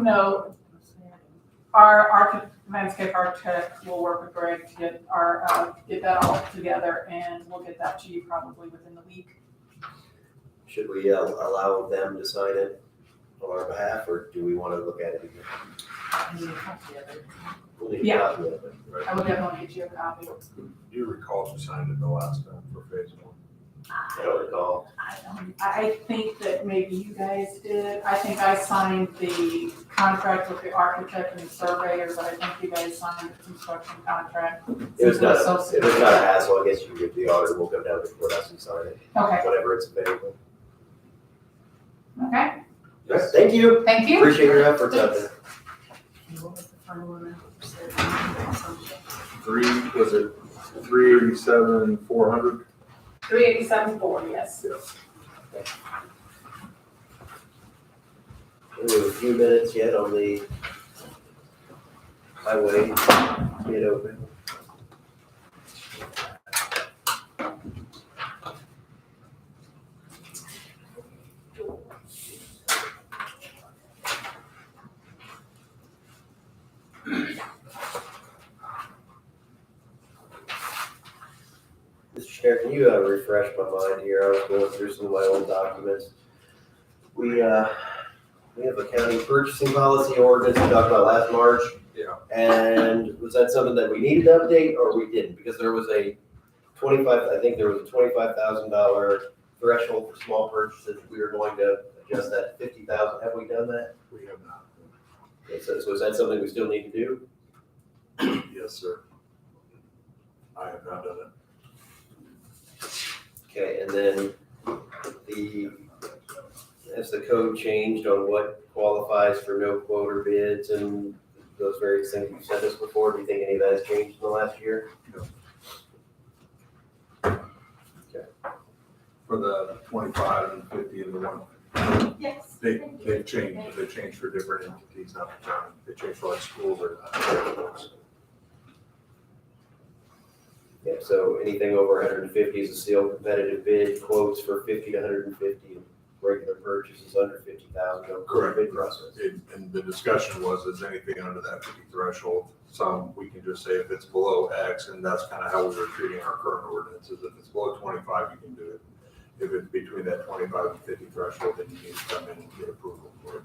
[SPEAKER 16] No. Our landscape architect will work with Greg to get that all together, and we'll get that to you probably within the week.
[SPEAKER 1] Should we allow them to sign it on our behalf, or do we want to look at it again? We'll need a
[SPEAKER 16] Yeah.
[SPEAKER 1] copy of it.
[SPEAKER 16] I will definitely get you a copy.
[SPEAKER 11] Do you recall who signed it the last time for phase 1?
[SPEAKER 1] I don't recall.
[SPEAKER 16] I think that maybe you guys did. I think I signed the contract with the architect and surveyor, but I think you guys signed the construction contract.
[SPEAKER 1] It was not,
[SPEAKER 16] Since
[SPEAKER 1] it was not a hassle. I guess you get the auditor, we'll go down to the courthouse and sign it,
[SPEAKER 16] Okay,
[SPEAKER 1] whenever it's available.
[SPEAKER 16] okay.
[SPEAKER 1] Yes, thank you.
[SPEAKER 16] Thank you.
[SPEAKER 1] Appreciate your efforts out there.
[SPEAKER 8] What was the final one?
[SPEAKER 11] 3, was it 387, 400?
[SPEAKER 16] 387.4, yes.
[SPEAKER 1] We have a few minutes yet on the highway bid open. Mr. Chair, can you refresh my mind here? I was going through some of my old documents. We have a county purchasing policy ordinance we talked about last March.
[SPEAKER 11] Yeah.
[SPEAKER 1] And was that something that we needed to update or we didn't? Because there was a $25,000 threshold for small purchases. We were going to adjust that to $50,000. Have we done that?
[SPEAKER 11] We have not.
[SPEAKER 1] Okay, so is that something we still need to do?
[SPEAKER 11] Yes, sir. I have not done it.
[SPEAKER 1] Okay, and then has the code changed on what qualifies for no quote or bids and those various things you sent us before? Do you think any of that has changed in the last year?
[SPEAKER 11] No. For the 25 and 50 and the 1.
[SPEAKER 16] Yes.
[SPEAKER 11] They've changed for different entities, not the county. They changed for like schools or not.
[SPEAKER 1] Yeah, so anything over 150 is a sealed competitive bid, quotes for 50 to 150, regular purchases under 50,000, no
[SPEAKER 11] Correct.
[SPEAKER 1] bid process.
[SPEAKER 11] And the discussion was, is anything under that 50 threshold, some, we can just say if it's below X, and that's kind of how we were treating our current ordinances. If it's below 25, you can do it. If it's between that 25 and 50 threshold, then you need to come in and get approval for it.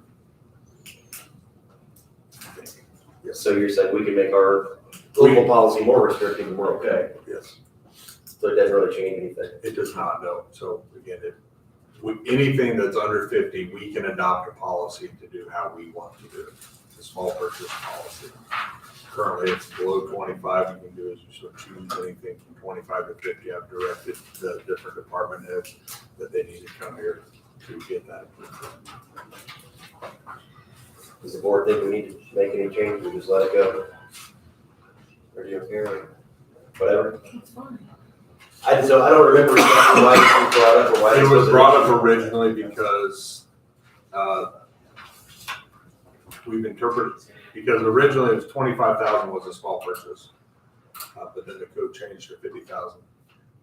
[SPEAKER 11] Yes.
[SPEAKER 1] So you're saying we can make our local policy more restrictive and we're okay?
[SPEAKER 11] Yes.
[SPEAKER 1] So it doesn't really change anything?
[SPEAKER 11] It does not, no. So again, anything that's under 50, we can adopt a policy to do how we want to do it. It's a small purchase policy. Currently, it's below 25, you can do is you sort of choose anything from 25 to 50. I've directed the different department heads that they need to come here to get that.
[SPEAKER 1] Does the board think we need to make any changes or just let it go? Or do you care? Whatever.
[SPEAKER 5] It's fine.
[SPEAKER 1] I don't remember exactly why it was brought up or why.
[SPEAKER 11] It was brought up originally because, we've interpreted, because originally it was 25,000 was a small purchase. But then the code changed to 50,000.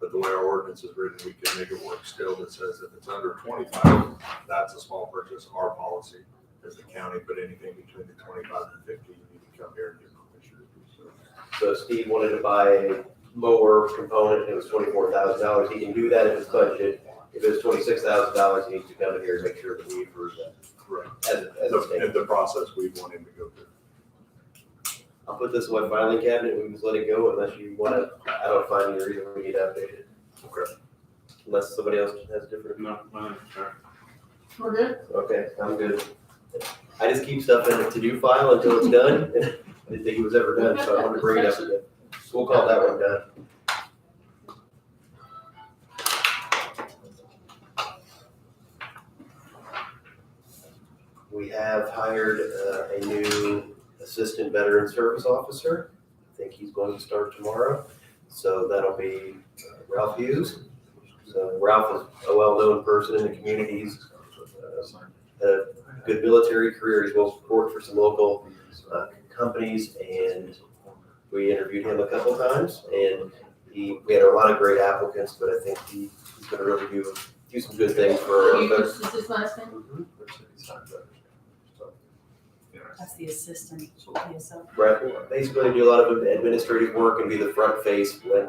[SPEAKER 11] But the way our ordinance is written, we can make it work still that says if it's under 25, that's a small purchase. Our policy as the county, but anything between the 25 and 50, you need to come here and get permission.
[SPEAKER 1] So Steve wanted to buy a mower component, it was $24,000, he can do that if it's budgeted. If it's $26,000, he needs to come in here and make sure that we approve that.
[SPEAKER 11] Correct.
[SPEAKER 1] As a state.
[SPEAKER 11] And the process we want him to go through.
[SPEAKER 1] I'll put this in my filing cabinet, we can just let it go unless you wanna, I don't find any reason we need to update it.
[SPEAKER 11] Okay.
[SPEAKER 1] Unless somebody else has different.
[SPEAKER 15] No, sure.
[SPEAKER 5] We're good?
[SPEAKER 1] Okay, I'm good. I just keep stuff in the to-do file until it's done, I didn't think it was ever done, so I wanted to bring it up again. So we'll call that one done. We have hired a new assistant veteran service officer. I think he's going to start tomorrow. So that'll be Ralph Hughes. So Ralph is a well-known person in the community. He's had a good military career. He's well worked for some local companies, and we interviewed him a couple times. And we had a lot of great applicants, but I think he's going to really do some good things for our veterans.
[SPEAKER 5] Is his last name?
[SPEAKER 8] That's the assistant, so.
[SPEAKER 1] Right, basically do a lot of administrative work and be the front face when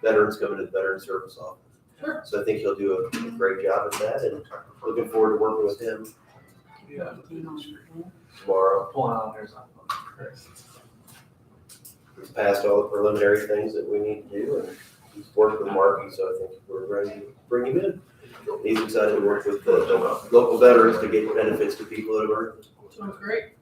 [SPEAKER 1] veterans come into the Veteran Service Office.
[SPEAKER 5] Sure.
[SPEAKER 1] So I think he'll do a great job at that, and looking forward to working with him tomorrow. He's passed all the preliminary things that we need to do, and he's worked with Marky, so I think we're ready to bring him in. He's excited to work with the local veterans to get benefits to people that are.
[SPEAKER 5] Sounds great.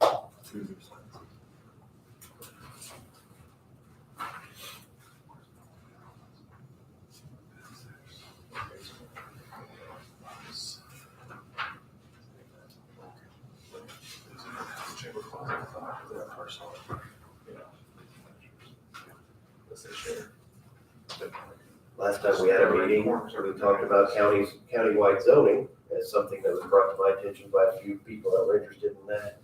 [SPEAKER 1] Last time we had a meeting, we talked about countywide zoning as something that was brought to my attention by a few people that were interested in that.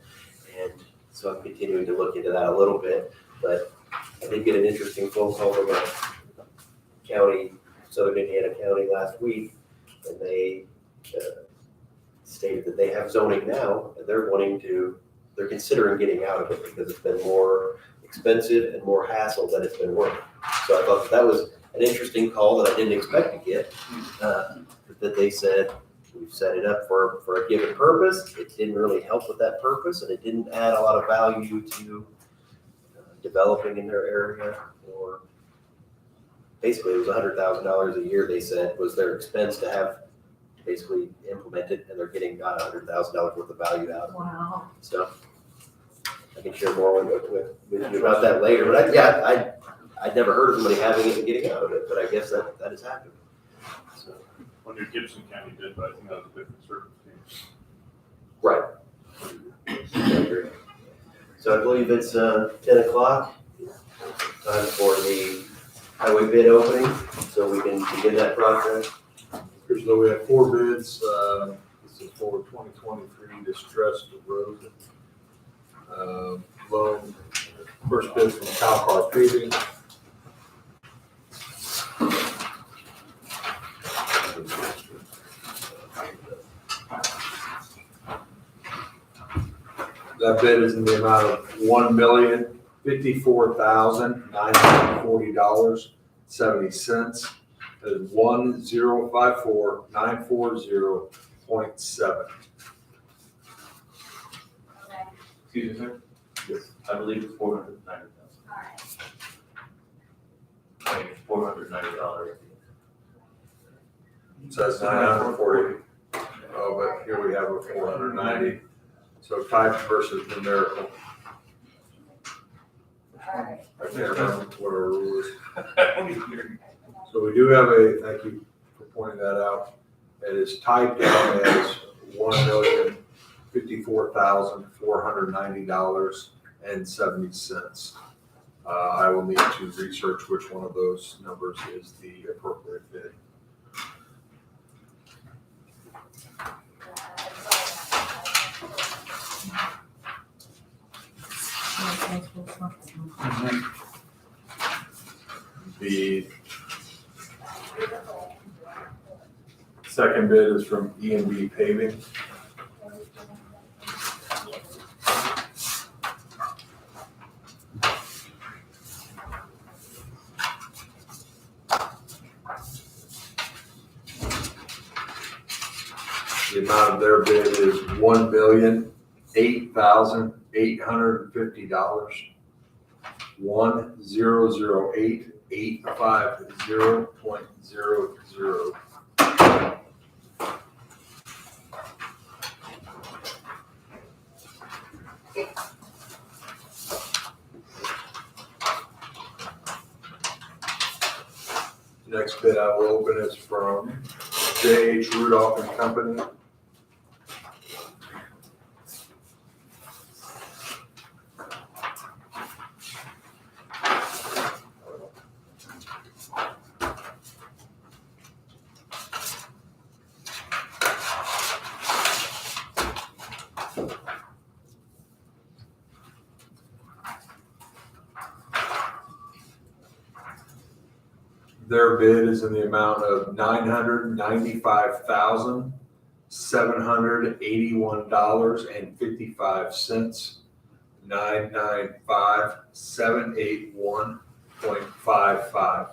[SPEAKER 1] And so I'm continuing to look into that a little bit, but I did get an interesting phone call from a county, Southern Indiana County last week, and they stated that they have zoning now, and they're considering getting out of it because it's been more expensive and more hassle than it's been worth. So I thought that was an interesting call that I didn't expect to get, that they said, we've set it up for a given purpose. It didn't really help with that purpose, and it didn't add a lot of value to developing in their area. Or basically, it was $100,000 a year. They said was their expense to have basically implemented, and they're getting about $100,000 worth of value out of it.
[SPEAKER 5] Wow.
[SPEAKER 1] So I can share more with you about that later. But I'd never heard of somebody having it and getting out of it, but I guess that has happened. So.
[SPEAKER 15] When New Gibson County did, but I think that was a different circumstance.
[SPEAKER 1] Right. I agree. So I believe it's 10 o'clock. Time for the highway bid opening, so we can begin that process.
[SPEAKER 11] So we have 4 bids. This is for 2023 distressed road loan. First bid from Calcar Paving. That bid is in the amount of $1,054,940.70. That is 1,054,940.7.
[SPEAKER 9] Excuse me, sir? Yes. I believe it's $490,000. $490.
[SPEAKER 11] It says 940. Oh, but here we have a 490. So type versus numerical. I can't remember what our rule is. So we do have thank you for pointing that out, a It is typed down as $1,054,490.70. I will need to research which one of those numbers is the appropriate bid. The second bid is from E&B Paving. The amount of their bid is $1,008,850. 1008850.00. Next bid I will open is from J.H. Rudolph and Company. Their bid is in the amount of $995,781.55. 995,781.55.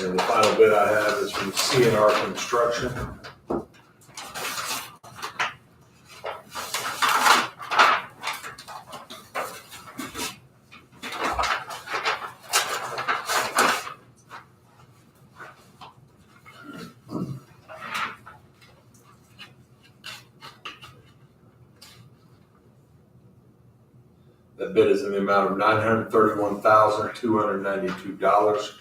[SPEAKER 11] And the final bid I have is from C&R Construction. The bid is in the amount of $931,292.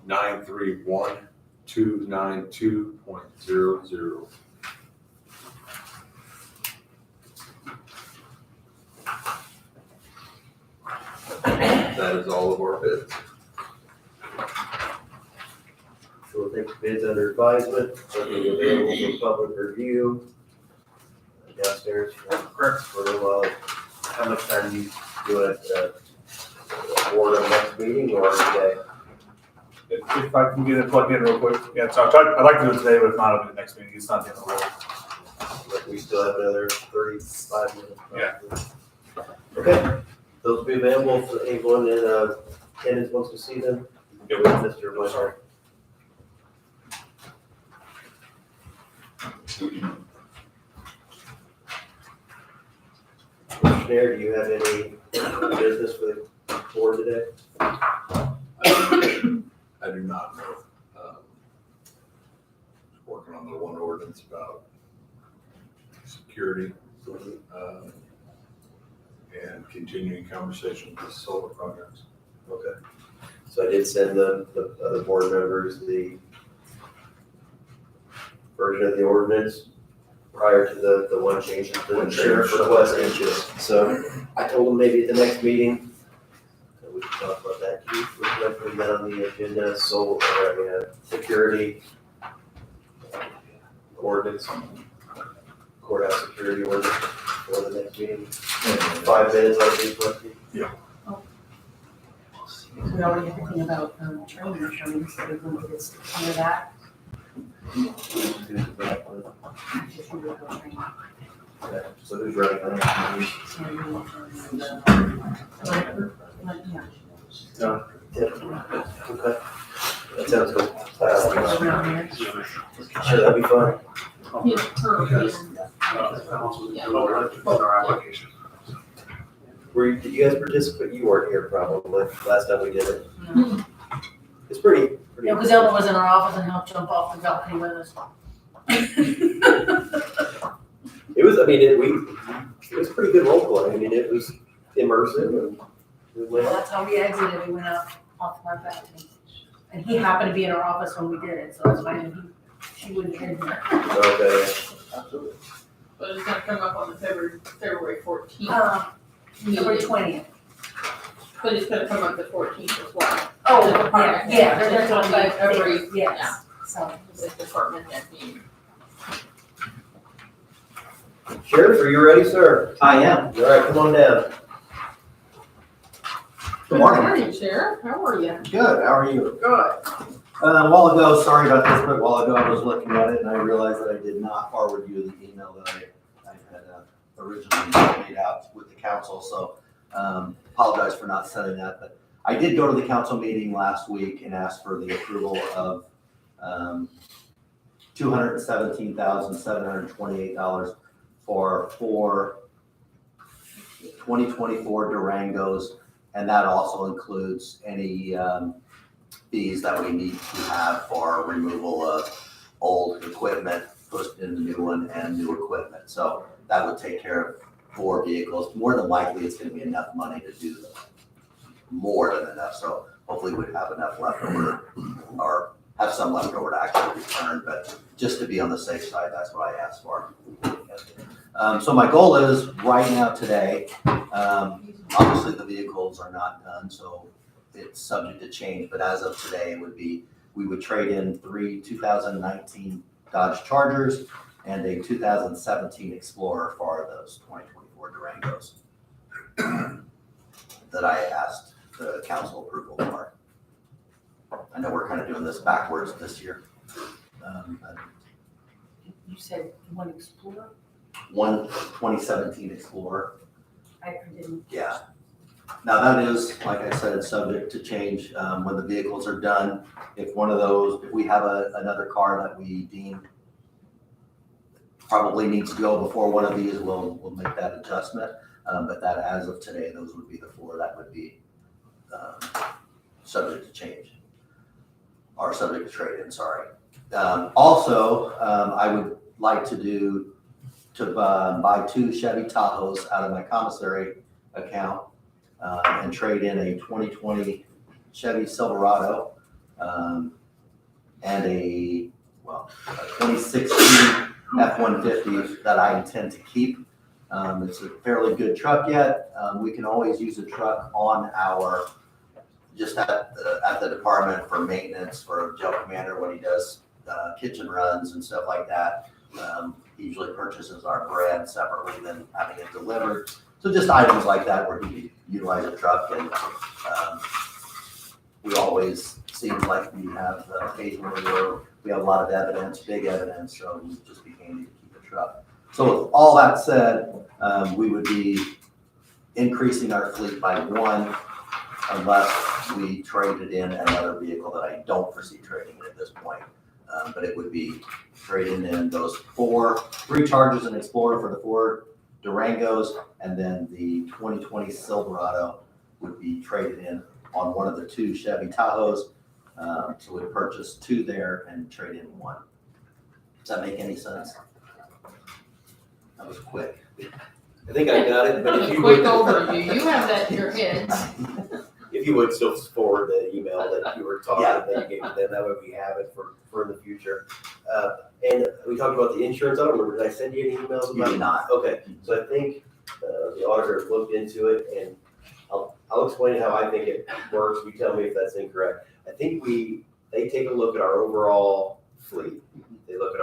[SPEAKER 11] 931,292.00. That is all of our bids.
[SPEAKER 1] So we'll take the bids under advisement, something available for public review. Downstairs for a little while. How much time do you do it, board on next meeting or today?
[SPEAKER 7] If I can get it plugged in real quick. Yeah, so I'd like to do it today, but if not, I'll do it next meeting. It's not the end of the world.
[SPEAKER 1] Like we still have another 35 minutes.
[SPEAKER 7] Yeah.
[SPEAKER 1] Okay, those will be available for anyone in attendance wants to see them.
[SPEAKER 7] Yep.
[SPEAKER 1] Mr. Blanchard. Commissioner, do you have any business for the board today?
[SPEAKER 11] I do not know. Working on the one ordinance about security, and continuing conversation with the solar projects.
[SPEAKER 1] Okay. So I did send the other board members the version of the ordinance prior to the one change that the sheriff requested. So I told them maybe at the next meeting, that we can talk about that. Keith, we're going to put that on the agenda, security ordinance, courthouse security ordinance for the next meeting. 5 minutes, I think, Rusty.
[SPEAKER 8] We already have a thing about training, so we're going to just clear that.
[SPEAKER 1] Okay, so who's running on that? Okay, that sounds good. Sure, that'd be fun. Did you guys participate? You weren't here probably last time we did it. It's pretty.
[SPEAKER 8] Yeah, because Elma was in our office and helped jump off the balcony with us.
[SPEAKER 1] It was, I mean, it was pretty good role play. I mean, it was immersive and we
[SPEAKER 8] Well,
[SPEAKER 1] went.
[SPEAKER 8] that's how we exited, we went out off our balcony. And he happened to be in our office when we did it, so that's why she wouldn't hear him.
[SPEAKER 1] Okay.
[SPEAKER 8] Absolutely.
[SPEAKER 5] But it's gonna come up on the February 14th.
[SPEAKER 8] February 20th.
[SPEAKER 5] But it's gonna come up the 14th as well.
[SPEAKER 8] Oh,
[SPEAKER 5] The department
[SPEAKER 8] yeah,
[SPEAKER 5] head.
[SPEAKER 8] they're
[SPEAKER 5] It's on like every,
[SPEAKER 8] Yes,
[SPEAKER 5] yeah,
[SPEAKER 8] so.
[SPEAKER 5] the department head meeting.
[SPEAKER 1] Sheriff, are you ready, sir?
[SPEAKER 17] I am.
[SPEAKER 1] All right, come on down.
[SPEAKER 17] Good morning.
[SPEAKER 5] Sheriff. How are you?
[SPEAKER 17] Good, how are you?
[SPEAKER 5] Good.
[SPEAKER 17] A while ago, sorry about this, but a while ago I was looking at it and I realized that I did not forward you the email that I had originally made out with the council, so apologize for not sending that. But I did go to the council meeting last week and asked for the approval of $217,728 for 4 2024 Durangos, and that also includes any fees that we need to have for removal of old equipment, pushed in the new one, and new equipment. So that would take care of 4 vehicles. More than likely, it's gonna be enough money to do more than enough. So hopefully we'd have enough left over, or have some left over to actually return, but just to be on the safe side, that's what I asked for. So my goal is right now today, obviously the vehicles are not done, so it's subject to change, but as of today, it would be, we would trade in 3 2019 Dodge Chargers and a 2017 Explorer for those 2024 Durangos that I asked the council approval for. I know we're kind of doing this backwards this year. But
[SPEAKER 8] You said one Explorer?
[SPEAKER 17] one 2017 Explorer.
[SPEAKER 8] I didn't.
[SPEAKER 17] Yeah. Now that is, like I said, it's subject to change when the vehicles are done. If one of those, if we have another car that we deem probably needs to go before one of these, we'll make that adjustment. But that, as of today, those would be the 4 that would be subject to change, or subject to trade-in, sorry. Also, I would like to buy 2 Chevy Tahoes out of my commissary account and trade in a 2020 Chevy Silverado and a 2016 F-150 that I intend to keep. It's a fairly good truck yet. We can always use a truck on our, just at the department for maintenance for Joe Commander when he does kitchen runs and stuff like that. He usually purchases our bread separately than having it delivered. So just items like that where he can utilize a truck, and we always seem like we have occasionally where we have a lot of evidence, big evidence, so we just be handy to keep a truck. So with all that said, we would be increasing our fleet by 1 unless we traded in another vehicle that I don't foresee trading in at this point. But it would be trading in those 3 Chargers and Explorer for the 4 Durangos, and then the 2020 Silverado would be traded in on one of the 2 Chevy Tahoes. So we'd purchase 2 there and trade in 1. Does that make any sense? That was quick.
[SPEAKER 1] I think I got it, but
[SPEAKER 5] That
[SPEAKER 1] if
[SPEAKER 5] was a
[SPEAKER 1] you
[SPEAKER 5] quick
[SPEAKER 1] would.
[SPEAKER 5] overview. You have that in your head.
[SPEAKER 1] If you would still forward the email that you were talking,
[SPEAKER 17] Yeah.
[SPEAKER 1] that you gave me, then that way we have it for the future. And we talked about the insurance. I don't remember, did I send you any emails
[SPEAKER 17] You
[SPEAKER 1] about
[SPEAKER 17] did
[SPEAKER 1] it?
[SPEAKER 17] not.
[SPEAKER 1] Okay, so I think the auditor looked into it, and I'll explain how I think it works. You tell me if that's incorrect. I think they take a look at our overall fleet. They look at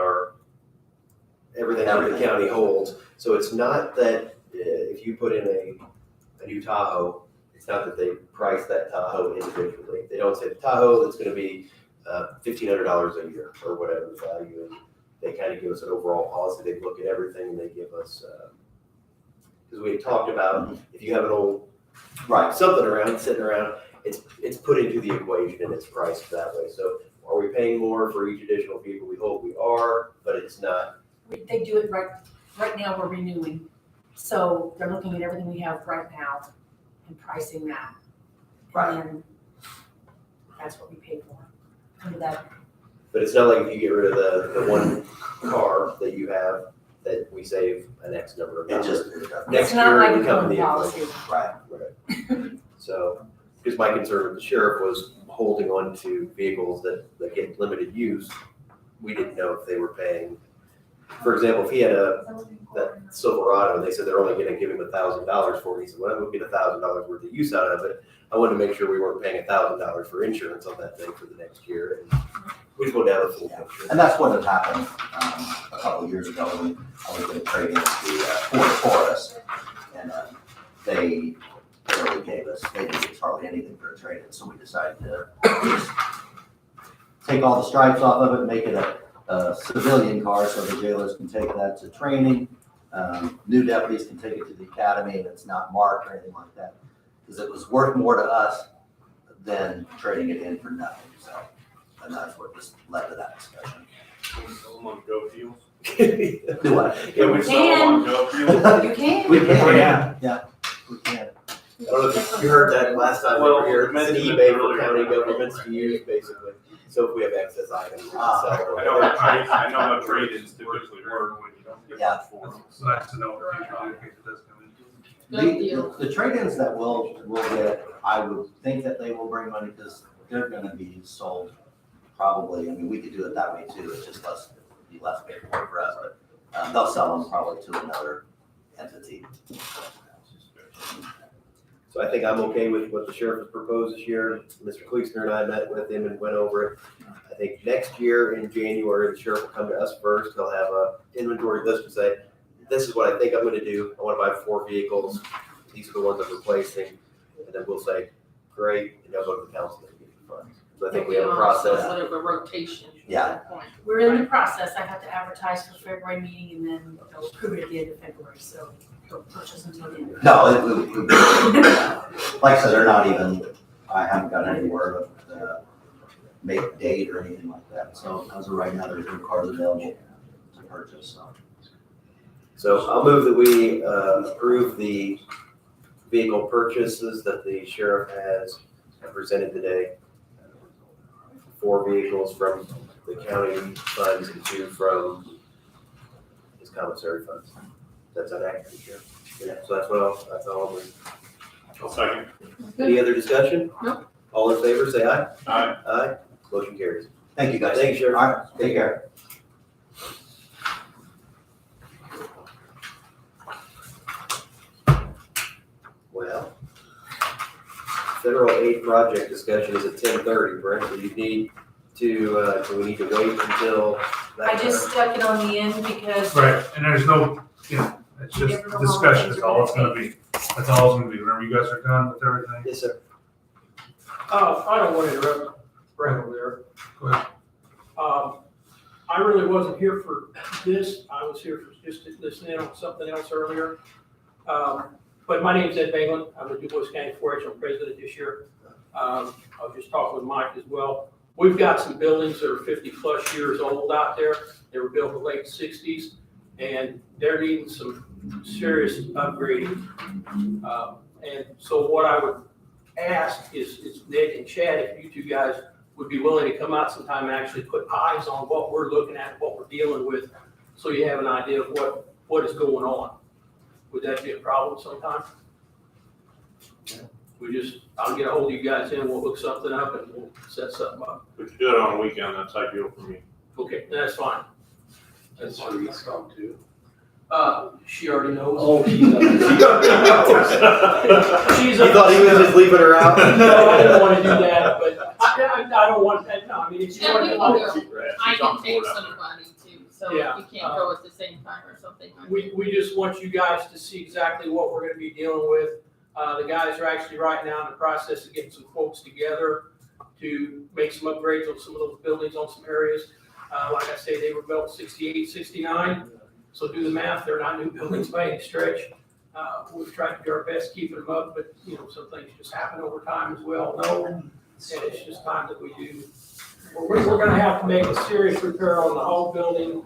[SPEAKER 1] everything that the county holds. So it's not that if you put in a new Tahoe, it's not that they price that Tahoe individually. They don't say the Tahoe that's going to be $1,500 a year or whatever the value, and they kind of give us an overall policy. They look at everything and they give us, because we had talked about if you have an old something around, sitting around, it's put into the equation and it's priced that way. So are we paying more for each additional vehicle? We hope we are, but it's not.
[SPEAKER 8] They do it right now, we're renewing. So they're looking at everything we have right now and pricing that.
[SPEAKER 17] Right.
[SPEAKER 8] And then that's what we pay for. Under that,
[SPEAKER 1] But it's not like if you get rid of the one car that you have, that we save an X number of
[SPEAKER 17] It
[SPEAKER 1] dollars.
[SPEAKER 17] just,
[SPEAKER 1] Next
[SPEAKER 8] it's not
[SPEAKER 1] year,
[SPEAKER 8] like
[SPEAKER 1] we
[SPEAKER 8] a
[SPEAKER 1] come to
[SPEAKER 8] phone
[SPEAKER 1] the
[SPEAKER 8] policy.
[SPEAKER 17] right.
[SPEAKER 1] So, because my concern with the sheriff was holding on to vehicles that get limited use. We didn't know if they were paying, for example, if he had that Silverado, and they said they're only gonna give him $1,000 for it, he said, well, we'll get $1,000 worth of use out of it. I wanted to make sure we weren't paying $1,000 for insurance on that thing for the next year, and we just go down the full picture.
[SPEAKER 17] And that's what had happened a couple of years ago when I was going to trade in the Ford Taurus. And they barely gave us, they didn't give us hardly anything for a trade-in, so we decided to just take all the stripes off of it, make it a civilian car so the jailers can take that to training. New deputies can take it to the academy and it's not marked or anything like that. Because it was worth more to us than trading it in for nothing, so. And that's what just led to that discussion.
[SPEAKER 15] Sell them on Go Fuels.
[SPEAKER 17] Do what?
[SPEAKER 1] Yeah, we
[SPEAKER 15] Sell them on Go Fuels.
[SPEAKER 8] You can.
[SPEAKER 17] We can, yeah, we can.
[SPEAKER 1] I don't know if you heard that last time we were here, it's an eBay for county governments to use, basically. So if we have excess items, we can sell them.
[SPEAKER 15] I know how trade-ins typically work when you don't get
[SPEAKER 17] Yeah.
[SPEAKER 15] much for them.
[SPEAKER 7] It's nice to know if it does come in.
[SPEAKER 5] Good deal.
[SPEAKER 17] The trade-ins that we'll get, I would think that they will bring money because they're gonna be sold probably, I mean, we could do it that way too, it's just be less paperwork for us, but they'll sell them probably to another entity.
[SPEAKER 1] So I think I'm okay with what the sheriff has proposed this year. Mr. Kleesner and I met with him and went over it. I think next year in January, the sheriff will come to us first. He'll have a inventory list and say, this is what I think I'm gonna do. I wanna buy 4 vehicles. These are the ones I'm replacing. And then we'll say, great, and they'll go to the council and get the funds. So I think we have a process.
[SPEAKER 5] Sort of a rotation at
[SPEAKER 17] Yeah.
[SPEAKER 5] that point.
[SPEAKER 8] We're in the process. I have to advertise for February meeting and then they'll approve it at the end of February, so don't purchase until the end.
[SPEAKER 17] No, like I said, they're not even, I haven't got any word of the make date or anything like that. So as of right now, there's no cars available to purchase, so.
[SPEAKER 1] So I'll move that we approve the vehicle purchases that the sheriff has presented today. 4 vehicles from the county funds and 2 from his commissary funds. That's an accurate, Sheriff. Yeah, so that's all I'm with.
[SPEAKER 15] I'll second.
[SPEAKER 1] Any other discussion?
[SPEAKER 5] Nope.
[SPEAKER 1] All in favor, say aye.
[SPEAKER 15] Aye.
[SPEAKER 1] Aye. Motion carries.
[SPEAKER 17] Thank you, guys.
[SPEAKER 1] Thank you, Sheriff.
[SPEAKER 17] All right, take care.
[SPEAKER 1] Well, federal aid project discussion is at 10:30, Brent. Do you need to, do we need to wait until that?
[SPEAKER 8] I just stuck it on the end because
[SPEAKER 7] Right, and there's no, it's just discussion, is all it's gonna be. That's all it's gonna be. Whenever you guys are done with everything.
[SPEAKER 1] Yes, sir.
[SPEAKER 18] I don't want to interrupt Brent over there.
[SPEAKER 7] Go ahead.
[SPEAKER 18] I really wasn't here for this. I was here for just to listen in on something else earlier. But my name's Ed Bailyn. I'm the DuBois County 4-H president this year. I was just talking with Mike as well. We've got some buildings that are 50-plus years old out there. They were built in the late 60s, and they're needing some serious upgrading. And so what I would ask is Nick and Chad, if you two guys would be willing to come out sometime and actually put eyes on what we're looking at, what we're dealing with, so you have an idea of what is going on. Would that be a problem sometime? I'll get a hold of you guys and we'll look something up and we'll set something up.
[SPEAKER 15] We could do it on a weekend, that's ideal for me.
[SPEAKER 18] Okay, that's fine. That's fine.
[SPEAKER 15] too.
[SPEAKER 18] She already knows.
[SPEAKER 1] Oh,
[SPEAKER 18] she's
[SPEAKER 1] You thought he was just leaving her out?
[SPEAKER 18] No, I didn't want to do that, but I don't want that, no, I mean, if you
[SPEAKER 5] Yeah,
[SPEAKER 18] want
[SPEAKER 5] we
[SPEAKER 18] to.
[SPEAKER 5] can go.
[SPEAKER 15] Right.
[SPEAKER 5] I
[SPEAKER 15] She's on
[SPEAKER 5] can take
[SPEAKER 15] board up there.
[SPEAKER 5] somebody too, so
[SPEAKER 18] Yeah.
[SPEAKER 5] if you can't go at the same time or something.
[SPEAKER 18] We just want you guys to see exactly what we're gonna be dealing with. The guys are actually right now in the process of getting some quotes together to make some upgrades on some of those buildings on some areas. Like I say, they were built 68, 69, so do the math, they're not new buildings by any stretch. We've tried to do our best keeping them up, but some things just happen over time, as we all know, and it's just time that we do. We're gonna have to make a serious repair on the whole building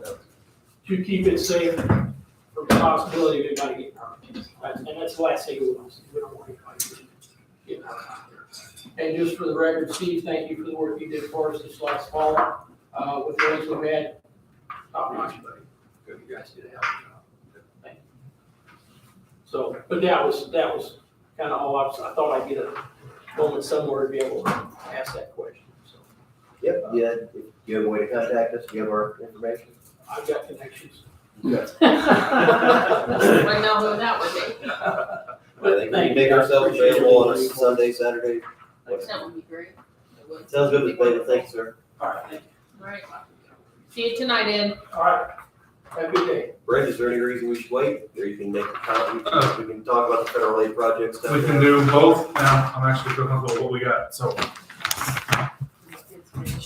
[SPEAKER 18] to keep it safe from the possibility of anybody getting hurt. And that's the last thing we want. We don't want anybody getting getting out of there. And just for the record, Steve, thank you for the work you did for us this last fall, with the rains we had. Top notch, buddy. Good, you guys did a hell of a job. Thank you. So, but that was kind of all I thought I'd get a moment somewhere to be able to ask that question, so.
[SPEAKER 1] Yep, yeah, if you have a way to contact us, you have our information.
[SPEAKER 18] I've got connections.
[SPEAKER 1] Yes.
[SPEAKER 5] Right now, who that would be.
[SPEAKER 1] I think we can make ourselves available on a Sunday, Saturday.
[SPEAKER 5] That would be great. It would.
[SPEAKER 1] Sounds good, Ms. Bailey, thanks, sir.
[SPEAKER 18] All right, thank you.
[SPEAKER 5] All right. See you tonight, Ed.
[SPEAKER 18] All right, have a good day.
[SPEAKER 1] Brent, is there any reason we should wait, or you can make a comment, we can talk about the federal aid projects?
[SPEAKER 7] We can do both. Now, I'm actually feeling comfortable with what we got, so.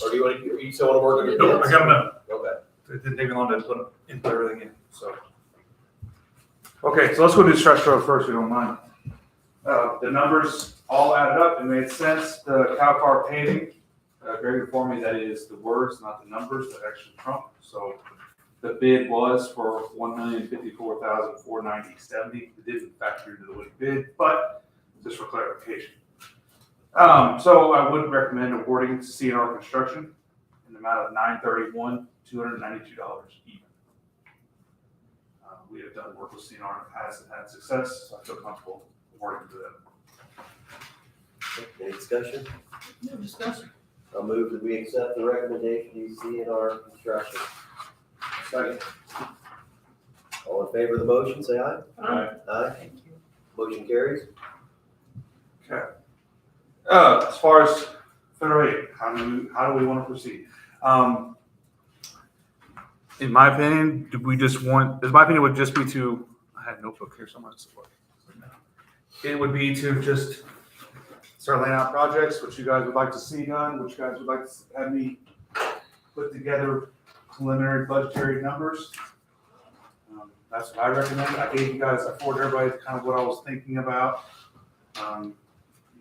[SPEAKER 1] Or do you still want to work on your
[SPEAKER 7] Nope,
[SPEAKER 1] bids?
[SPEAKER 7] I got them done.
[SPEAKER 1] Okay.
[SPEAKER 7] It didn't take me long to input everything in, so. Okay, so let's go do Stretch Road first, if you don't mind. The numbers all added up, it made sense. The cow car paving, Greg informed me that it is the words, not the numbers, that actually trump. So the bid was for $1,054,490.70. It didn't factor into the winning bid, but just for clarification. So I would recommend awarding to CNR Construction in the amount of $931,292 even. We have done work with CNR in the past and had success, so I feel comfortable awarding to them.
[SPEAKER 1] Any discussion?
[SPEAKER 5] No discussion.
[SPEAKER 1] I'll move that we accept the recommendation you see in our construction.
[SPEAKER 18] Second.
[SPEAKER 1] All in favor of the motion, say aye.
[SPEAKER 18] Aye.
[SPEAKER 1] Aye. Motion carries.
[SPEAKER 7] Okay. As far as federal aid, how do we want to proceed? In my opinion, my opinion would just be to, I had a notebook here somewhere. It would be to just start laying out projects, what you guys would like to see done, what you guys would like to have me put together preliminary budgetary numbers. That's what I recommend. I gave you guys, I forwarded everybody kind of what I was thinking about. You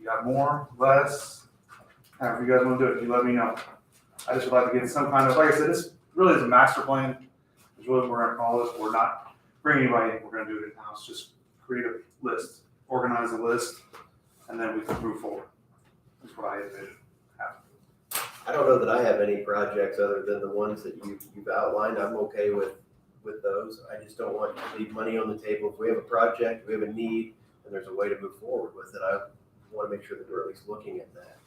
[SPEAKER 7] got more, less, however you guys want to do it, you let me know. I just would like to get some kind of, like I said, this really is a master plan. Is really what we're gonna call this. We're not bringing anybody in, we're gonna do it in-house, just create a list, organize a list, and then we can move forward. That's what I envision happening.
[SPEAKER 1] I don't know that I have any projects other than the ones that you've outlined. I'm okay with those. I just don't want to leave money on the table. If we have a project, we have a need, and there's a way to move forward with it, I want to make sure that we're at least looking at that.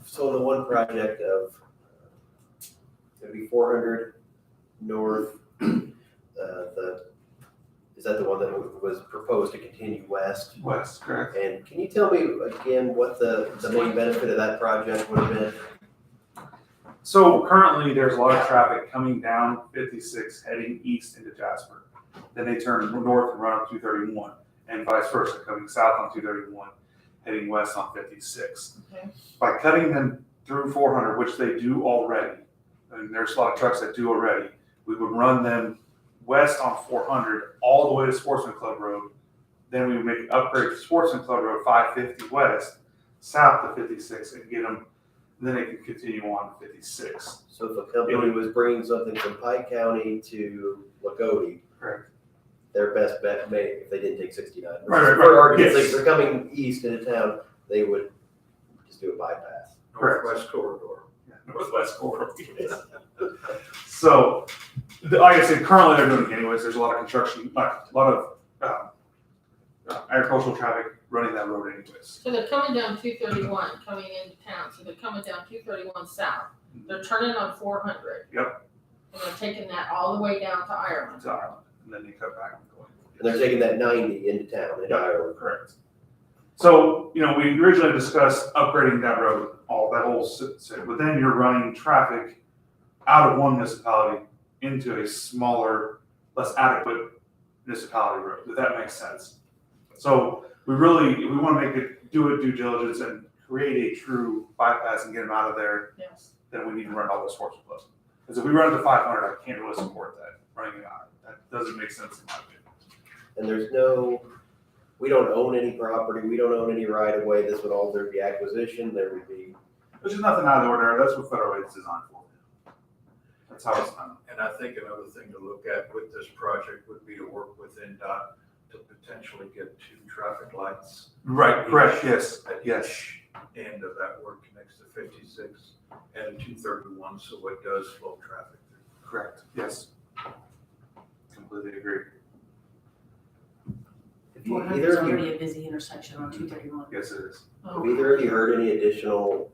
[SPEAKER 1] So the one project of, it'd be 400 north, is that the one that was proposed to continue west?
[SPEAKER 7] West, correct.
[SPEAKER 1] And can you tell me again what the main benefit of that project would have been?
[SPEAKER 7] So currently, there's a lot of traffic coming down 56 heading east into Jasper. Then they turn north and run up 231, and vice versa, coming south on 231, heading west on 56.
[SPEAKER 5] Okay.
[SPEAKER 7] By cutting them through 400, which they do already, and there's a lot of trucks that do already, we would run them west on 400 all the way to Sportsman Club Road. Then we would make an upgrade to Sportsman Club Road 550 west, south to 56, and get them. Then they can continue on to 56.
[SPEAKER 1] So if a company was bringing something from Pike County to Lakota,
[SPEAKER 7] correct,
[SPEAKER 1] their best bet may, if they didn't take 69.
[SPEAKER 7] Right,
[SPEAKER 1] For argument's
[SPEAKER 7] yes.
[SPEAKER 1] sake, if they're coming east into town, they would just do a bypass.
[SPEAKER 7] Correct.
[SPEAKER 1] Northwest corridor.
[SPEAKER 7] Yeah, Northwest corridor. So, like I said, currently they're doing it anyways. There's a lot of construction, a lot of agricultural traffic running that road anyways.
[SPEAKER 5] So they're coming down 231, coming into town, so they're coming down 231 south. They're turning on 400.
[SPEAKER 7] Yep.
[SPEAKER 5] And they're taking that all the way down to Ireland.
[SPEAKER 7] To Ireland, and then they cut back and go.
[SPEAKER 1] And they're taking that 90 into town in Ireland.
[SPEAKER 7] Correct. So, we originally discussed upgrading that road, that whole city, but then you're running traffic out of one municipality into a smaller, less adequate municipality road, if that makes sense. So we want to do it due diligence and create a true bypass and get them out of there.
[SPEAKER 5] Yes.
[SPEAKER 7] Then we need to run all those sports plus. Because if we run it to 500, I can't really support that, running it out. That doesn't make sense in my opinion.
[SPEAKER 1] And we don't own any property, we don't own any right of way. This would all, there'd be acquisition, there would be.
[SPEAKER 7] There's just nothing out of the ordinary. That's what federal aid is designed for. That's how it's done.
[SPEAKER 11] And I think another thing to look at with this project would be to work with NDOT
[SPEAKER 7] to potentially get 2 traffic lights.
[SPEAKER 11] Right, correct, yes,
[SPEAKER 7] At
[SPEAKER 11] yes.
[SPEAKER 7] each end of that work connects to 56 and 231, so it does flow traffic.
[SPEAKER 11] Correct, yes. Completely agree.
[SPEAKER 1] Have
[SPEAKER 8] Four
[SPEAKER 1] you-
[SPEAKER 8] hundred
[SPEAKER 1] either
[SPEAKER 8] is
[SPEAKER 1] of you
[SPEAKER 8] already a busy intersection on 231.
[SPEAKER 11] Yes, it is.
[SPEAKER 1] Have either of you heard any additional,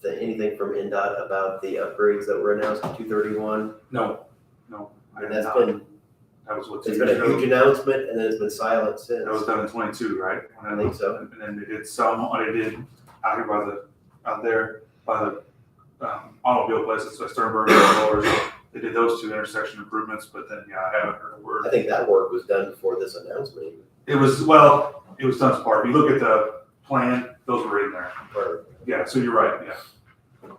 [SPEAKER 1] anything from NDOT about the upgrades that were announced in 231?
[SPEAKER 11] No. I
[SPEAKER 1] And
[SPEAKER 11] have
[SPEAKER 1] that's
[SPEAKER 11] not.
[SPEAKER 1] been,
[SPEAKER 11] That was what, 2
[SPEAKER 1] it's
[SPEAKER 11] years
[SPEAKER 1] been a
[SPEAKER 11] ago?
[SPEAKER 1] huge announcement and then it's been silent since.
[SPEAKER 11] That was done in 22, right?
[SPEAKER 1] I think so.
[SPEAKER 11] And then they did some, they did out here out there by the automobile places, so Sternberg and Lowers. They did those 2 intersection improvements, but then, yeah, I haven't heard a word.
[SPEAKER 1] I think that work was done before this announcement even.
[SPEAKER 11] It was done as part. If you look at the plan, those were in there.
[SPEAKER 1] Or-
[SPEAKER 11] Yeah, so you're right, yeah.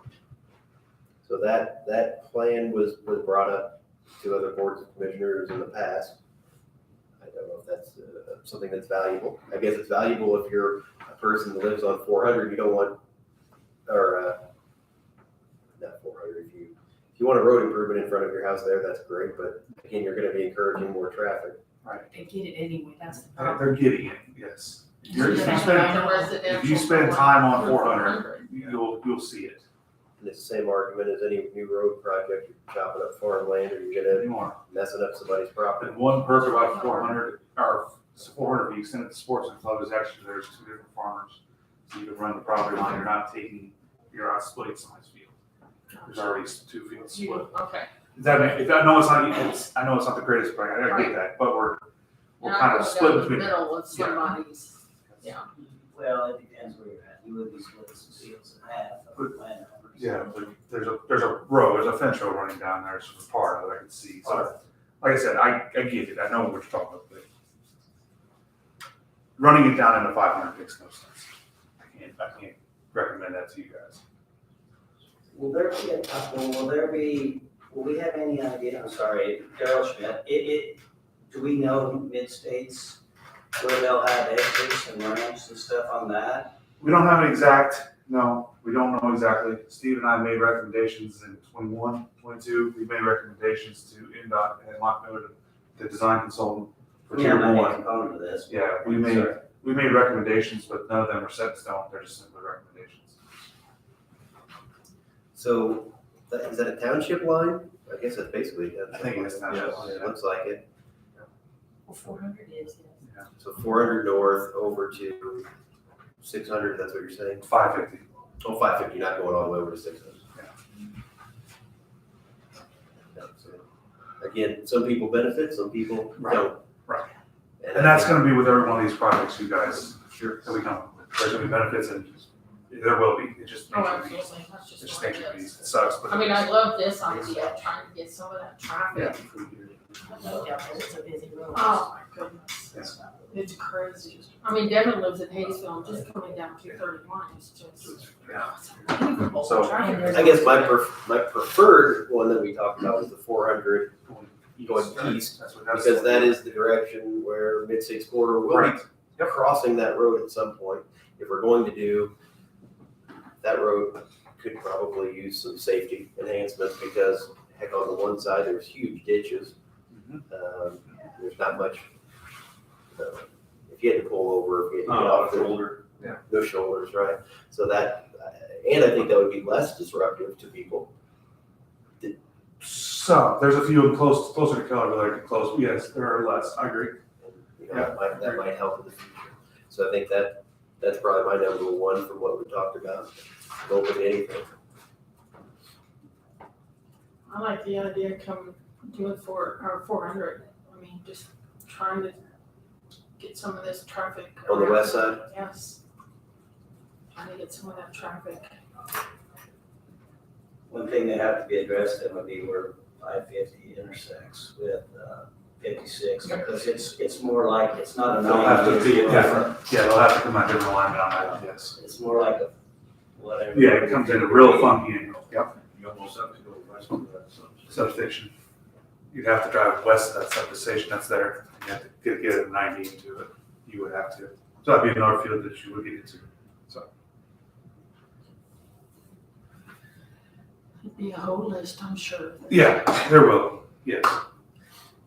[SPEAKER 1] So that plan was brought up to other boards and commissioners in the past. I don't know if that's something that's valuable. I guess it's valuable if you're a person that lives on 400, you don't want, or, not 400, if you want a road improvement in front of your house there, that's great, but again, you're gonna be encouraging more traffic.
[SPEAKER 8] They get it anyway, that's the problem.
[SPEAKER 11] They're getting it, yes.
[SPEAKER 5] Residential
[SPEAKER 11] If you spend time on
[SPEAKER 5] for
[SPEAKER 11] 400, you'll see it.
[SPEAKER 1] And it's the same argument as any new road project, you're chopping up farmland or you're gonna
[SPEAKER 11] Anymore.
[SPEAKER 1] messing up somebody's property.
[SPEAKER 11] And one perk about 400, or 400, if you extend it to sports and club, is actually there's 2 different farmers. So you can run the property line, you're not splitting somebody's field. There's already 2 fields split.
[SPEAKER 5] Okay.
[SPEAKER 11] I know it's not the greatest, but I get that, but we're kind of split between.
[SPEAKER 5] Middle with somebody's, yeah.
[SPEAKER 19] Well, it depends where you're at. You would be splitting some fields in half of the landowners.
[SPEAKER 11] Yeah, but there's a fence row running down there, so it's part of it, I can see. So, like I said, I get it, I know what you're talking about, but running it down into 500 makes no sense. I can't recommend that to you guys.
[SPEAKER 19] Will we have any idea, I'm sorry, Daryl Schmidt, do we know mid-states where they'll have exits and ramps and stuff on that?
[SPEAKER 11] We don't have an exact, no, we don't know exactly. Steve and I made recommendations in 21, 22. We made recommendations to NDOT and Lock Miller, the design consultant for
[SPEAKER 19] Yeah,
[SPEAKER 11] tier
[SPEAKER 19] I'm not a
[SPEAKER 11] 1.
[SPEAKER 19] component of this.
[SPEAKER 11] Yeah, we made recommendations, but none of them are set in stone. They're just simply recommendations.
[SPEAKER 1] So, is that a township line? I guess that's basically a township.
[SPEAKER 11] I think it is a township
[SPEAKER 1] Yes,
[SPEAKER 11] line,
[SPEAKER 1] it
[SPEAKER 11] yeah.
[SPEAKER 1] looks like it.
[SPEAKER 8] Well, 400 is, yes.
[SPEAKER 1] So 400 north over to 600, that's what you're saying?
[SPEAKER 11] 550.
[SPEAKER 1] Oh, 550, not going all the way over to 600. Yeah, so, again, some people benefit, some people don't.
[SPEAKER 11] Right.
[SPEAKER 1] And
[SPEAKER 11] And that's gonna be with every one of these projects, you guys.
[SPEAKER 1] Sure.
[SPEAKER 11] That we come up with. There's gonna be benefits and there will be. It just
[SPEAKER 5] Oh,
[SPEAKER 11] makes it
[SPEAKER 5] absolutely, that's
[SPEAKER 11] It
[SPEAKER 5] just
[SPEAKER 11] just
[SPEAKER 5] what
[SPEAKER 11] makes
[SPEAKER 5] it
[SPEAKER 11] it
[SPEAKER 5] is.
[SPEAKER 11] It sucks, but.
[SPEAKER 5] I mean, I love this idea of trying to get some of that traffic.
[SPEAKER 8] I know down there, it's a busy road.
[SPEAKER 5] Oh, my goodness. It's crazy. I mean, Devin lives in Hayesville, just coming down 231 is just. unbelievable
[SPEAKER 11] So-
[SPEAKER 5] traffic.
[SPEAKER 1] I guess my preferred one that we talked about was the 400 going east, because that is the direction where Mid-States Corridor will be
[SPEAKER 11] Right.
[SPEAKER 1] crossing that road at some point. If we're going to do, that road could probably use some safety enhancements because heck, on the one side, there's huge ditches. There's not much, if you had to pull over, if you had to get off the shoulder.
[SPEAKER 11] Yeah.
[SPEAKER 1] No shoulders, right? So that, and I think that would be less disruptive to people.
[SPEAKER 11] So, there's a few closer to Keller, but close, yes, there are less, I agree.
[SPEAKER 1] You know, that might help in the future. So I think that's probably my number one from what we talked about. Open to anything.
[SPEAKER 5] I like the idea of doing 400. I mean, just trying to get some of this traffic.
[SPEAKER 1] On the
[SPEAKER 5] around.
[SPEAKER 1] west side?
[SPEAKER 5] Yes. Trying to get some of that traffic.
[SPEAKER 19] One thing that have to be addressed then would be where 550 intersects with 56, because it's more like, it's not a
[SPEAKER 11] They'll have to be,
[SPEAKER 19] 90.
[SPEAKER 11] they'll have to come out different alignment on that, yes.
[SPEAKER 19] It's more like a, whatever.
[SPEAKER 11] Yeah, it comes in a real funky angle, yep.
[SPEAKER 7] You almost have to go west of that
[SPEAKER 11] Substation. You'd have to drive west of that substation that's there. You have to get a 90 into it. You would have to. So that'd be another field that you would get into, so.
[SPEAKER 5] It'd be a whole list, I'm sure.
[SPEAKER 11] Yeah, there will, yes.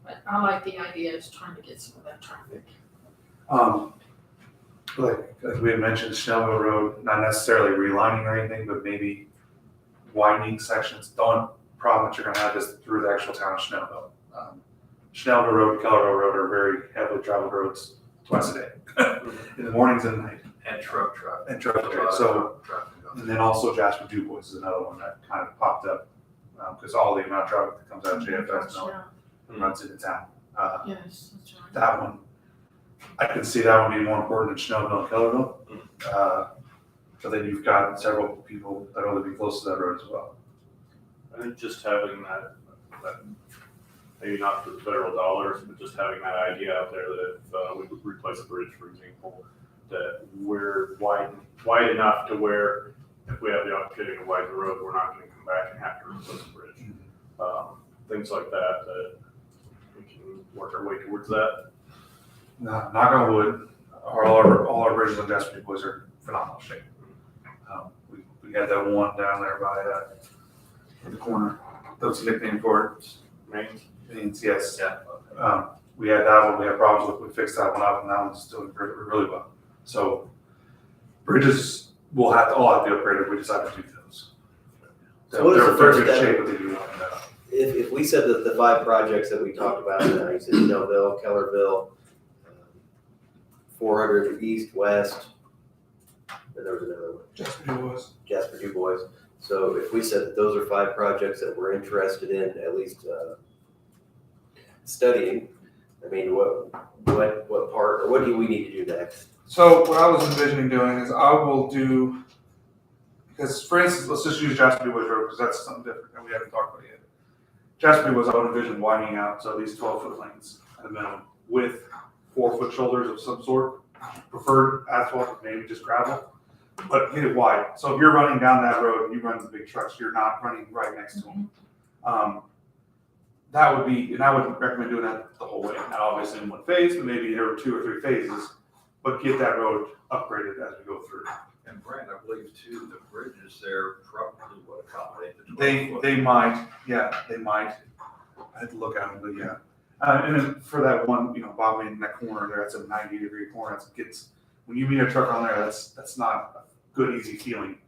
[SPEAKER 5] But I like the idea of trying to get some of that traffic.
[SPEAKER 7] Like we had mentioned, Snellville Road, not necessarily relining or anything, but maybe widening sections. The only problem that you're gonna have is through the actual town of Snellville. Snellville Road, Kellerville Road are very heavily traveled roads twice a day, in the mornings and night.
[SPEAKER 11] And truck traffic.
[SPEAKER 7] And truck traffic, so, and then also Jasper DuBois is another one that kind of popped up, because all the amount of traffic that comes out of JFS and runs into town.
[SPEAKER 5] Yes, that's right.
[SPEAKER 7] That one, I can see that one being more important than Snellville and Kellerville. So then you've got several people that are living close to that road as well.
[SPEAKER 15] I think just having that maybe not for the federal dollars, but just having that idea out there that if we would replace a bridge, for example, that we're wide enough to where if we have the opportunity to widen the road, we're not gonna come back and have to replace the bridge. Things like that, that we can work our way towards that.
[SPEAKER 7] Knock on wood, all our bridges on Jasper DuBois are phenomenal shape. We had that one down there by the corner. That's the nickname for it. Mains, yes. Yeah. We had that one. We had problems with. We fixed that one up, and that one's doing really well. So bridges will all have to be upgraded. We decided to do those.
[SPEAKER 1] So what is the first
[SPEAKER 7] They're in good
[SPEAKER 1] step?
[SPEAKER 7] shape, but they do want that.
[SPEAKER 1] If we said that the 5 projects that we talked about, you said Snellville, Kellerville, 400 east, west, and there was another one. Jasper DuBois. So if we said that those are 5 projects that we're interested in, at least studying, I mean, what part, or what do we need to do next?
[SPEAKER 7] So what I was envisioning doing is I will do, because for instance, let's just use Jasper DuBois Road because that's something different that we haven't talked about yet. Jasper DuBois, I would envision widening out so these 12-foot lanes at a minimum with 4-foot shoulders of some sort, preferred asphalt, maybe just gravel, but get it wide. So if you're running down that road and you run the big trucks, you're not running right next to them. That would be, and I would recommend doing that the whole way. Not obviously in one phase, but maybe there were 2 or 3 phases, but get that road upgraded as we go through.
[SPEAKER 11] And Brad, I believe too, the bridges there probably would accommodate the 12
[SPEAKER 7] They might, yeah, they might. I had to look at them, but yeah. And then for that one, Bob made in that corner there, that's a 90-degree corner. When you meet a truck on there, that's not a good, easy feeling.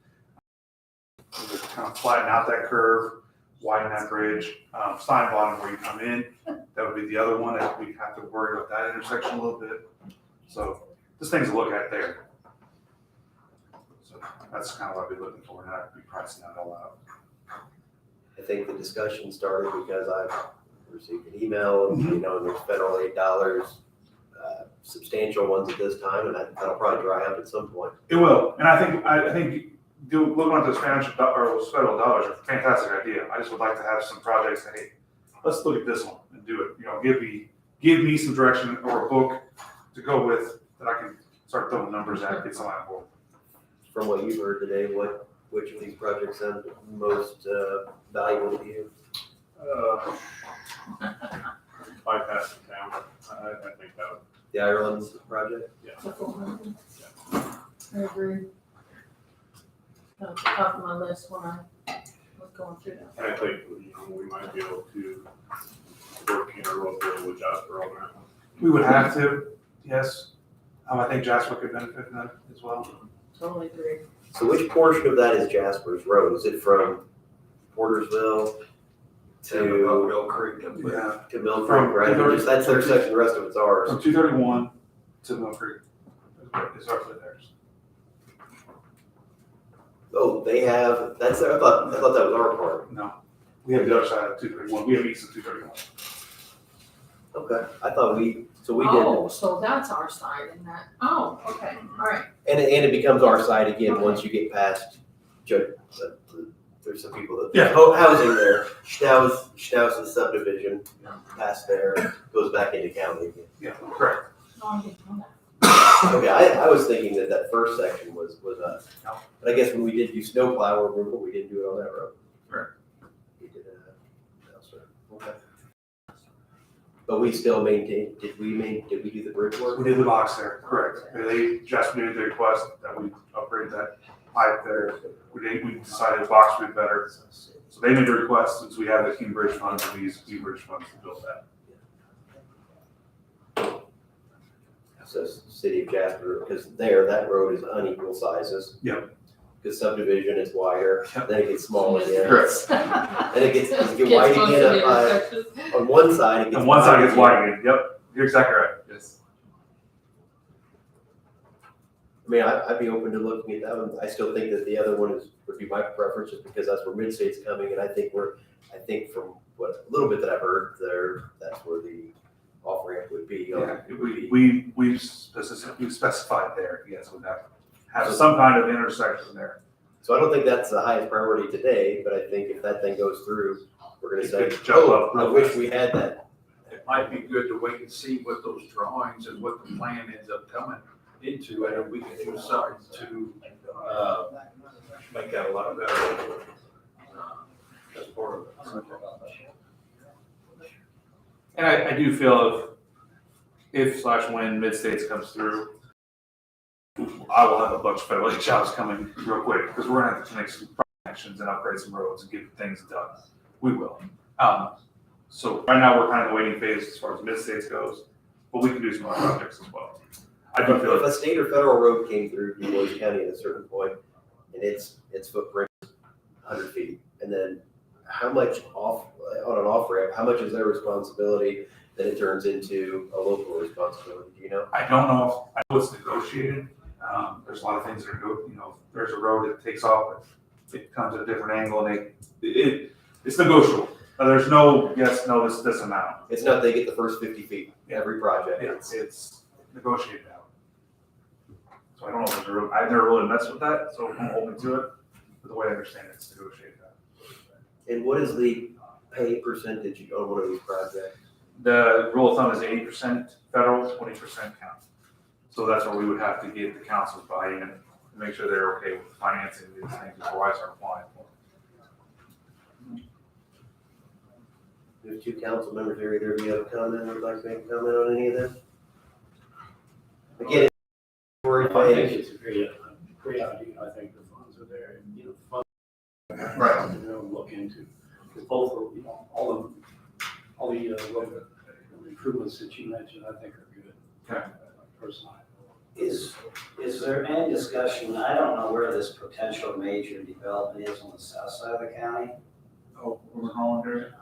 [SPEAKER 7] Just kind of flatten out that curve, widen that bridge. Stein Bottom where you come in, that would be the other one that we have to worry about that intersection a little bit. So just things to look at there. So that's kind of what I'd be looking for, and I'd be pricing that all out.
[SPEAKER 1] I think the discussion started because I've received an email, there's federal aid dollars, substantial ones at this time, and that'll probably dry up at some point.
[SPEAKER 7] It will, and I think looking at those federal dollars are a fantastic idea. I just would like to have some projects that, hey, let's look at this one and do it. Give me some direction or a book to go with that I can start throwing numbers at, get some on board.
[SPEAKER 1] From what you've heard today, which of these projects sound most valuable to you?
[SPEAKER 15] Bypass the town, I think that would.
[SPEAKER 1] The Ireland's project?
[SPEAKER 15] Yeah.
[SPEAKER 5] I agree. That was top of my list when I was going through that.
[SPEAKER 15] And I think, we might be able to work interlocally with Jasper on that one.
[SPEAKER 7] We would have to, yes. I think Jasper could benefit from that as well.
[SPEAKER 5] Totally agree.
[SPEAKER 1] So which portion of that is Jasper's Road? Is it from Portersville to
[SPEAKER 11] Mill Creek.
[SPEAKER 7] Yeah.
[SPEAKER 1] to Mill
[SPEAKER 7] From
[SPEAKER 1] Creek, right?
[SPEAKER 7] 230
[SPEAKER 1] That's their section, the rest of it's ours.
[SPEAKER 7] From 231 to Mill Creek is roughly theirs.
[SPEAKER 1] Oh, they have, I thought that was our part.
[SPEAKER 7] No, we have the other side of 231. We have east of 231.
[SPEAKER 1] Okay, I thought we did.
[SPEAKER 5] Oh, so that's our side in that. Oh, okay, all right.
[SPEAKER 1] And it becomes our side again once you get past there's some people that, housing there, Schnauz's subdivision, past there, goes back into county again.
[SPEAKER 7] Yeah, correct.
[SPEAKER 5] Oh, I didn't know that.
[SPEAKER 1] Okay, I was thinking that first section was us. But I guess when we did do snowplow removal, we didn't do it on that road.
[SPEAKER 7] Right.
[SPEAKER 1] We did elsewhere. Okay. But we still maintain, did we do the bridge work?
[SPEAKER 7] We did the box there, correct. Jasper made the request that we upgrade that pipe there. We decided the box would be better. So they made the request, since we have the King Bridge funds, and we use King Bridge funds to build that.
[SPEAKER 1] says City of Jasper, because there, that road is unequal sizes.
[SPEAKER 7] Yep.
[SPEAKER 1] Because subdivision is wider, then it gets small again.
[SPEAKER 7] Correct.
[SPEAKER 1] Then it gets wide again on one side, it gets.
[SPEAKER 7] And one side gets
[SPEAKER 1] again.
[SPEAKER 7] wide again, yep, you're exactly right, yes.
[SPEAKER 1] I mean, I'd be open to looking at that one. I still think that the other one would be my preference, just because that's where Mid-State's coming, and I think from what, a little bit that I've heard there, that's where the off-ramp would be.
[SPEAKER 7] Yeah, we specified there, yes, would have some kind of intersection there.
[SPEAKER 1] So I don't think that's the highest priority today, but I think if that thing goes through, we're gonna say,
[SPEAKER 7] Good job,
[SPEAKER 1] oh, I
[SPEAKER 7] Bob.
[SPEAKER 1] wish we had that.
[SPEAKER 4] It might be good to wait and see what those drawings and what the plan ends up coming into, and we can do something to, make that a lot better. That's part of it.
[SPEAKER 7] And I do feel if/when Mid-States comes through, I will have a bunch of federal aid jobs coming real quick, because we're gonna have to make some connections and upgrade some roads and get things done. We will. So right now, we're kind of in the waiting phase as far as Mid-States goes, but we can do some other projects as well. I do feel
[SPEAKER 1] If a state or federal road came through Du Bois County at a certain point, and its footprint is 100 feet, and then how much on an off-ramp, how much is their responsibility that it turns into a local responsibility, do you know?
[SPEAKER 7] I don't know if, I know it's negotiated. There's a lot of things that are good, there's a road that takes off, it comes at a different angle, and it's negotiable. There's no, yes, no, this amount.
[SPEAKER 1] It's not they get the first 50 feet every project.
[SPEAKER 7] It's negotiated out. So I don't know if there's a real, I've never really messed with that, so I'm open to it. But the way I understand it, it's negotiated out.
[SPEAKER 1] And what is the pay percentage on one of these projects?
[SPEAKER 7] The rule of thumb is 80% federal, 20% county. So that's where we would have to get the council's buy-in and make sure they're okay with financing these things before I start applying for them.
[SPEAKER 1] There's two council members here, either of you have a comment, or would like to make a comment on any of this? Again,
[SPEAKER 18] I think it's a great idea. I think the funds are there, funds.
[SPEAKER 1] Right.
[SPEAKER 18] Look into, because both are, all the road improvements that you mentioned, I think are good.
[SPEAKER 7] Okay.
[SPEAKER 18] Personally.
[SPEAKER 19] Is there any discussion, I don't know where this potential major development is on the south side of the county?
[SPEAKER 7] Oh, over Holland area?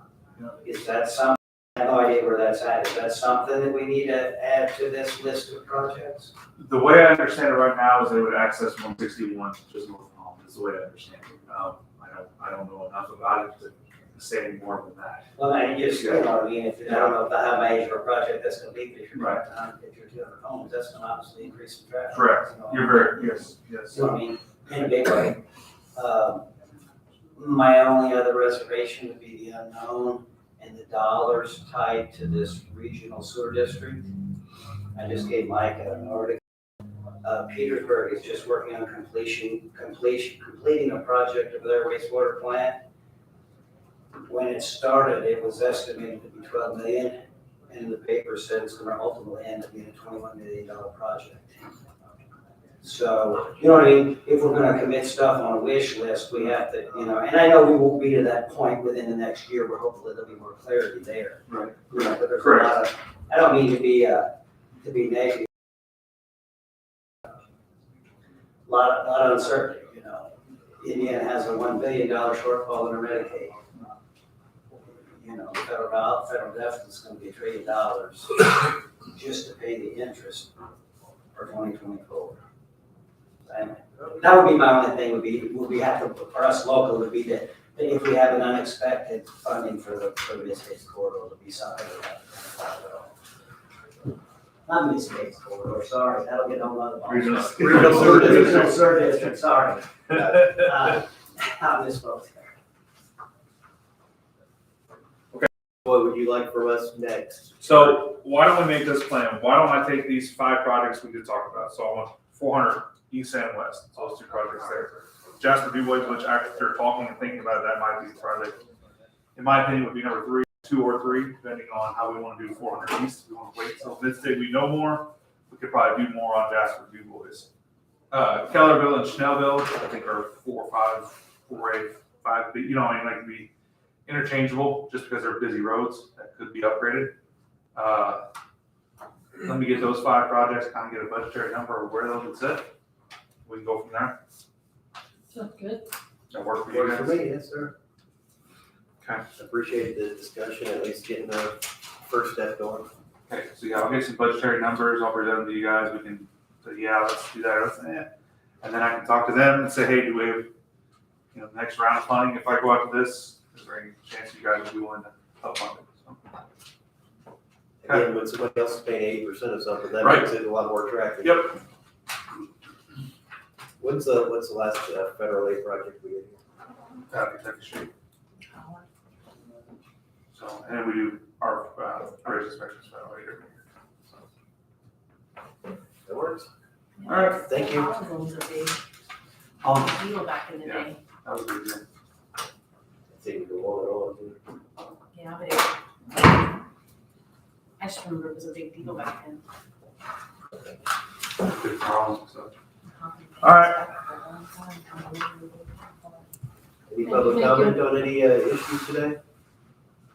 [SPEAKER 19] Is that something, I have no idea where that's at, is that something that we need to add to this list of projects?
[SPEAKER 7] The way I understand it right now is they would access 161 just north of Holland, is the way I understand it. I don't know enough about it to say any more than that.
[SPEAKER 19] Well, I just, I mean, I don't know how major a project that's gonna be, if you're
[SPEAKER 7] Right.
[SPEAKER 19] 200 homes, that's gonna obviously increase some traffic.
[SPEAKER 7] Correct. You're very, yes.
[SPEAKER 19] So I mean, in a big way. My only other reservation would be the unknown and the dollars tied to this regional sewer district. I just gave Mike an article. Petersburg is just working on completing a project of their wastewater plant. When it started, it was estimated to be 12 million, and the paper said it's gonna ultimately end up being a $21 million project. So, you know what I mean, if we're gonna commit stuff on a wish list, we have to, and I know we won't be to that point within the next year, where hopefully there'll be more clarity there.
[SPEAKER 7] Right.
[SPEAKER 19] But there's a lot of, I don't mean to be negative. A lot of uncertainty, Indiana has a $1 billion shortfall in their Medicaid. The federal deficit is gonna be $1 trillion just to pay the interest for 2024. And that would be my only thing, would be have to, for us local, would be that if we have an unexpected funding for the Mid-States corridor, would be something we have to talk about. Not Mid-States corridor, sorry, that'll get on the ball.
[SPEAKER 7] Regional
[SPEAKER 19] Sewer district, sorry. I misspoke there.
[SPEAKER 1] What would you like from us next?
[SPEAKER 7] So why don't we make this plan? Why don't I take these 5 projects we did talk about? So I want 400 east and west, those 2 projects there. Jasper Du Bois, which after talking and thinking about it, that might be the project, in my opinion, would be number 3, 2 or 3, depending on how we want to do 400 east. We want to wait until Mid-State we know more. We could probably do more on Jasper Du Bois. Kellerville and Schnellville, I think are 4 or 5, 4A, 5B, like be interchangeable just because they're busy roads that could be upgraded. let me get those 5 projects, kind of get a budgetary number of where those would sit. We can go from there.
[SPEAKER 5] Sounds good.
[SPEAKER 7] That work for you
[SPEAKER 1] Works for
[SPEAKER 7] guys?
[SPEAKER 1] me, yes, sir.
[SPEAKER 7] Okay.
[SPEAKER 1] Appreciate the discussion, at least getting the first step going.
[SPEAKER 7] Okay, so yeah, I'll get some budgetary numbers, I'll present them to you guys, we can say, yeah, let's do that, and then I can talk to them and say, hey, do we have, next round of funding, if I go out to this, is there any chance you guys would be willing to help fund it? So,
[SPEAKER 1] Again, when somebody else is paying 80% of something, that
[SPEAKER 7] Right.
[SPEAKER 1] makes it a lot more attractive.
[SPEAKER 7] Yep.
[SPEAKER 1] What's the last federal aid project we did here?
[SPEAKER 7] Kentucky Street. So, and then we do our bridge inspections for that later.
[SPEAKER 1] That works.
[SPEAKER 7] All right.
[SPEAKER 1] Thank you.
[SPEAKER 8] All of them was a big deal back in the
[SPEAKER 7] Yeah.
[SPEAKER 8] day.
[SPEAKER 7] That was good.
[SPEAKER 1] I think we go on and on.
[SPEAKER 8] Yeah, but I just remember it was a big deal back then.
[SPEAKER 7] Good problem, so. All right.
[SPEAKER 1] Any public comment on any issues today?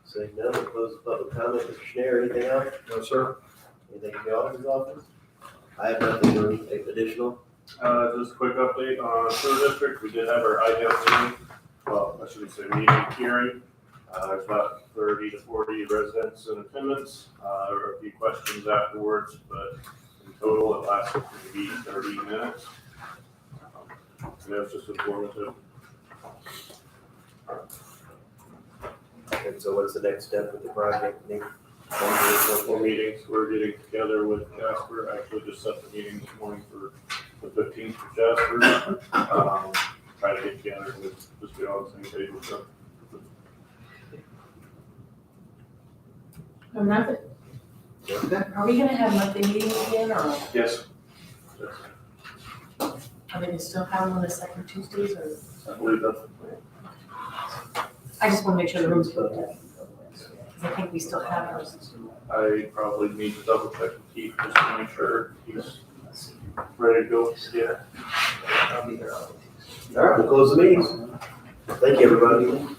[SPEAKER 1] Saying no, we'll close the public comment. Mr. Schneider, anything else?
[SPEAKER 7] No, sir.
[SPEAKER 1] Anything in the auditor's office? I have nothing additional.
[SPEAKER 15] Just a quick update on sewer district, we did have our IDEA meeting, well, I shouldn't say meeting, hearing. There's about 30 to 40 residents in attendance, there were a few questions afterwards, but in total it lasted maybe 30 minutes. And it was just informative.
[SPEAKER 1] And so what's the next step with the project? Nick?
[SPEAKER 15] More meetings, we're getting together with Jasper, I actually just set the meeting this morning for the 15th for Jasper. Try to get together and just be on the same page with them.
[SPEAKER 8] Nothing. Are we gonna have monthly meetings again, or
[SPEAKER 15] Yes.
[SPEAKER 8] are they gonna still have them on the second Tuesdays, or?
[SPEAKER 15] I believe that's the plan.
[SPEAKER 8] I just wanna make sure the room's booked up. Cause I think we still have those.
[SPEAKER 15] I probably need to double check with Keith just to make sure he's ready to go. Yeah.
[SPEAKER 1] All right, we'll close the meetings. Thank you, everybody.